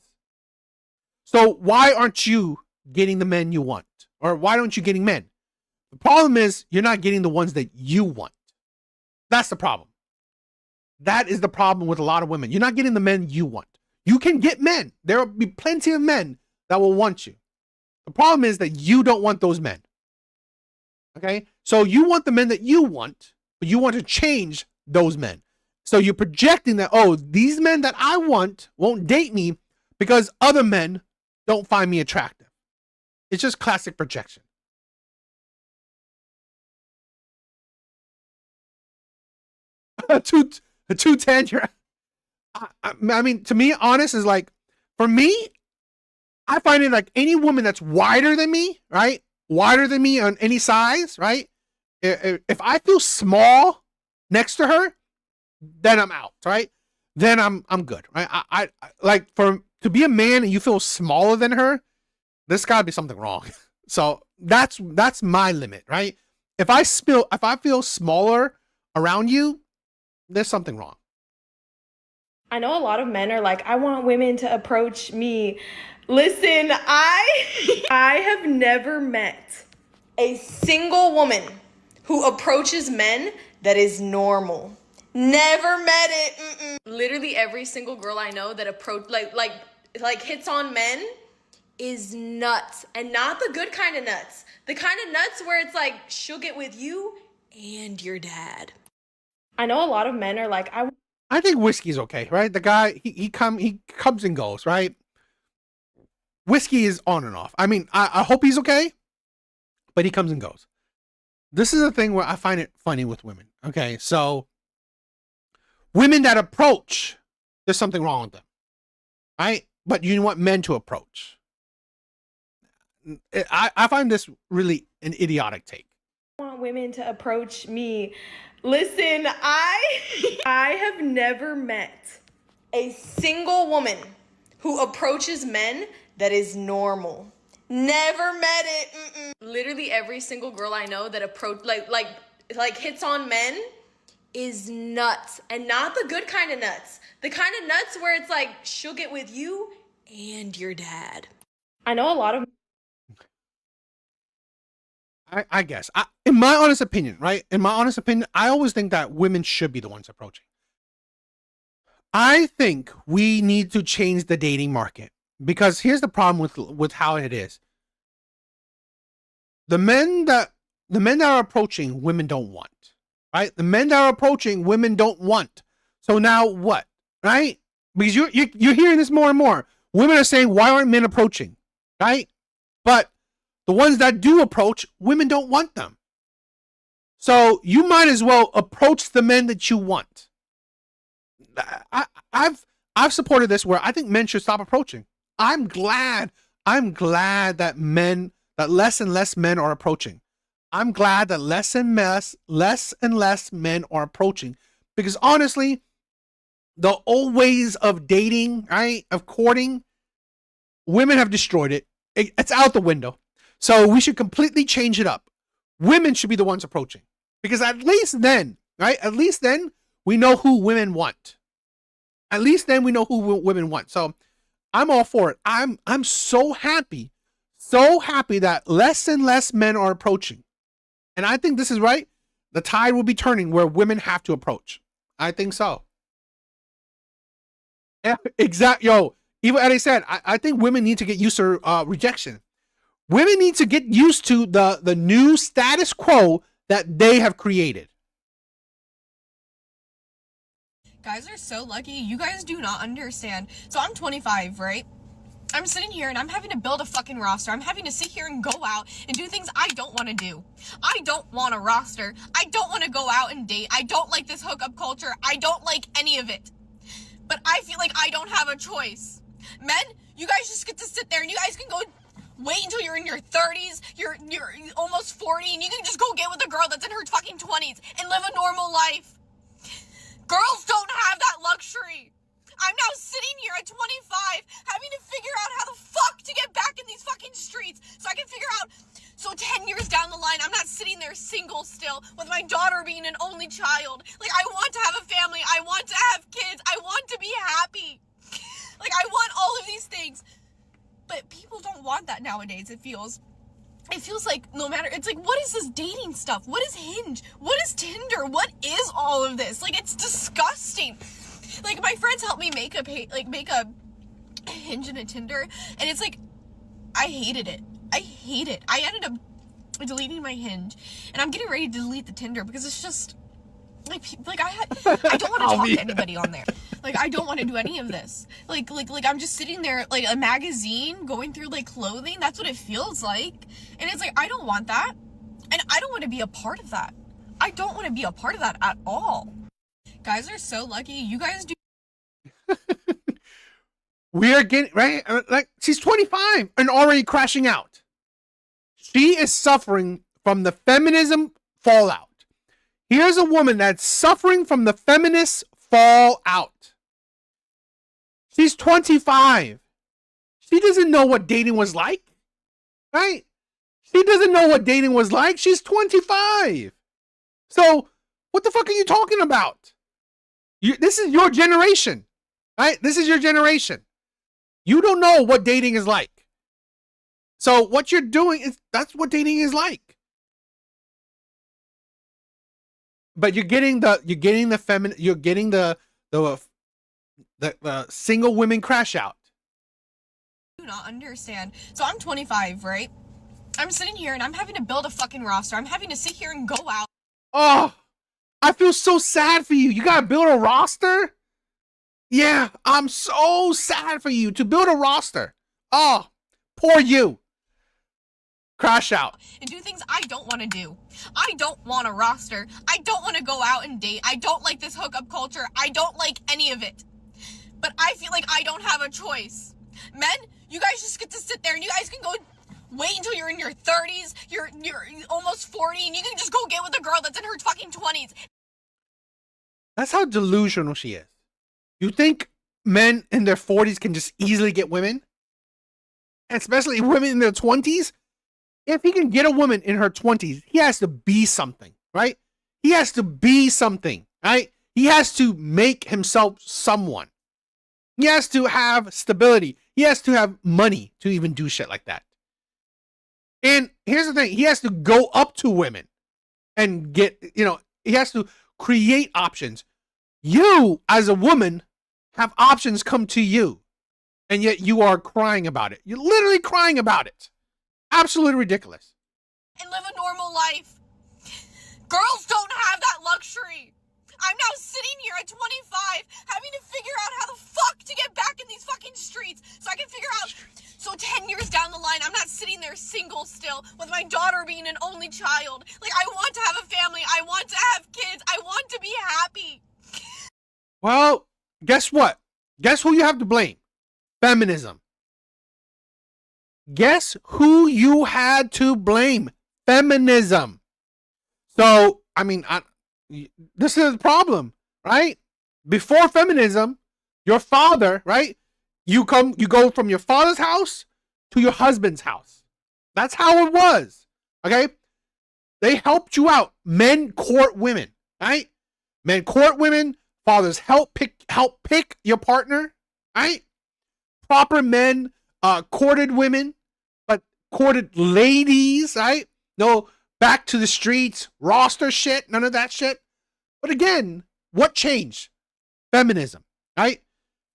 So why aren't you getting the men you want? Or why aren't you getting men? The problem is you're not getting the ones that you want. That's the problem. That is the problem with a lot of women. You're not getting the men you want. You can get men. There will be plenty of men that will want you. The problem is that you don't want those men. Okay? So you want the men that you want, but you want to change those men. So you're projecting that, these men that I want won't date me because other men don't find me attractive. It's just classic projection. A 210. I mean, to me, honest is like, for me, I find it like any woman that's wider than me, right? Wider than me on any size, right? If I feel small next to her, then I'm out, right? Then I'm good, right? I like to be a man and you feel smaller than her, there's gotta be something wrong. So that's my limit, right? If I feel smaller around you, there's something wrong.
I know a lot of men are like, I want women to approach me. Listen, I have never met a single woman who approaches men that is normal. Never met it. Mm-mm. Literally every single girl I know that like hits on men is nuts, and not the good kind of nuts. The kind of nuts where it's like she'll get with you and your dad. I know a lot of men are like,
I think Whiskey's okay, right? The guy he comes and goes, right? Whiskey is on and off. I mean, I hope he's okay, but he comes and goes. This is a thing where I find it funny with women. Okay, so women that approach, there's something wrong with them, right? But you want men to approach. I find this really an idiotic take.
I want women to approach me. Listen, I have never met a single woman who approaches men that is normal. Never met it. Mm-mm. Literally every single girl I know that approach like hits on men is nuts, and not the good kind of nuts. The kind of nuts where it's like she'll get with you and your dad. I know a lot of.
I guess, in my honest opinion, right? In my honest opinion, I always think that women should be the ones approaching. I think we need to change the dating market, because here's the problem with how it is. The men that are approaching, women don't want, right? The men that are approaching, women don't want. So now what, right? Because you're hearing this more and more. Women are saying, why aren't men approaching, right? But the ones that do approach, women don't want them. So you might as well approach the men that you want. I've supported this where I think men should stop approaching. I'm glad that less and less men are approaching. I'm glad that less and less men are approaching, because honestly, the old ways of dating, right, of courting, women have destroyed it. It's out the window. So we should completely change it up. women should be the ones approaching. Because at least then, right? At least then we know who women want. At least then we know who women want. So I'm all for it. I'm so happy that less and less men are approaching. And I think this is right. The tide will be turning where women have to approach. I think so. Yeah, exactly. Yo, even as I said, I think women need to get used to rejection. Women need to get used to the new status quo that they have created.
Guys are so lucky. You guys do not understand. So I'm 25, right? I'm sitting here and I'm having to build a fucking roster. I'm having to sit here and go out and do things I don't want to do. I don't want a roster. I don't want to go out and date. I don't like this hookup culture. I don't like any of it. But I feel like I don't have a choice. Men, you guys just get to sit there and you guys can go wait until you're in your 30s, you're almost 40, and you can just go get with a girl that's in her fucking 20s and live a normal life. Girls don't have that luxury. I'm now sitting here at 25 having to figure out how the fuck to get back in these fucking streets so I can figure out, so 10 years down the line, I'm not sitting there single still with my daughter being an only child. Like, I want to have a family. I want to have kids. I want to be happy. Like, I want all of these things. But people don't want that nowadays, it feels. It feels like no matter, it's like, what is this dating stuff? What is Hinge? What is Tinder? What is all of this? Like, it's disgusting. Like, my friends helped me make a Hinge and a Tinder, and it's like, I hated it. I hate it. I ended up deleting my Hinge, and I'm getting ready to delete the Tinder because it's just I don't want to talk to anybody on there. Like, I don't want to do any of this. Like I'm just sitting there like a magazine going through like clothing. That's what it feels like. And it's like, I don't want that. And I don't want to be a part of that. I don't want to be a part of that at all. Guys are so lucky. You guys do.
We are getting, right? Like, she's 25 and already crashing out. She is suffering from the feminism fallout. Here's a woman that's suffering from the feminist fallout. She's 25. She doesn't know what dating was like, right? She doesn't know what dating was like. She's 25. So what the fuck are you talking about? This is your generation, right? This is your generation. You don't know what dating is like. So what you're doing is, that's what dating is like. But you're getting the single women crash out.
Do not understand. So I'm 25, right? I'm sitting here and I'm having to build a fucking roster. I'm having to sit here and go out.
Oh, I feel so sad for you. You gotta build a roster? Yeah, I'm so sad for you to build a roster. Oh, poor you. Crash out.
And do things I don't want to do. I don't want a roster. I don't want to go out and date. I don't like this hookup culture. I don't like any of it. But I feel like I don't have a choice. Men, you guys just get to sit there and you guys can go wait until you're in your 30s, you're almost 40, and you can just go get with a girl that's in her fucking 20s.
That's how delusional she is. You think men in their 40s can just easily get women? And especially women in their 20s? If he can get a woman in her 20s, he has to be something, right? He has to be something, right? He has to make himself someone. He has to have stability. He has to have money to even do shit like that. And here's the thing. He has to go up to women and get, he has to create options. You, as a woman, have options come to you. And yet you are crying about it. You're literally crying about it. Absolutely ridiculous.
And live a normal life. Girls don't have that luxury. I'm now sitting here at 25 having to figure out how the fuck to get back in these fucking streets so I can figure out, so 10 years down the line, I'm not sitting there single still with my daughter being an only child. Like, I want to have a family. I want to have kids. I want to be happy.
Well, guess what? Guess who you have to blame? Feminism. Guess who you had to blame? Feminism. So, I mean, this is the problem, right? Before feminism, your father, right? You go from your father's house to your husband's house. That's how it was. Okay? They helped you out. Men court women, right? Men court women. Fathers help pick your partner, right? Proper men courted women, but courted ladies, right? No back to the streets, roster shit, none of that shit. But again, what changed? Feminism, right?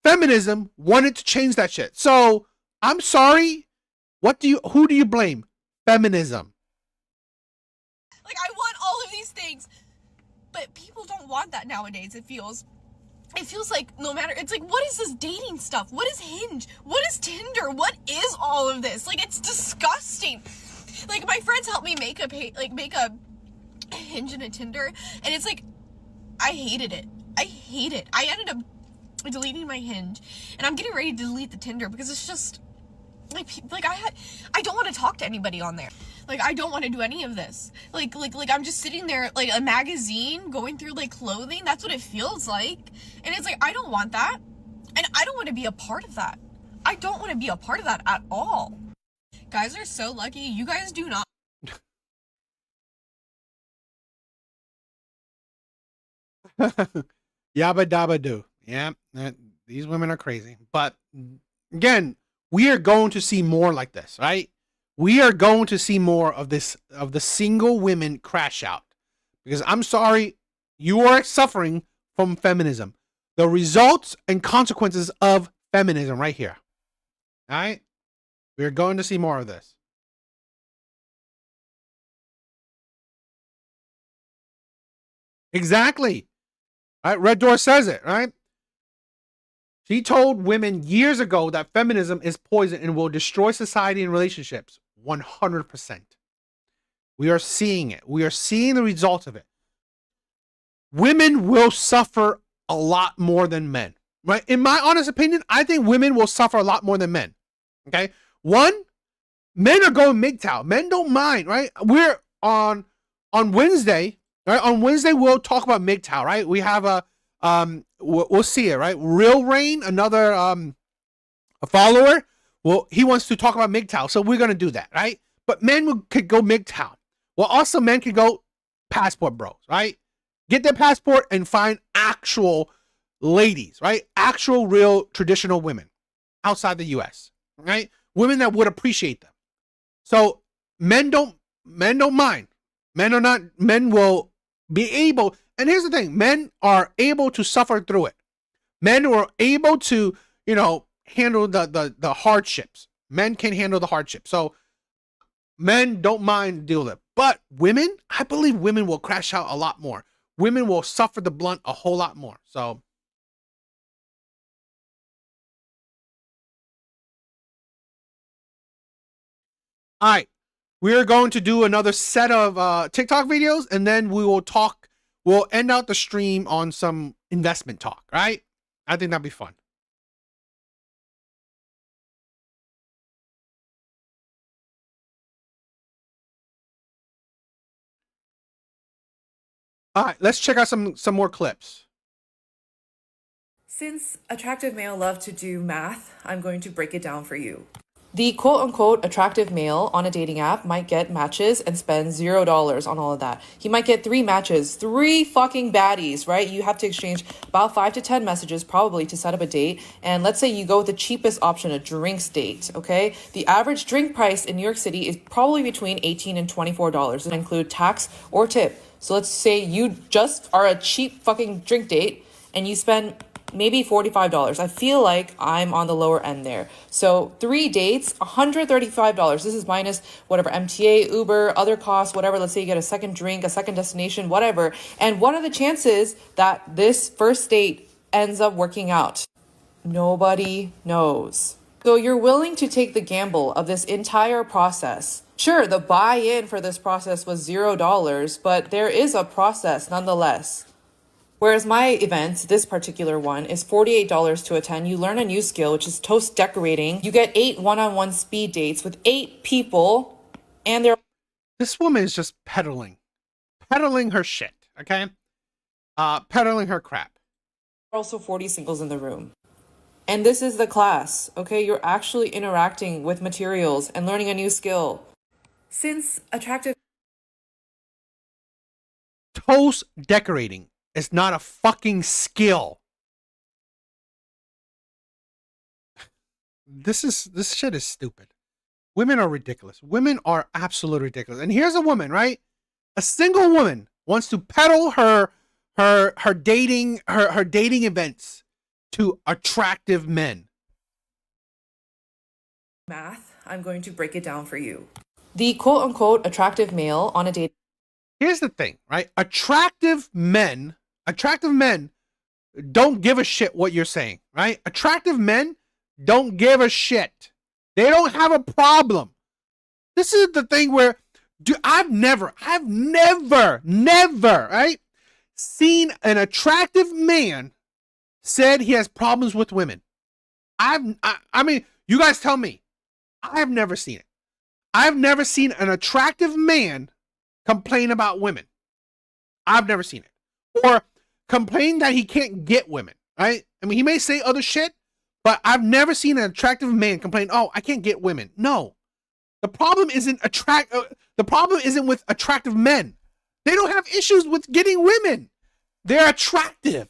Feminism wanted to change that shit. So I'm sorry. Who do you blame? Feminism.
Like, I want all of these things, but people don't want that nowadays. It feels like no matter, it's like, what is this dating stuff? What is Hinge? What is Tinder? What is all of this? Like, it's disgusting. Like, my friends helped me make a Hinge and a Tinder, and it's like, I hated it. I ended up deleting my Hinge, and I'm getting ready to delete the Tinder because it's just like I don't want to talk to anybody on there. Like, I don't want to do any of this. Like I'm just sitting there like a magazine going through like clothing. That's what it feels like. And it's like, I don't want that. And I don't want to be a part of that. I don't want to be a part of that at all. Guys are so lucky. You guys do not.
Yabba dabba do. Yeah, these women are crazy. But again, we are going to see more like this, right? We are going to see more of this, of the single women crash out. Because I'm sorry, you are suffering from feminism. The results and consequences of feminism right here. All right? We're going to see more of this. Exactly. All right? Red Door says it, right? She told women years ago that feminism is poison and will destroy society and relationships. 100%. We are seeing it. We are seeing the results of it. Women will suffer a lot more than men, right? In my honest opinion, I think women will suffer a lot more than men. Okay. One, men are going MGTOW. Men don't mind, right? We're on Wednesday, right? On Wednesday, we'll talk about MGTOW, right? We have we'll see it, right? Real Rain, another a follower. Well, he wants to talk about MGTOW, so we're gonna do that, right? But men could go MGTOW. Well, also men could go passport bros, right? Get their passport and find actual ladies, right? Actual, real, traditional women outside the U.S., right? Women that would appreciate them. So men don't mind. Men will be able. And here's the thing: men are able to suffer through it. Men are able to, handle the hardships. Men can handle the hardships. So men don't mind deal with it. But women, I believe women will crash out a lot more. Women will suffer the blunt a whole lot more. So all right, we're going to do another set of TikTok videos, and then we'll end out the stream on some investment talk, right? I think that'd be fun. All right, let's check out some more clips.
Since attractive male love to do math, I'm going to break it down for you. The quote-unquote attractive male on a dating app might get matches and spend $0 on all of that. He might get 3 matches, 3 fucking baddies, right? You have to exchange about 5 to 10 messages probably to set up a date. And let's say you go with the cheapest option, a drinks date, okay? The average drink price in New York City is probably between $18 and $24. It include tax or tip. So let's say you just are a cheap fucking drink date and you spend maybe $45. I feel like I'm on the lower end there. So 3 dates, $135. This is minus whatever MTA, Uber, other costs, whatever. Let's say you get a second drink, a second destination, whatever. And what are the chances that this first date ends up working out? Nobody knows. So you're willing to take the gamble of this entire process. Sure, the buy-in for this process was $0, but there is a process nonetheless. Whereas my event, this particular one, is $48 to attend. You learn a new skill, which is toast decorating. You get 8 one-on-one speed dates with 8 people, and they're...
This woman is just peddling her shit, okay? Peddling her crap.
Also 40 singles in the room. And this is the class, okay? You're actually interacting with materials and learning a new skill. Since attractive...
toast decorating is not a fucking skill. This shit is stupid. Women are ridiculous. Women are absolutely ridiculous. And here's a woman, right? A single woman wants to peddle her dating events to attractive men.
Math, I'm going to break it down for you. The quote unquote attractive male on a date.
Here's the thing, right? Attractive men don't give a shit what you're saying, right? Attractive men don't give a shit. They don't have a problem. This is the thing where I've never, right, seen an attractive man said he has problems with women. I mean, you guys tell me. I've never seen it. I've never seen an attractive man complain about women. I've never seen it. Or complain that he can't get women, right? I mean, he may say other shit, but I've never seen an attractive man complain, "Oh, I can't get women." No. The problem isn't with attractive men. They don't have issues with getting women. They're attractive.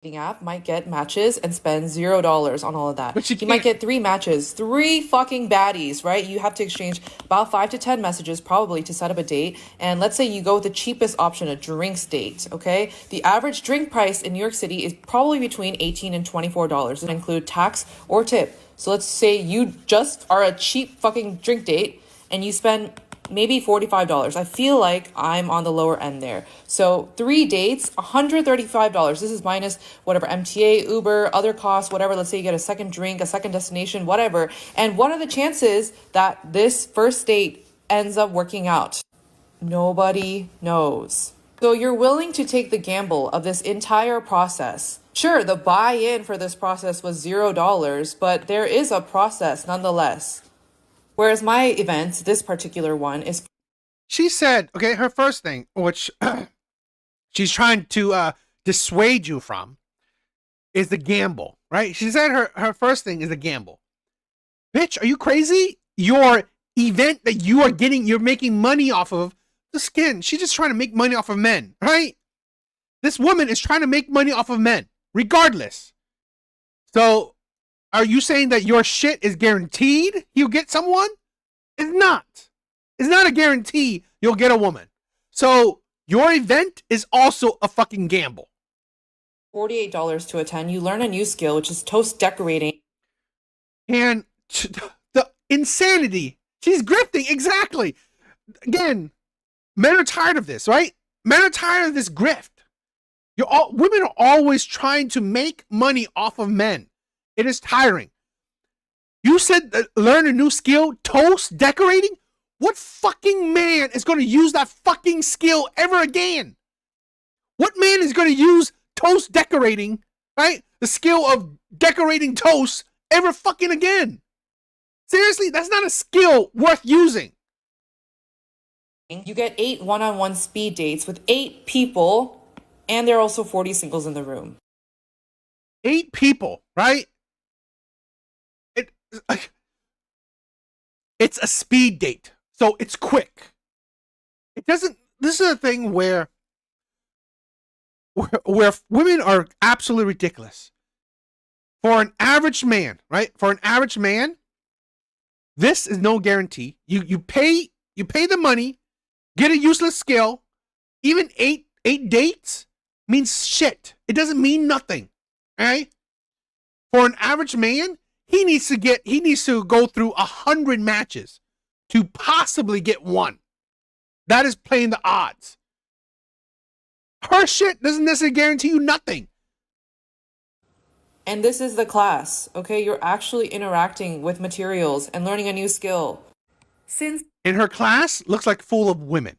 App might get matches and spend $0 on all of that. But he might get 3 matches, 3 fucking baddies, right? You have to exchange about 5 to 10 messages probably to set up a date. And let's say you go with the cheapest option, a drinks date, okay? The average drink price in New York City is probably between $18 and $24. It include tax or tip. So let's say you just are a cheap fucking drink date and you spend maybe $45. I feel like I'm on the lower end there. So 3 dates, $135. This is minus whatever MTA, Uber, other costs, whatever. Let's say you get a second drink, a second destination, whatever. And what are the chances that this first date ends up working out? Nobody knows. So you're willing to take the gamble of this entire process. Sure, the buy-in for this process was $0, but there is a process nonetheless. Whereas my event, this particular one, is...
She said, okay, her first thing, which she's trying to dissuade you from, is the gamble, right? She said her first thing is the gamble. Bitch, are you crazy? Your event that you're making money off of, the skin. She's just trying to make money off of men, right? This woman is trying to make money off of men, regardless. So... are you saying that your shit is guaranteed you'll get someone? It's not. It's not a guarantee you'll get a woman. So your event is also a fucking gamble.
$48 to attend. You learn a new skill, which is toast decorating.
And the insanity. She's grifting, exactly. Again, men are tired of this, right? Men are tired of this grift. Women are always trying to make money off of men. It is tiring. You said learn a new skill, toast decorating? What fucking man is going to use that fucking skill ever again? What man is going to use toast decorating, right? The skill of decorating toast ever fucking again? Seriously, that's not a skill worth using.
You get 8 one-on-one speed dates with 8 people, and there are also 40 singles in the room.
8 people, right? It's a speed date, so it's quick. It doesn't. This is a thing where women are absolutely ridiculous. For an average man, right? For an average man, this is no guarantee. You pay the money, get a useless skill. Even eight dates means shit. It doesn't mean nothing. Right? For an average man, he needs to go through 100 matches to possibly get one. That is playing the odds. Her shit doesn't necessarily guarantee you nothing.
And this is the class, okay? You're actually interacting with materials and learning a new skill. Since
in her class, looks like full of women.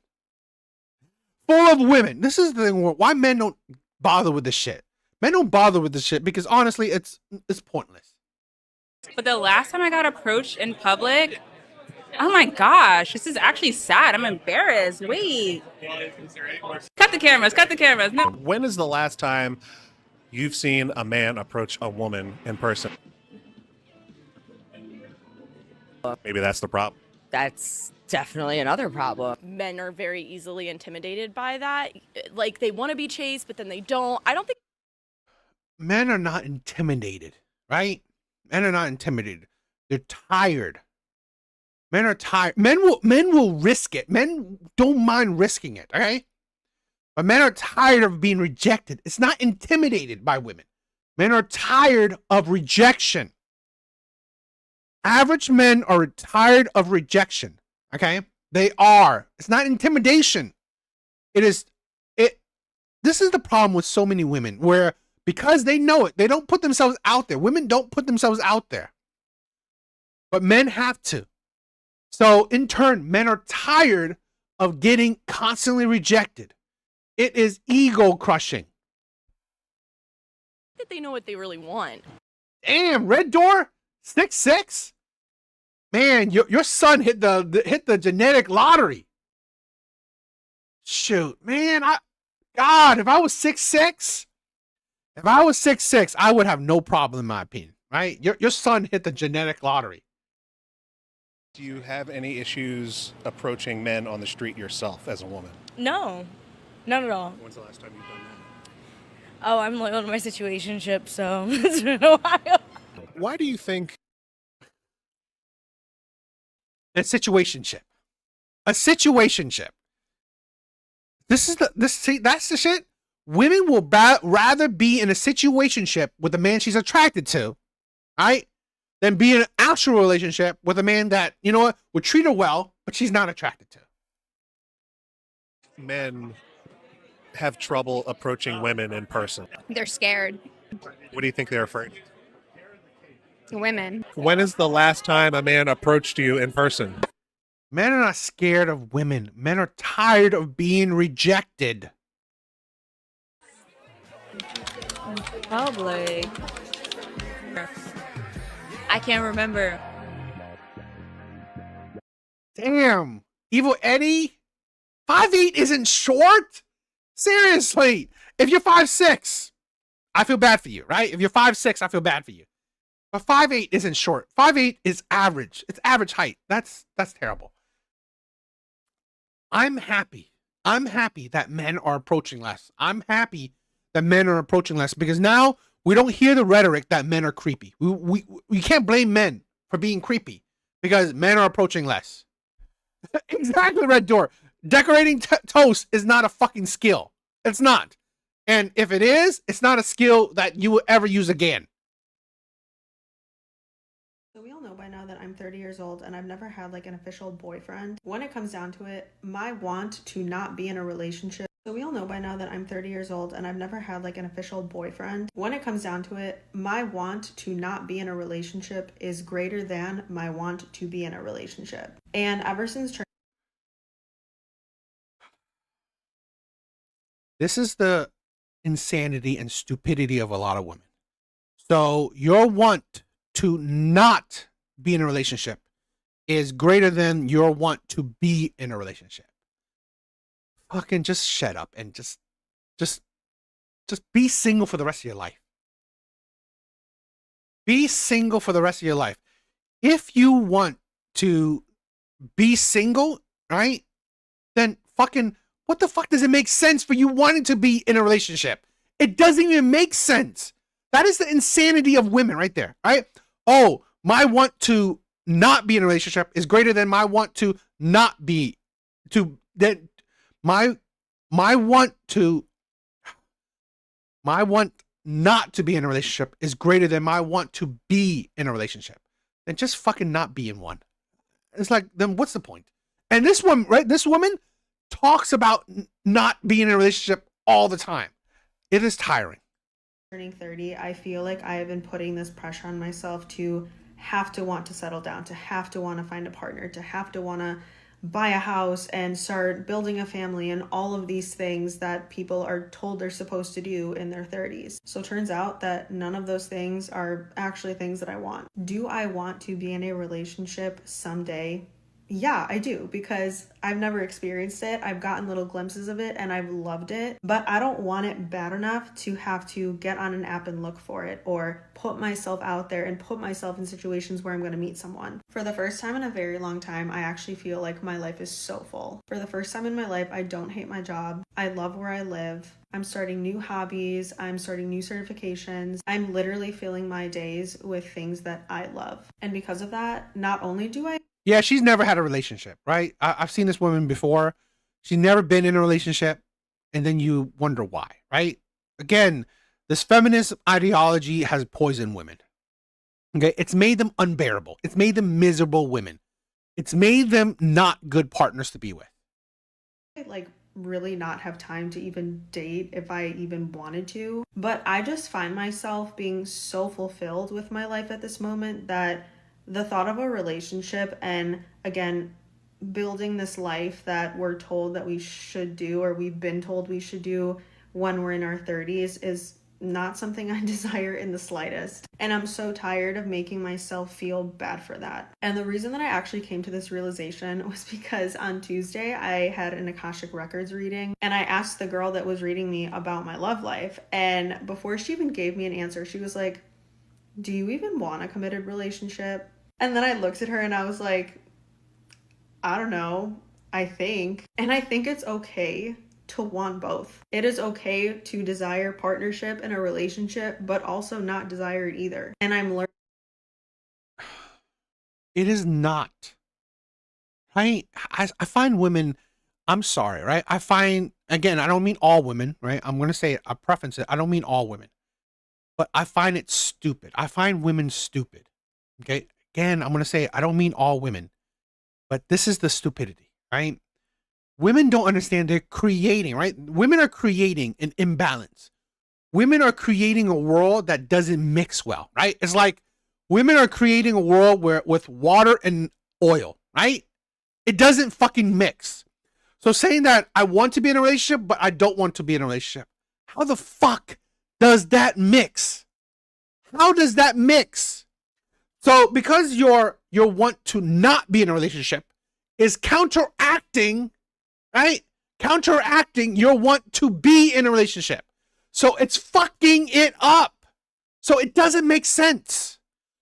Full of women. This is the thing why men don't bother with this shit. Men don't bother with this shit because honestly, it's pointless.
But the last time I got approached in public, oh my gosh, this is actually sad. I'm embarrassed. Wait. Cut the cameras. No.
When is the last time you've seen a man approach a woman in person? Maybe that's the problem.
That's
definitely another problem.
Men are very easily intimidated by that. Like, they want to be chased, but then they don't. I don't think
Men are not intimidated, right? Men are not intimidated. They're tired. Men are tired. Men will risk it. Men don't mind risking it, okay? But men are tired of being rejected. It's not intimidated by women. Men are tired of rejection. Average men are tired of rejection, okay? They are. It's not intimidation. This is the problem with so many women, where because they know it, they don't put themselves out there. Women don't put themselves out there. But men have to. So in turn, men are tired of getting constantly rejected. It is ego crushing.
that they know what they really want.
Damn, Red Door 6'6". Man, your son hit the genetic lottery. Shoot, man, if I was 6'6", I would have no problem in my opinion, right? Your son hit the genetic lottery.
Do you have any issues approaching men on the street yourself as a woman?
No, not at all.
When's the last time you've done that?
Oh, I'm loyal to my situationship, so it's been a while.
Why do you think
A situationship. That's the shit. Women will rather be in a situationship with a man she's attracted to, right? Than be in an actual relationship with a man that, you know what, would treat her well, but she's not attracted to.
Men have trouble approaching women in person?
They're scared.
What do you think they're afraid?
Women.
When is the last time a man approached you in person?
Men are not scared of women. Men are tired of being rejected.
Probably. I can't remember.
Damn. Evil Eddie? 5'8" isn't short? Seriously. If you're 5'6", I feel bad for you, right? If you're 5'6", I feel bad for you. But 5'8" isn't short. 5'8" is average. It's average height. That's terrible. I'm happy. I'm happy that men are approaching less. I'm happy that men are approaching less because now we don't hear the rhetoric that men are creepy. We can't blame men for being creepy because men are approaching less. Exactly, Red Door. Decorating toast is not a fucking skill. It's not. And if it is, it's not a skill that you will ever use again.
So we all know by now that I'm 30 years old and I've never had like an official boyfriend. When it comes down to it, my want to not be in a relationship. So we all know by now that I'm 30 years old and I've never had like an official boyfriend. When it comes down to it, my want to not be in a relationship is greater than my want to be in a relationship. And ever since
This is the insanity and stupidity of a lot of women. So your want to not be in a relationship is greater than your want to be in a relationship. Fucking just shut up and just be single for the rest of your life. Be single for the rest of your life. If you want to be single, right? Then fucking what the fuck does it make sense for you wanting to be in a relationship? It doesn't even make sense. That is the insanity of women right there, right? Oh, my want to not be in a relationship is greater than my want to not be my want not to be in a relationship is greater than my want to be in a relationship. Then just fucking not be in one. It's like, then what's the point? And this one, right? This woman talks about not being in a relationship all the time. It is tiring.
turning 30, I feel like I have been putting this pressure on myself to have to want to settle down, to have to want to find a partner, to have to want to buy a house and start building a family and all of these things that people are told they're supposed to do in their 30s. So it turns out that none of those things are actually things that I want. Do I want to be in a relationship someday? Yeah, I do, because I've never experienced it. I've gotten little glimpses of it and I've loved it, but I don't want it bad enough to have to get on an app and look for it or put myself out there and put myself in situations where I'm going to meet someone. For the first time in a very long time, I actually feel like my life is so full. For the first time in my life, I don't hate my job. I love where I live. I'm starting new hobbies. I'm starting new certifications. I'm literally filling my days with things that I love. And because of that, not only do I
Yeah, she's never had a relationship, right? I've seen this woman before. She's never been in a relationship, and then you wonder why, right? Again, this feminist ideology has poisoned women. Okay, it's made them unbearable. It's made them miserable women. It's made them not good partners to be with.
like really not have time to even date if I even wanted to. But I just find myself being so fulfilled with my life at this moment that the thought of a relationship and, again, building this life that we're told that we should do, or we've been told we should do when we're in our 30s, is not something I desire in the slightest. And I'm so tired of making myself feel bad for that. And the reason that I actually came to this realization was because on Tuesday I had an Akashic Records reading, and I asked the girl that was reading me about my love life. And before she even gave me an answer, she was like, "Do you even want a committed relationship?" And then I looked at her and I was like, "I don't know, I think." And I think it's okay to want both. It is okay to desire partnership in a relationship, but also not desire it either. And I'm learning.
It is not. Right? I find women, I'm sorry, right? I find, again, I don't mean all women, right? I'm going to say it, I preference it. I don't mean all women, but I find it stupid. I find women stupid. Okay? Again, I'm going to say it, I don't mean all women, but this is the stupidity, right? Women don't understand they're creating, right? Women are creating an imbalance. Women are creating a world that doesn't mix well, right? It's like women are creating a world where with water and oil, right? It doesn't fucking mix. So saying that I want to be in a relationship, but I don't want to be in a relationship. How the fuck does that mix? How does that mix? So because your want to not be in a relationship is counteracting, right? Counteracting your want to be in a relationship. So it's fucking it up. So it doesn't make sense.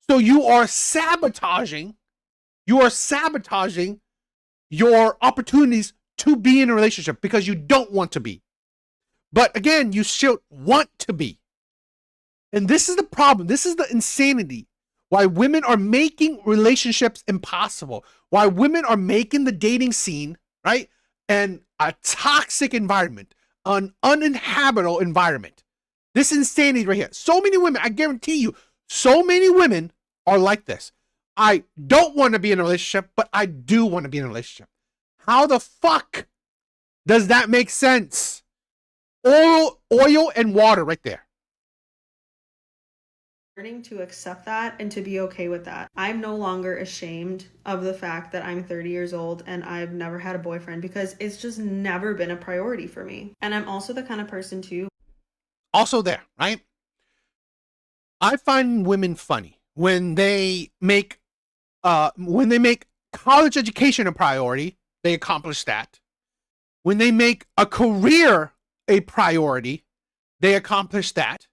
So you are sabotaging your opportunities to be in a relationship because you don't want to be. But again, you still want to be. And this is the problem. This is the insanity. Why women are making relationships impossible. Why women are making the dating scene, right? And a toxic environment, an uninhabitable environment. This insanity right here. So many women, I guarantee you, so many women are like this. I don't want to be in a relationship, but I do want to be in a relationship. How the fuck does that make sense? Oil and water right there.
Learning to accept that and to be okay with that. I'm no longer ashamed of the fact that I'm 30 years old and I've never had a boyfriend, because it's just never been a priority for me. And I'm also the kind of person too.
Also there, right? I find women funny when they make college education a priority, they accomplish that. When they make a career a priority, they accomplish that.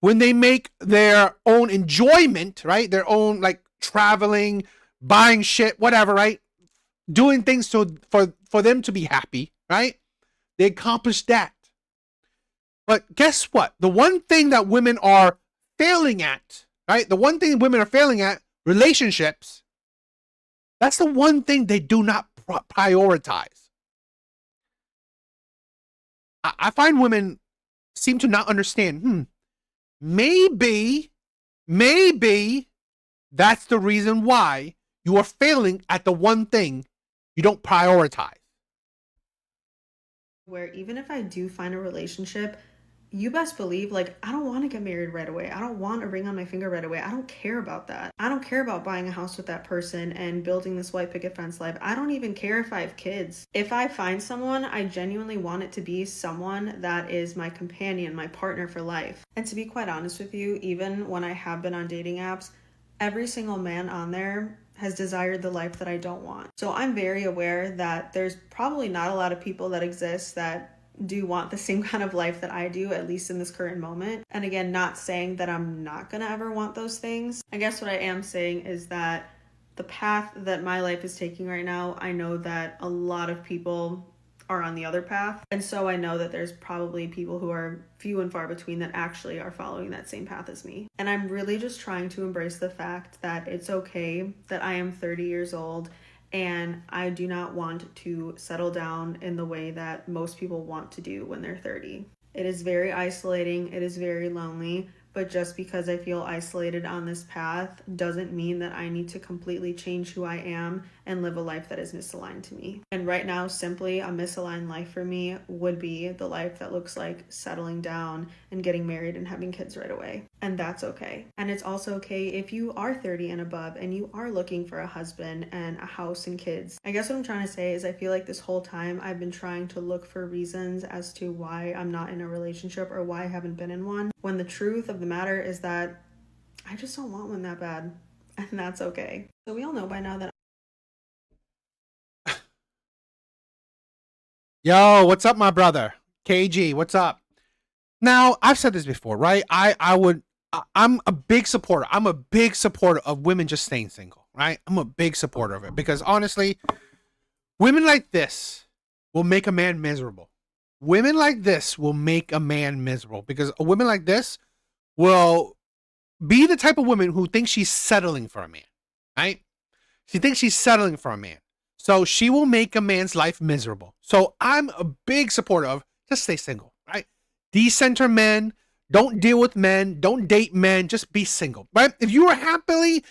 When they make their own enjoyment, right? Their own, like, traveling, buying shit, whatever, right? Doing things for them to be happy, right? They accomplish that. But guess what? The one thing that women are failing at, right? The one thing women are failing at, relationships. That's the one thing they do not prioritize. I find women seem to not understand, maybe that's the reason why you are failing at the one thing you don't prioritize.
Where even if I do find a relationship, you best believe, like, I don't want to get married right away. I don't want a ring on my finger right away. I don't care about that. I don't care about buying a house with that person and building this white picket fence life. I don't even care if I have kids. If I find someone, I genuinely want it to be someone that is my companion, my partner for life. And to be quite honest with you, even when I have been on dating apps, every single man on there has desired the life that I don't want. So I'm very aware that there's probably not a lot of people that exist that do want the same kind of life that I do, at least in this current moment. And again, not saying that I'm not gonna ever want those things. I guess what I am saying is that the path that my life is taking right now, I know that a lot of people are on the other path. And so I know that there's probably people who are few and far between that actually are following that same path as me. And I'm really just trying to embrace the fact that it's okay that I am 30 years old and I do not want to settle down in the way that most people want to do when they're 30. It is very isolating, it is very lonely, but just because I feel isolated on this path doesn't mean that I need to completely change who I am and live a life that is misaligned to me. And right now, simply a misaligned life for me would be the life that looks like settling down and getting married and having kids right away. And that's okay. And it's also okay if you are 30 and above and you are looking for a husband and a house and kids. I guess what I'm trying to say is I feel like this whole time I've been trying to look for reasons as to why I'm not in a relationship or why I haven't been in one, when the truth of the matter is that I just don't want one that bad, and that's okay. So we all know by now that
Yo, what's up, my brother? KG, what's up? Now, I've said this before, right? I'm a big supporter. I'm a big supporter of women just staying single, right? I'm a big supporter of it because honestly, women like this will make a man miserable. Women like this will make a man miserable because a woman like this will be the type of woman who thinks she's settling for a man, right? She thinks she's settling for a man. So she will make a man's life miserable. So I'm a big supporter of just stay single, right? Decenter men, don't deal with men, don't date men, just be single, right? If you are happy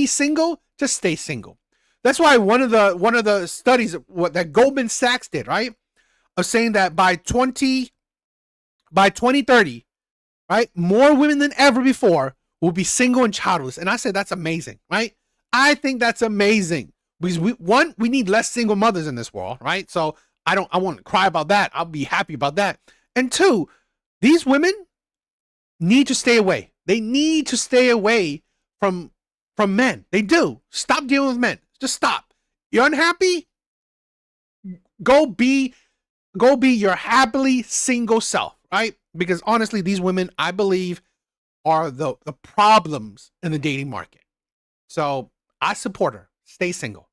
single, just stay single. That's why one of the studies that Goldman Sachs did, right, of saying that by 2030, right, more women than ever before will be single and childless. And I said that's amazing, right? I think that's amazing. Because we need less single mothers in this world, right? So I won't cry about that. I'll be happy about that. And two, these women need to stay away. They need to stay away from men. They do. Stop dealing with men. Just stop. You're unhappy? Go be your happily single self, right? Because honestly, these women, I believe, are the problems in the dating market. So I support her. Stay single.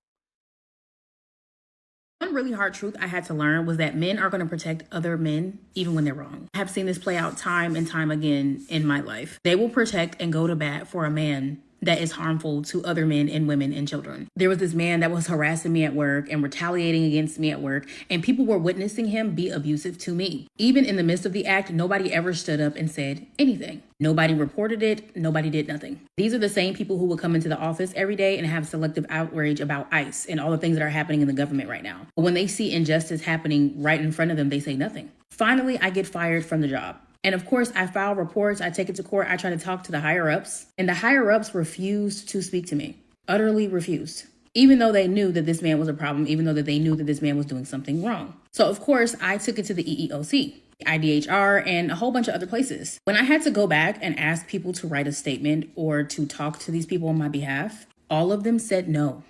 One really hard truth I had to learn was that men are going to protect other men even when they're wrong. I have seen this play out time and time again in my life. They will protect and go to bat for a man that is harmful to other men and women and children. There was this man that was harassing me at work and retaliating against me at work, and people were witnessing him be abusive to me. Even in the midst of the act, nobody ever stood up and said anything. Nobody reported it. Nobody did nothing. These are the same people who would come into the office every day and have selective outrage about ICE and all the things that are happening in the government right now. But when they see injustice happening right in front of them, they say nothing. Finally, I get fired from the job. And of course, I file reports, I take it to court, I try to talk to the higher ups, and the higher ups refused to speak to me. Utterly refused. Even though they knew that this man was a problem, even though that they knew that this man was doing something wrong. So of course, I took it to the EEOC, IDHR, and a whole bunch of other places. When I had to go back and ask people to write a statement or to talk to these people on my behalf, all of them said no.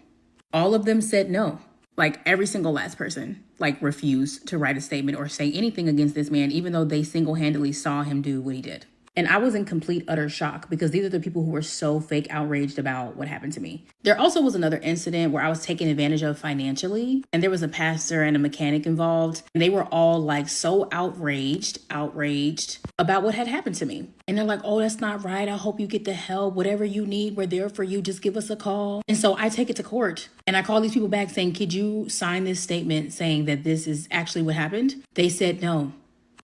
All of them said no. Like every single last person, refused to write a statement or say anything against this man, even though they single-handedly saw him do what he did. And I was in complete, utter shock because these are the people who were so fake outraged about what happened to me. There also was another incident where I was taken advantage of financially, and there was a pastor and a mechanic involved, and they were all so outraged about what had happened to me. And they're like, oh, that's not right. I hope you get the help. Whatever you need, we're there for you. Just give us a call. And so I take it to court and I call these people back saying, could you sign this statement saying that this is actually what happened? They said, no,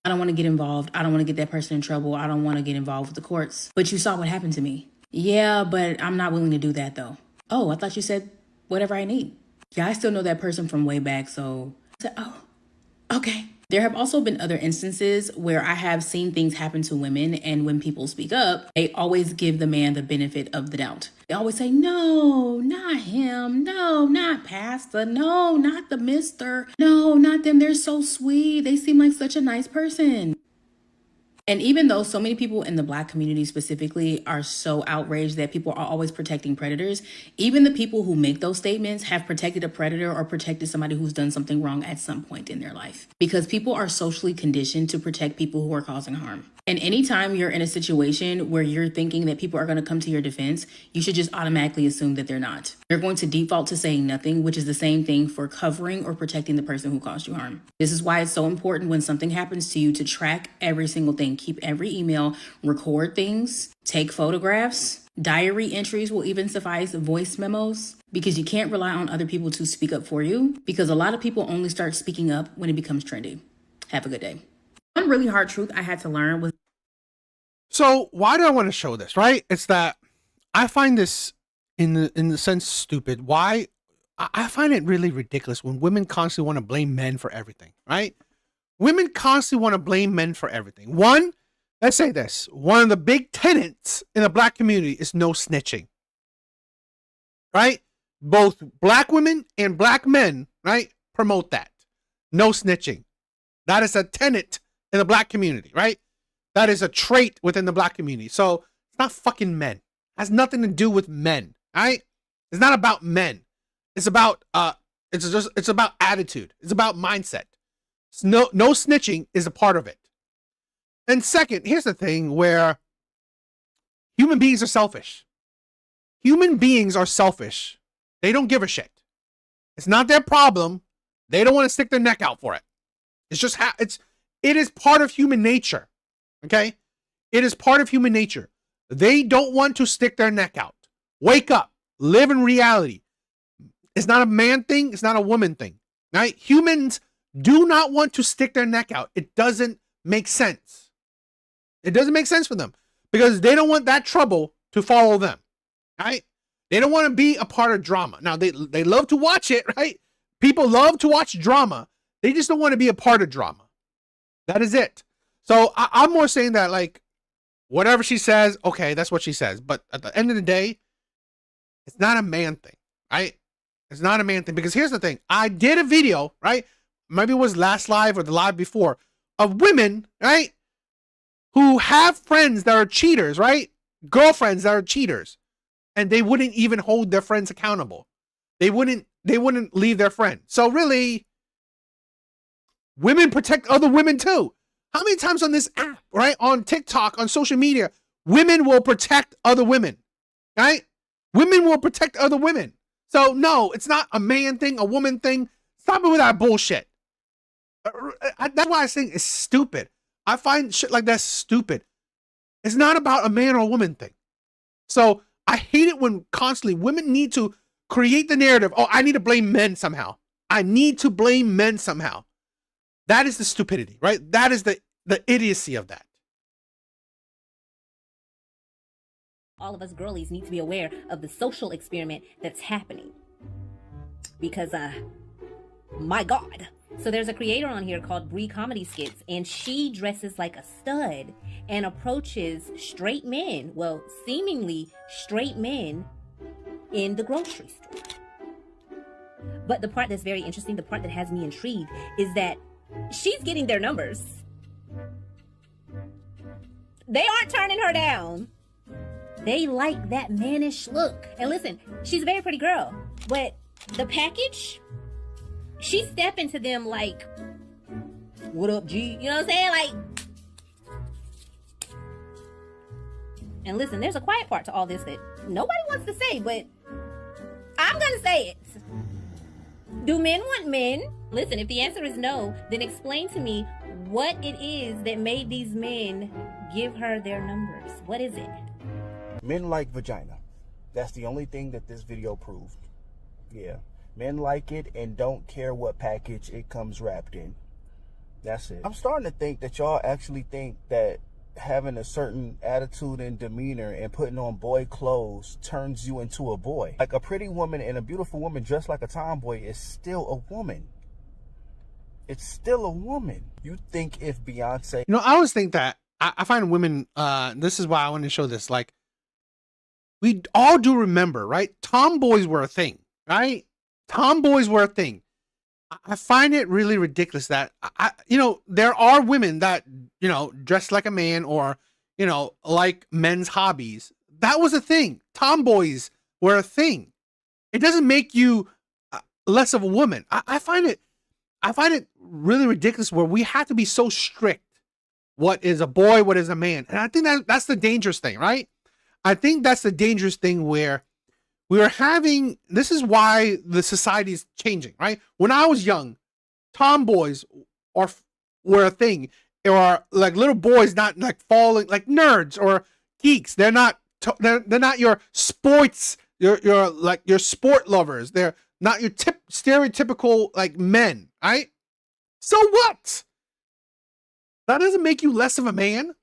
I don't want to get involved. I don't want to get that person in trouble. I don't want to get involved with the courts. But you saw what happened to me. Yeah, but I'm not willing to do that though. Oh, I thought you said whatever I need. Yeah, I still know that person from way back. So I said, oh, okay. There have also been other instances where I have seen things happen to women, and when people speak up, they always give the man the benefit of the doubt. They always say, no, not him. No, not Pastor. No, not the mister. No, not them. They're so sweet. They seem like such a nice person. And even though so many people in the Black community specifically are so outraged that people are always protecting predators, even the people who make those statements have protected a predator or protected somebody who's done something wrong at some point in their life. Because people are socially conditioned to protect people who are causing harm. And anytime you're in a situation where you're thinking that people are going to come to your defense, you should just automatically assume that they're not. They're going to default to saying nothing, which is the same thing for covering or protecting the person who caused you harm. This is why it's so important when something happens to you to track every single thing. Keep every email, record things, take photographs. Diary entries will even suffice, voice memos, because you can't rely on other people to speak up for you, because a lot of people only start speaking up when it becomes trendy. Have a good day. One really hard truth I had to learn was...
So why do I want to show this, right? It's that I find this in the sense stupid. Why? I find it really ridiculous when women constantly want to blame men for everything, right? Women constantly want to blame men for everything. One, let's say this. One of the big tenets in the Black community is no snitching, right? Both Black women and Black men, right, promote that. No snitching. That is a tenet in the Black community, right? That is a trait within the Black community. So it's not fucking men. It has nothing to do with men, right? It's not about men. It's about it's about attitude. It's about mindset. No snitching is a part of it. And second, here's the thing where human beings are selfish. Human beings are selfish. They don't give a shit. It's not their problem. They don't want to stick their neck out for it. It's just it is part of human nature. Okay? It is part of human nature. They don't want to stick their neck out. Wake up. Live in reality. It's not a man thing. It's not a woman thing. Right? Humans do not want to stick their neck out. It doesn't make sense. It doesn't make sense for them because they don't want that trouble to follow them. Right? They don't want to be a part of drama. Now, they love to watch it, right? People love to watch drama. They just don't want to be a part of drama. That is it. So I'm more saying that, like, whatever she says, okay, that's what she says. But at the end of the day, it's not a man thing, right? It's not a man thing. Because here's the thing. I did a video, right? Maybe it was last live or the live before, of women, right? Who have friends that are cheaters, right? Girlfriends that are cheaters. And they wouldn't even hold their friends accountable. They wouldn't leave their friend. So really, women protect other women too. How many times on this app, right? On TikTok, on social media, women will protect other women, right? Women will protect other women. So no, it's not a man thing, a woman thing. Stop it with that bullshit. That's why I think it's stupid. I find shit like that stupid. It's not about a man or a woman thing. So I hate it when constantly women need to create the narrative. Oh, I need to blame men somehow. I need to blame men somehow. That is the stupidity, right? That is the idiocy of that.
All of us girlies need to be aware of the social experiment that's happening. Because, my God. So there's a creator on here called Bree Comedy Skits, and she dresses like a stud and approaches straight men, well, seemingly straight men in the grocery store. But the part that's very interesting, the part that has me intrigued, is that she's getting their numbers. They aren't turning her down. They like that mannish look. And listen, she's a very pretty girl, but the package, she step into them like, what up, G? You know what I'm saying? Like, and listen, there's a quiet part to all this that nobody wants to say, but I'm gonna say it. Do men want men? Listen, if the answer is no, then explain to me what it is that made these men give her their numbers. What is it?
Men like vagina. That's the only thing that this video proved. Yeah. Men like it and don't care what package it comes wrapped in. That's it. I'm starting to think that y'all actually think that having a certain attitude and demeanor and putting on boy clothes turns you into a boy. Like a pretty woman and a beautiful woman dressed like a tomboy is still a woman. It's still a woman. You think if Beyonce...
You know, I always think that I find women, this is why I want to show this, like, we all do remember, right? Tomboys were a thing, right? Tomboys were a thing. I find it really ridiculous that there are women that dress like a man or like men's hobbies. That was a thing. Tomboys were a thing. It doesn't make you less of a woman. I find it really ridiculous where we have to be so strict. What is a boy? What is a man? And I think that's the dangerous thing, right? I think that's the dangerous thing where we are having. This is why the society is changing, right? When I was young, tomboys were a thing, or like little boys, not like falling like nerds or geeks. They're not. They're not your sports. Your like your sport lovers. They're not your stereotypical like men, right? So what? That doesn't make you less of a man.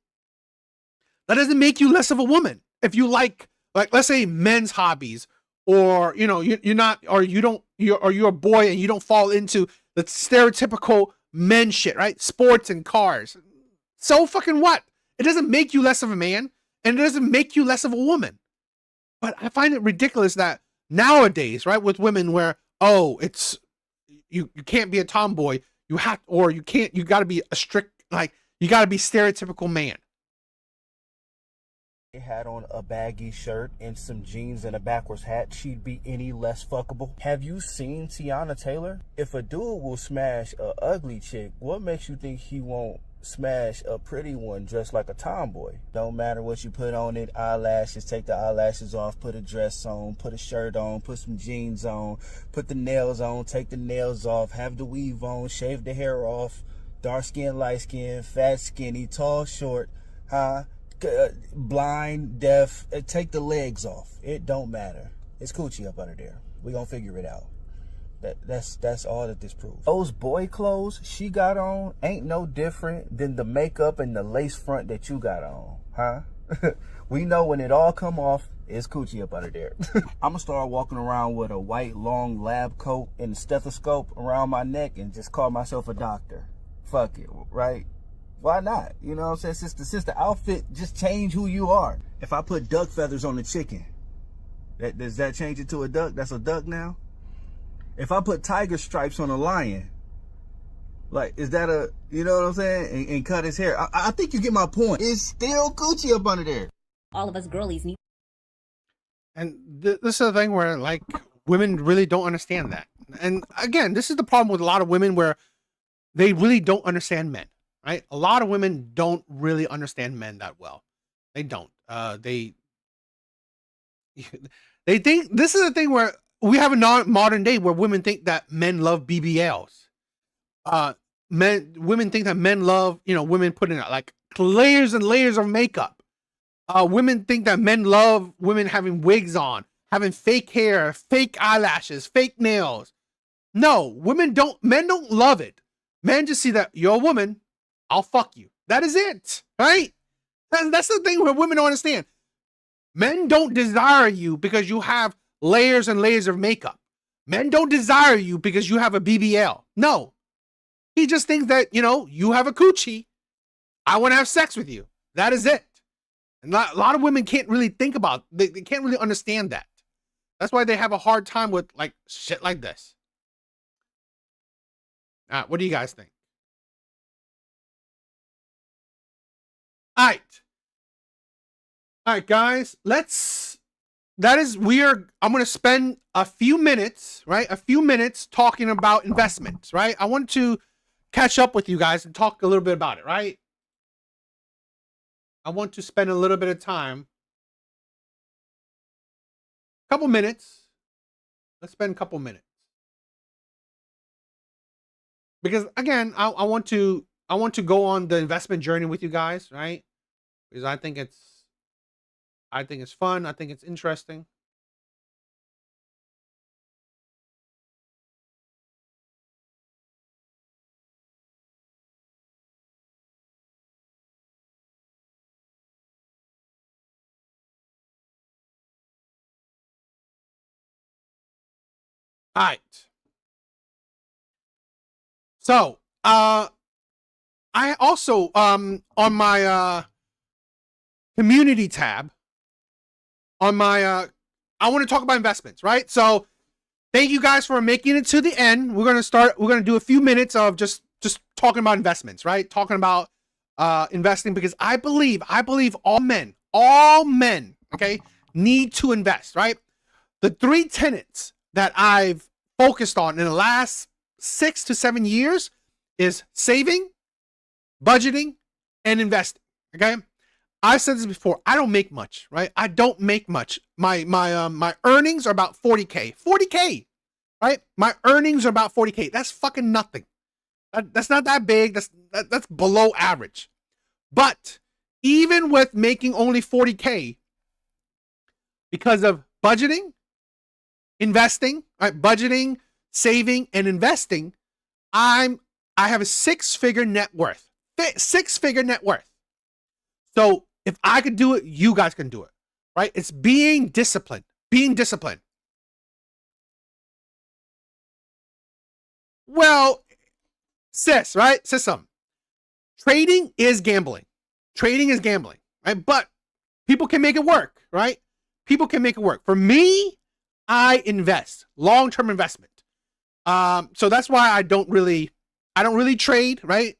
That doesn't make you less of a woman. If you like let's say men's hobbies, or you're not, or you're a boy and you don't fall into the stereotypical men shit, right? Sports and cars. So fucking what? It doesn't make you less of a man, and it doesn't make you less of a woman. But I find it ridiculous that nowadays, right, with women, where it's you can't be a tomboy, you got to be a strict, like you got to be stereotypical man.
Had on a baggy shirt and some jeans and a backwards hat, she'd be any less fuckable. Have you seen Tiana Taylor? If a dude will smash a ugly chick, what makes you think he won't smash a pretty one dressed like a tomboy? Don't matter what you put on it, eyelashes, take the eyelashes off, put a dress on, put a shirt on, put some jeans on, put the nails on, take the nails off, have the weave on, shave the hair off, dark skin, light skin, fat, skinny, tall, short, blind, deaf, take the legs off. It don't matter. It's coochie up under there. We gonna figure it out. That's all that this proves. Those boy clothes she got on ain't no different than the makeup and the lace front that you got on, huh? We know when it all come off, it's coochie up under there. I'm gonna start walking around with a white long lab coat and a stethoscope around my neck and just call myself a doctor. Fuck it, right? Why not? You know what I'm saying? Since the outfit just change who you are. If I put duck feathers on the chicken, does that change it to a duck? That's a duck now? If I put tiger stripes on a lion, like, is that a, you know what I'm saying? And cut his hair. I think you get my point. It's still coochie up under there.
All of us girlies need.
And this is the thing where, like, women really don't understand that. And again, this is the problem with a lot of women, where they really don't understand men. Right? A lot of women don't really understand men that well. They don't. They think, this is the thing where we have a modern day where women think that men love BBLs. Women think that men love, women putting like layers and layers of makeup. Women think that men love women having wigs on, having fake hair, fake eyelashes, fake nails. No, men don't love it. Men just see that you're a woman, I'll fuck you. That is it, right? That's the thing where women don't understand. Men don't desire you because you have layers and layers of makeup. Men don't desire you because you have a BBL. No. He just thinks that, you have a coochie. I want to have sex with you. That is it. And a lot of women can't really think about, they can't really understand that. That's why they have a hard time with like shit like this. What do you guys think? All right, guys, I'm going to spend a few minutes, right? A few minutes talking about investments, right? I want to catch up with you guys and talk a little bit about it, right? I want to spend a little bit of time, couple minutes. Let's spend a couple minutes. Because again, I want to go on the investment journey with you guys, right? Because I think it's fun. I think it's interesting. All right. So, I also, on my, community tab, on my, I want to talk about investments, right? So Thank you guys for making it to the end. We're gonna do a few minutes of just talking about investments, right? Talking about investing, because I believe all men, okay, need to invest, right? The 3 tenets that I've focused on in the last 6 to 7 years is saving, budgeting, and investing. Okay. I've said this before. I don't make much, right? I don't make much. My earnings are about 40K. 40K, right? My earnings are about 40K. That's fucking nothing. That's not that big. That's below average. But even with making only 40K, because of budgeting, investing, right? Budgeting, saving, and investing, I have a 6-figure net worth. 6-figure net worth. So if I could do it, you guys can do it, right? It's being disciplined. Being disciplined. Well, sis, right? System. Trading is gambling. Trading is gambling, right? But people can make it work, right? People can make it work. For me, I invest. Long-term investment. So that's why I don't really trade, right?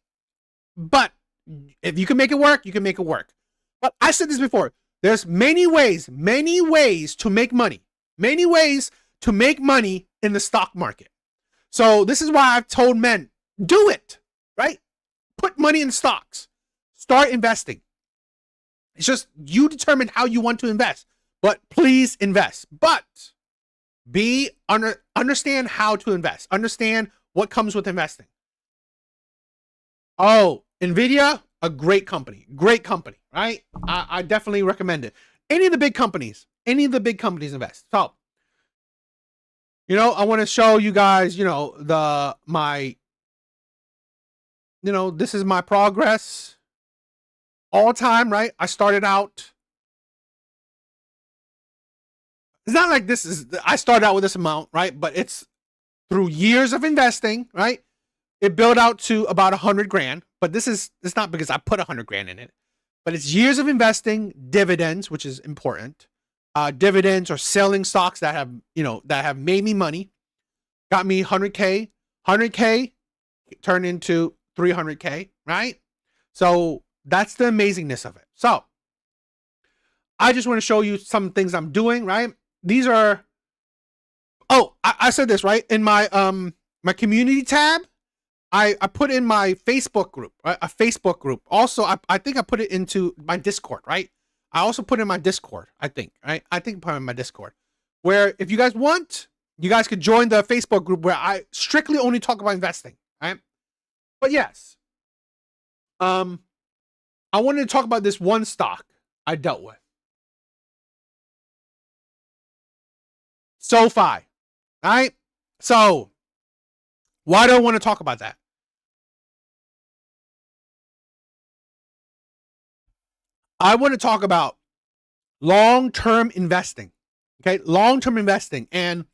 But if you can make it work, you can make it work. But I said this before. There's many ways to make money. Many ways to make money in the stock market. So this is why I've told men, do it, right? Put money in stocks. Start investing. It's just you determine how you want to invest. But please invest. But understand how to invest. Understand what comes with investing. Oh, Nvidia, a great company, right? I definitely recommend it. Any of the big companies invest. So, I want to show you guys, this is my progress all time, right? I started out. It's not like I started out with this amount, right? But it's through years of investing, right? It built out to about 100 grand, but it's not because I put 100 grand in it, but it's years of investing, dividends, which is important. Dividends or selling stocks that have made me money, got me 100K, 100K turned into 300K, right? So that's the amazingness of it. So I just want to show you some things I'm doing, right? These are, I said this, right? In my my community tab, I put in my Facebook group, right? A Facebook group. Also, I think I put it into my Discord, right? I also put in my Discord, I think, right? I think I put in my Discord, where if you guys want, you guys could join the Facebook group where I strictly only talk about investing, right? But yes, I wanted to talk about this one stock I dealt with. SoFi, right? So why do I want to talk about that? I want to talk about long-term investing, okay? Long-term investing and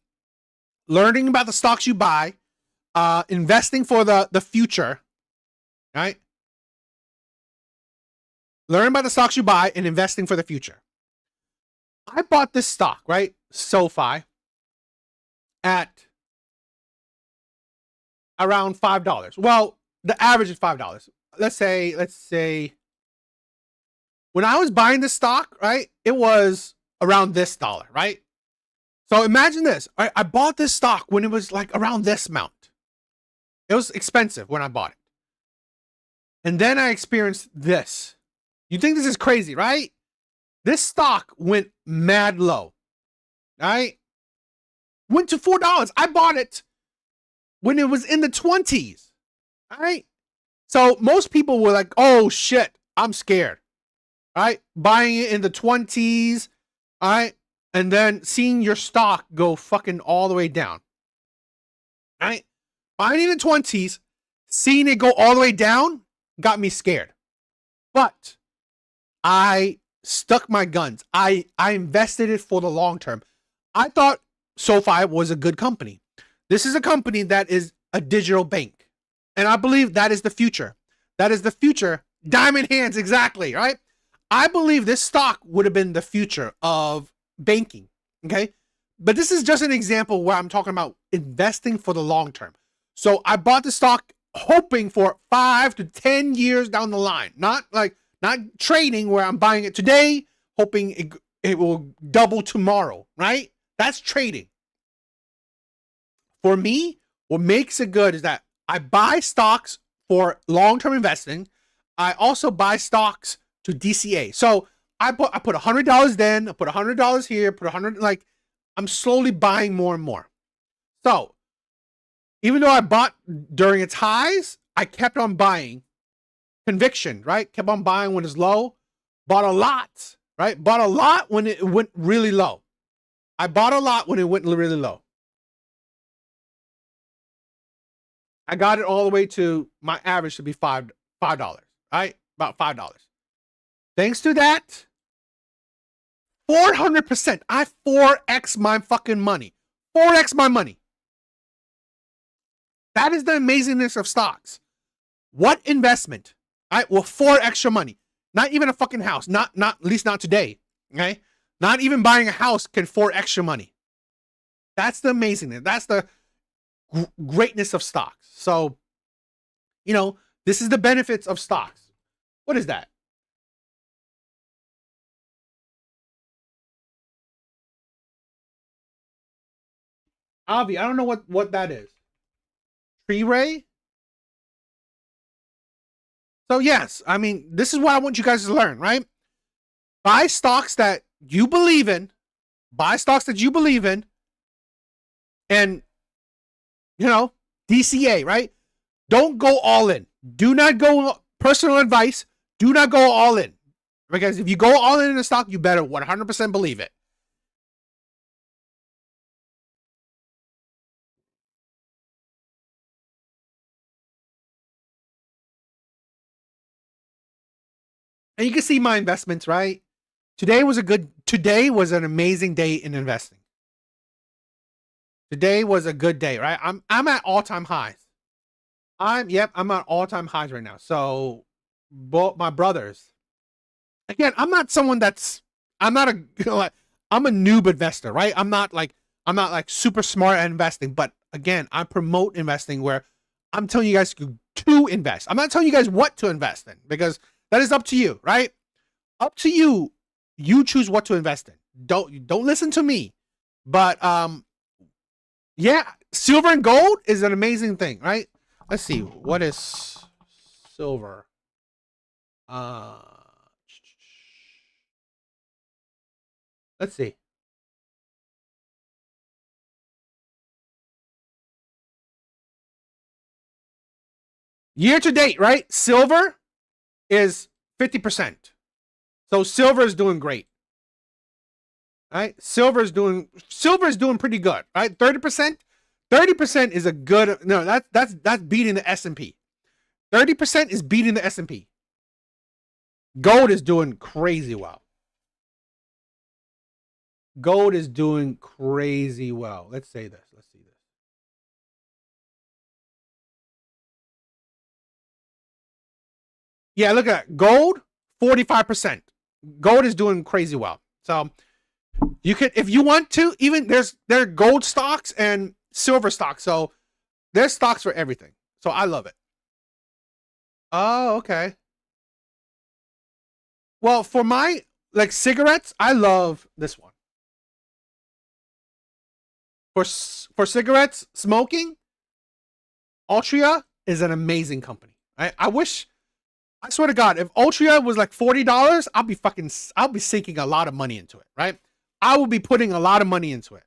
learning about the stocks you buy, investing for the future, right? Learn about the stocks you buy and investing for the future. I bought this stock, right? SoFi at around $5. Well, the average is $5. Let's say when I was buying this stock, right, it was around this dollar, right? So imagine this. I bought this stock when it was like around this amount. It was expensive when I bought it. And then I experienced this. You think this is crazy, right? This stock went mad low, right? Went to $4. I bought it when it was in the 20s, right? So most people were like, oh shit, I'm scared, right? Buying it in the 20s, all right? And then seeing your stock go fucking all the way down, right? Buying it in the 20s, seeing it go all the way down got me scared. But I stuck my guns. I invested it for the long term. I thought SoFi was a good company. This is a company that is a digital bank. And I believe that is the future. That is the future. Diamond hands, exactly, right? I believe this stock would have been the future of banking, okay? but this is just an example where I'm talking about investing for the long term. So I bought the stock hoping for 5 to 10 years down the line, not trading where I'm buying it today, hoping it will double tomorrow, right? That's trading. For me, what makes it good is that I buy stocks for long-term investing. I also buy stocks to DCA. So I put $100 then, I put $100 here, put 100, like I'm slowly buying more and more. So even though I bought during its highs, I kept on buying. Conviction, right? Kept on buying when it's low. Bought a lot, right? Bought a lot when it went really low. I bought a lot when it went really low. I got it all the way to my average to be $5, right? About $5. Thanks to that, 400%. I 4x my fucking money. 4x my money. That is the amazingness of stocks. What investment? I will 4x your money. Not even a fucking house. Not at least not today. Okay? Not even buying a house can 4x your money. That's the amazingness. That's the greatness of stocks. So, you know, this is the benefits of stocks. What is that? Avi, I don't know what that is. Tree ray? So yes, I mean, this is what I want you guys to learn, right? Buy stocks that you believe in. Buy stocks that you believe in. And, you know, DCA, right? Don't go all in. Do not go, personal advice, do not go all in. Because if you go all in a stock, you better 100% believe it. And you can see my investments, right? Today was an amazing day in investing. Today was a good day, right? I'm at all-time highs. I'm at all-time highs right now. So both my brothers. Again, I'm not a noob investor, right? I'm not like super smart at investing, but again, I promote investing where I'm telling you guys to invest. I'm not telling you guys what to invest in because that is up to you, right? Up to you. You choose what to invest in. Don't listen to me. But yeah, silver and gold is an amazing thing, right? Let's see. What is silver? Let's see. Year to date, right? Silver is 50%. So silver is doing great. Right? Silver is doing pretty good, right? 30%. 30% is a good, no, that's beating the S&P. 30% is beating the S&P. Gold is doing crazy well. Gold is doing crazy well. Let's say this. Let's see this. Yeah, look at that. Gold, 45%. Gold is doing crazy well. So you could, if you want to, even there are gold stocks and silver stocks. So there's stocks for everything. So I love it. Oh, okay. Well, for my cigarettes, I love this one. For cigarettes, smoking, Altria is an amazing company. I swear to God, if Altria was like $40, I'll be sinking a lot of money into it, right? I will be putting a lot of money into it.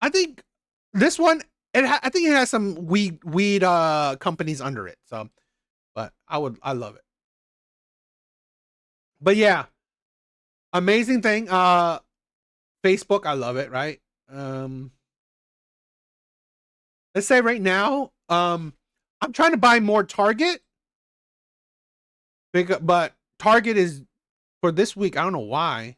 I think this one, I think it has some weed companies under it. So, but I love it. But yeah, amazing thing. Facebook, I love it, right? Let's say right now, I'm trying to buy more Target. But Target is, for this week, I don't know why,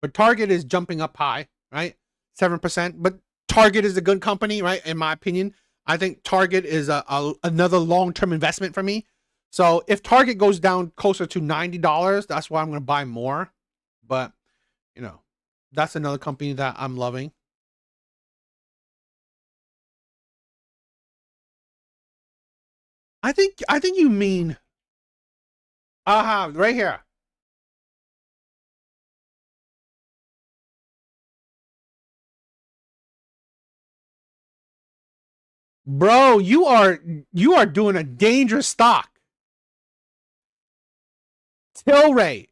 but Target is jumping up high, right? 7%. But Target is a good company, right? In my opinion, I think Target is another long-term investment for me. So if Target goes down closer to $90, that's why I'm going to buy more. But, you know, That's another company that I'm loving. I think you mean right here. Bro, you are doing a dangerous stock. Tilray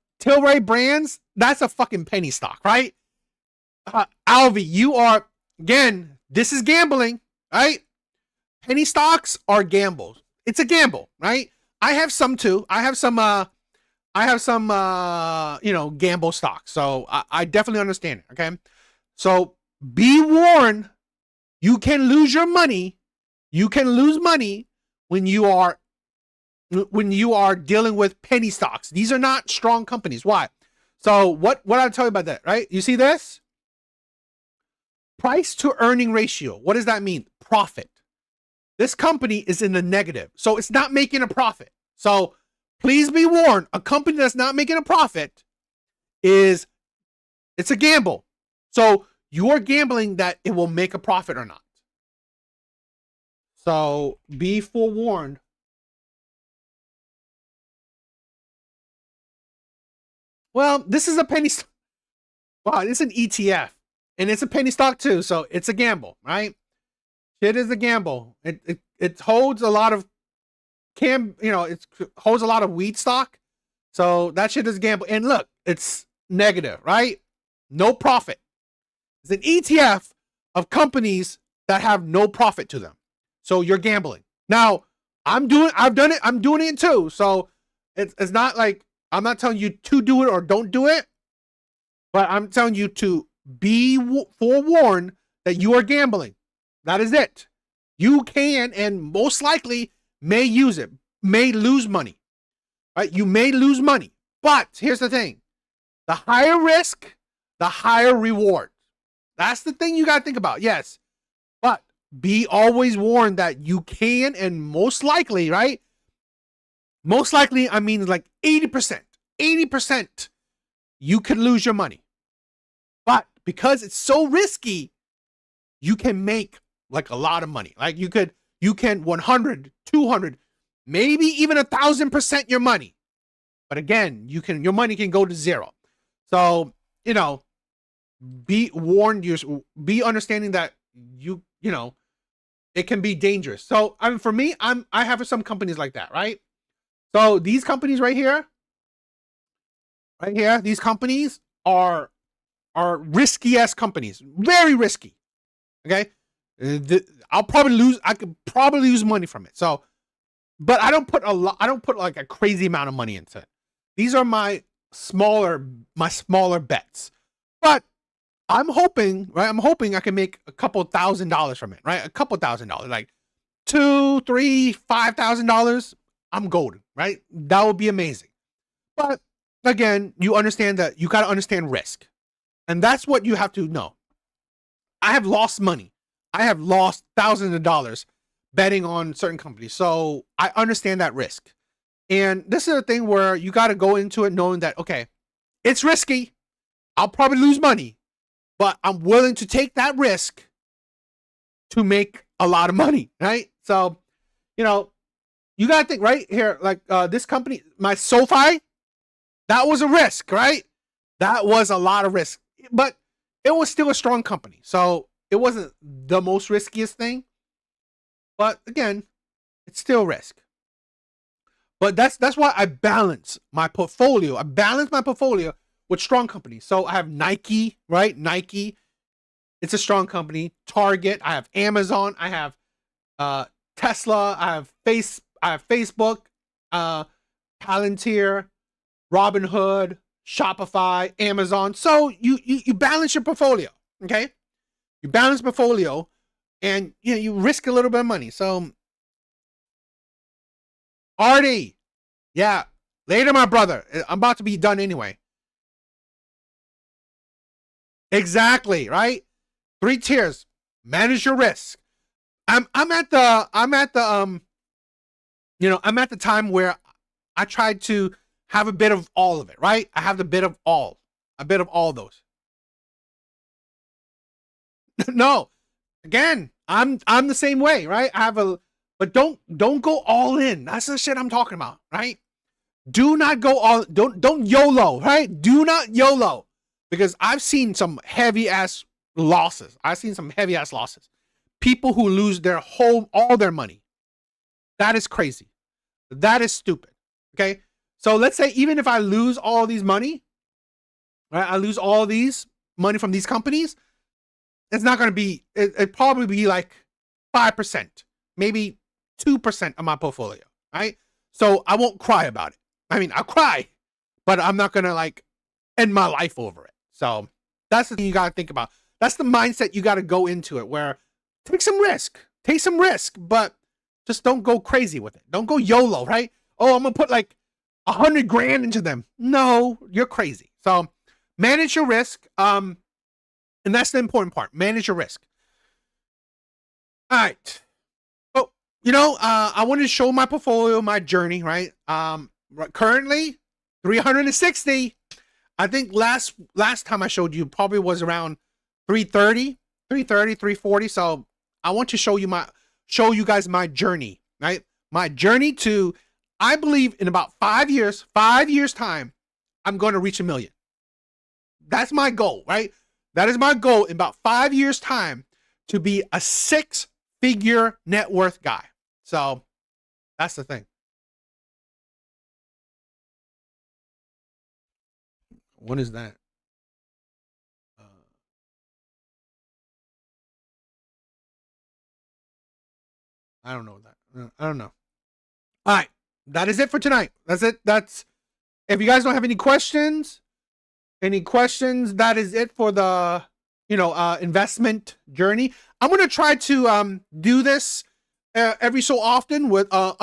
Brands, that's a fucking penny stock, right? Alvi, you are, again, this is gambling, right? Penny stocks are gambles. It's a gamble, right? I have some too. I have some gamble stocks. So I definitely understand it, okay? So be warned, you can lose your money. You can lose money when you are dealing with penny stocks. These are not strong companies. Why? So what I'll tell you about that, right? You see this? Price to earning ratio. What does that mean? Profit. This company is in the negative, so it's not making a profit. So please be warned, a company that's not making a profit it's a gamble. So you're gambling that it will make a profit or not. So be forewarned. Well, this is a penny stock. Wow, it's an ETF. And it's a penny stock too, so it's a gamble, right? It is a gamble. It holds a lot of it holds a lot of weed stock. So that shit is a gamble. And look, it's negative, right? No profit. It's an ETF of companies that have no profit to them. So you're gambling. Now, I'm doing it too. So it's not like I'm not telling you to do it or don't do it, but I'm telling you to be forewarned that you are gambling. That is it. You can and most likely may use it, may lose money, right? You may lose money, but here's the thing. The higher risk, the higher reward. That's the thing you got to think about. Yes, but be always warned that you can and most likely, right? Most likely, I mean like 80%, you could lose your money. But because it's so risky, you can make like a lot of money. Like you can 100, 200, maybe even 1,000% your money. But again, your money can go to zero. So, be warned, be understanding that it can be dangerous. So, I mean, for me, I have some companies like that, right? So these companies right here, these companies are risky ass companies, very risky. Okay. I could probably lose money from it. So, but I don't put like a crazy amount of money into it. These are my smaller bets, but I'm hoping I can make a couple $1,000s from it, right? A couple $1,000, like $2,000, $3,000, $5,000. I'm golden, right? That would be amazing. But again, you understand that you got to understand risk. And that's what you have to know. I have lost money. I have lost thousands of dollars betting on certain companies. So I understand that risk. And this is a thing where you got to go into it knowing that, okay, it's risky. I'll probably lose money, but I'm willing to take that risk to make a lot of money, right? So, you got to think right here, like this company, my SoFi, that was a risk, right? That was a lot of risk, but it was still a strong company. So it wasn't the most riskiest thing, but again, it's still risk. But that's why I balance my portfolio. I balance my portfolio with strong companies. So I have Nike, right? Nike, it's a strong company. Target, I have Amazon, I have Tesla, I have Facebook, Palantir, Robinhood, Shopify, Amazon. So you balance your portfolio, okay? You balance portfolio, and you risk a little bit of money. So, Artie, yeah, later, my brother. I'm about to be done anyway. Exactly, right? 3 tiers. Manage your risk. I'm at the time where I tried to have a bit of all of it, right? I have a bit of all those. No. Again, I'm the same way, right? But don't go all in. That's the shit I'm talking about, right? Do not go all, don't YOLO, right? Do not YOLO. Because I've seen some heavy ass losses. People who lose all their money. That is crazy. That is stupid. Okay. So let's say even if I lose all these money, right? I lose all these money from these companies. It's not going to be, it probably be like 5%, maybe 2% of my portfolio, right? So I won't cry about it. I mean, I'll cry, but I'm not going to like end my life over it. So that's the thing you got to think about. That's the mindset you got to go into it, where take some risk, but just don't go crazy with it. Don't go YOLO, right? Oh, I'm going to put like 100 grand into them. No, you're crazy. So manage your risk. And that's the important part. Manage your risk. All right. Oh, I wanted to show my portfolio, my journey, right? Currently 360. I think last time I showed you probably was around 330, 340. So I want to show you guys my journey, right? My journey to, I believe in about 5 years time, I'm going to reach 1 million. That's my goal, right? That is my goal in about 5 years time, to be a 6-figure net worth guy. So that's the thing. What is that? I don't know that. I don't know. All right. That is it for tonight. That's it. If you guys don't have any questions, that is it for the, investment journey. I'm going to try to do this every so often with at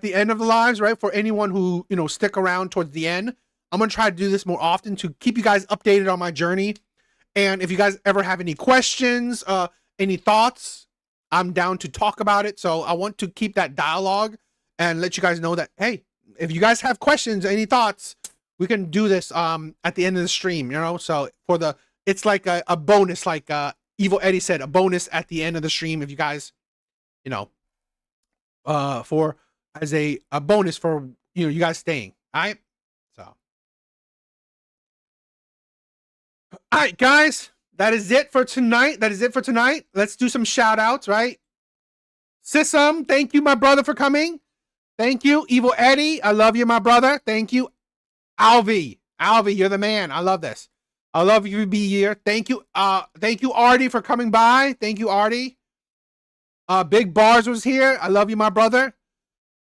the end of the lives, right? For anyone who, stick around towards the end. I'm going to try to do this more often to keep you guys updated on my journey. And if you guys ever have any questions, any thoughts, I'm down to talk about it. So I want to keep that dialogue and let you guys know that, hey, if you guys have questions, any thoughts, we can do this at the end of the stream, So it's like a bonus, like Evil Eddie said, a bonus at the end of the stream. If you guys, as a bonus for, you guys staying. All right. All right, guys, that is it for tonight. Let's do some shout outs, right? Sisum, thank you, my brother, for coming. Thank you. Evil Eddie, I love you, my brother. Thank you. Alvi, you're the man. I love this. I love you to be here. Thank you. Thank you, Artie, for coming by. Thank you, Artie. Big Bars was here. I love you, my brother.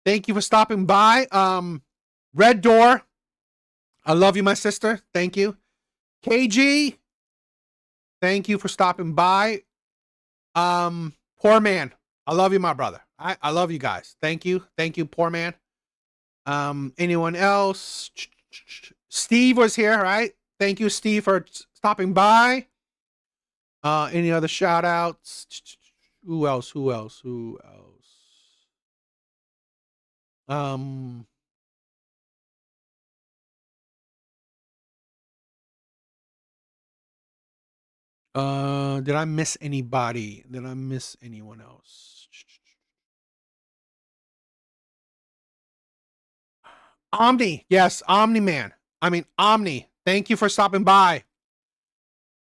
Thank you for stopping by. Red Door, I love you, my sister. Thank you. KG, thank you for stopping by. Poor Man, I love you, my brother. I love you guys. Thank you, Poor Man. Anyone else? Steve was here, right? Thank you, Steve, for stopping by. Any other shout outs? Who else? Did I miss anybody? Did I miss anyone else? Omni, yes, Omni Man. Omni. Thank you for stopping by.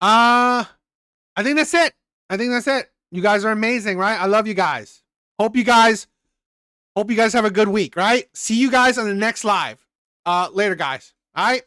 I think that's it. You guys are amazing, right? I love you guys. Hope you guys have a good week, right? See you guys on the next live. Later, guys. All right.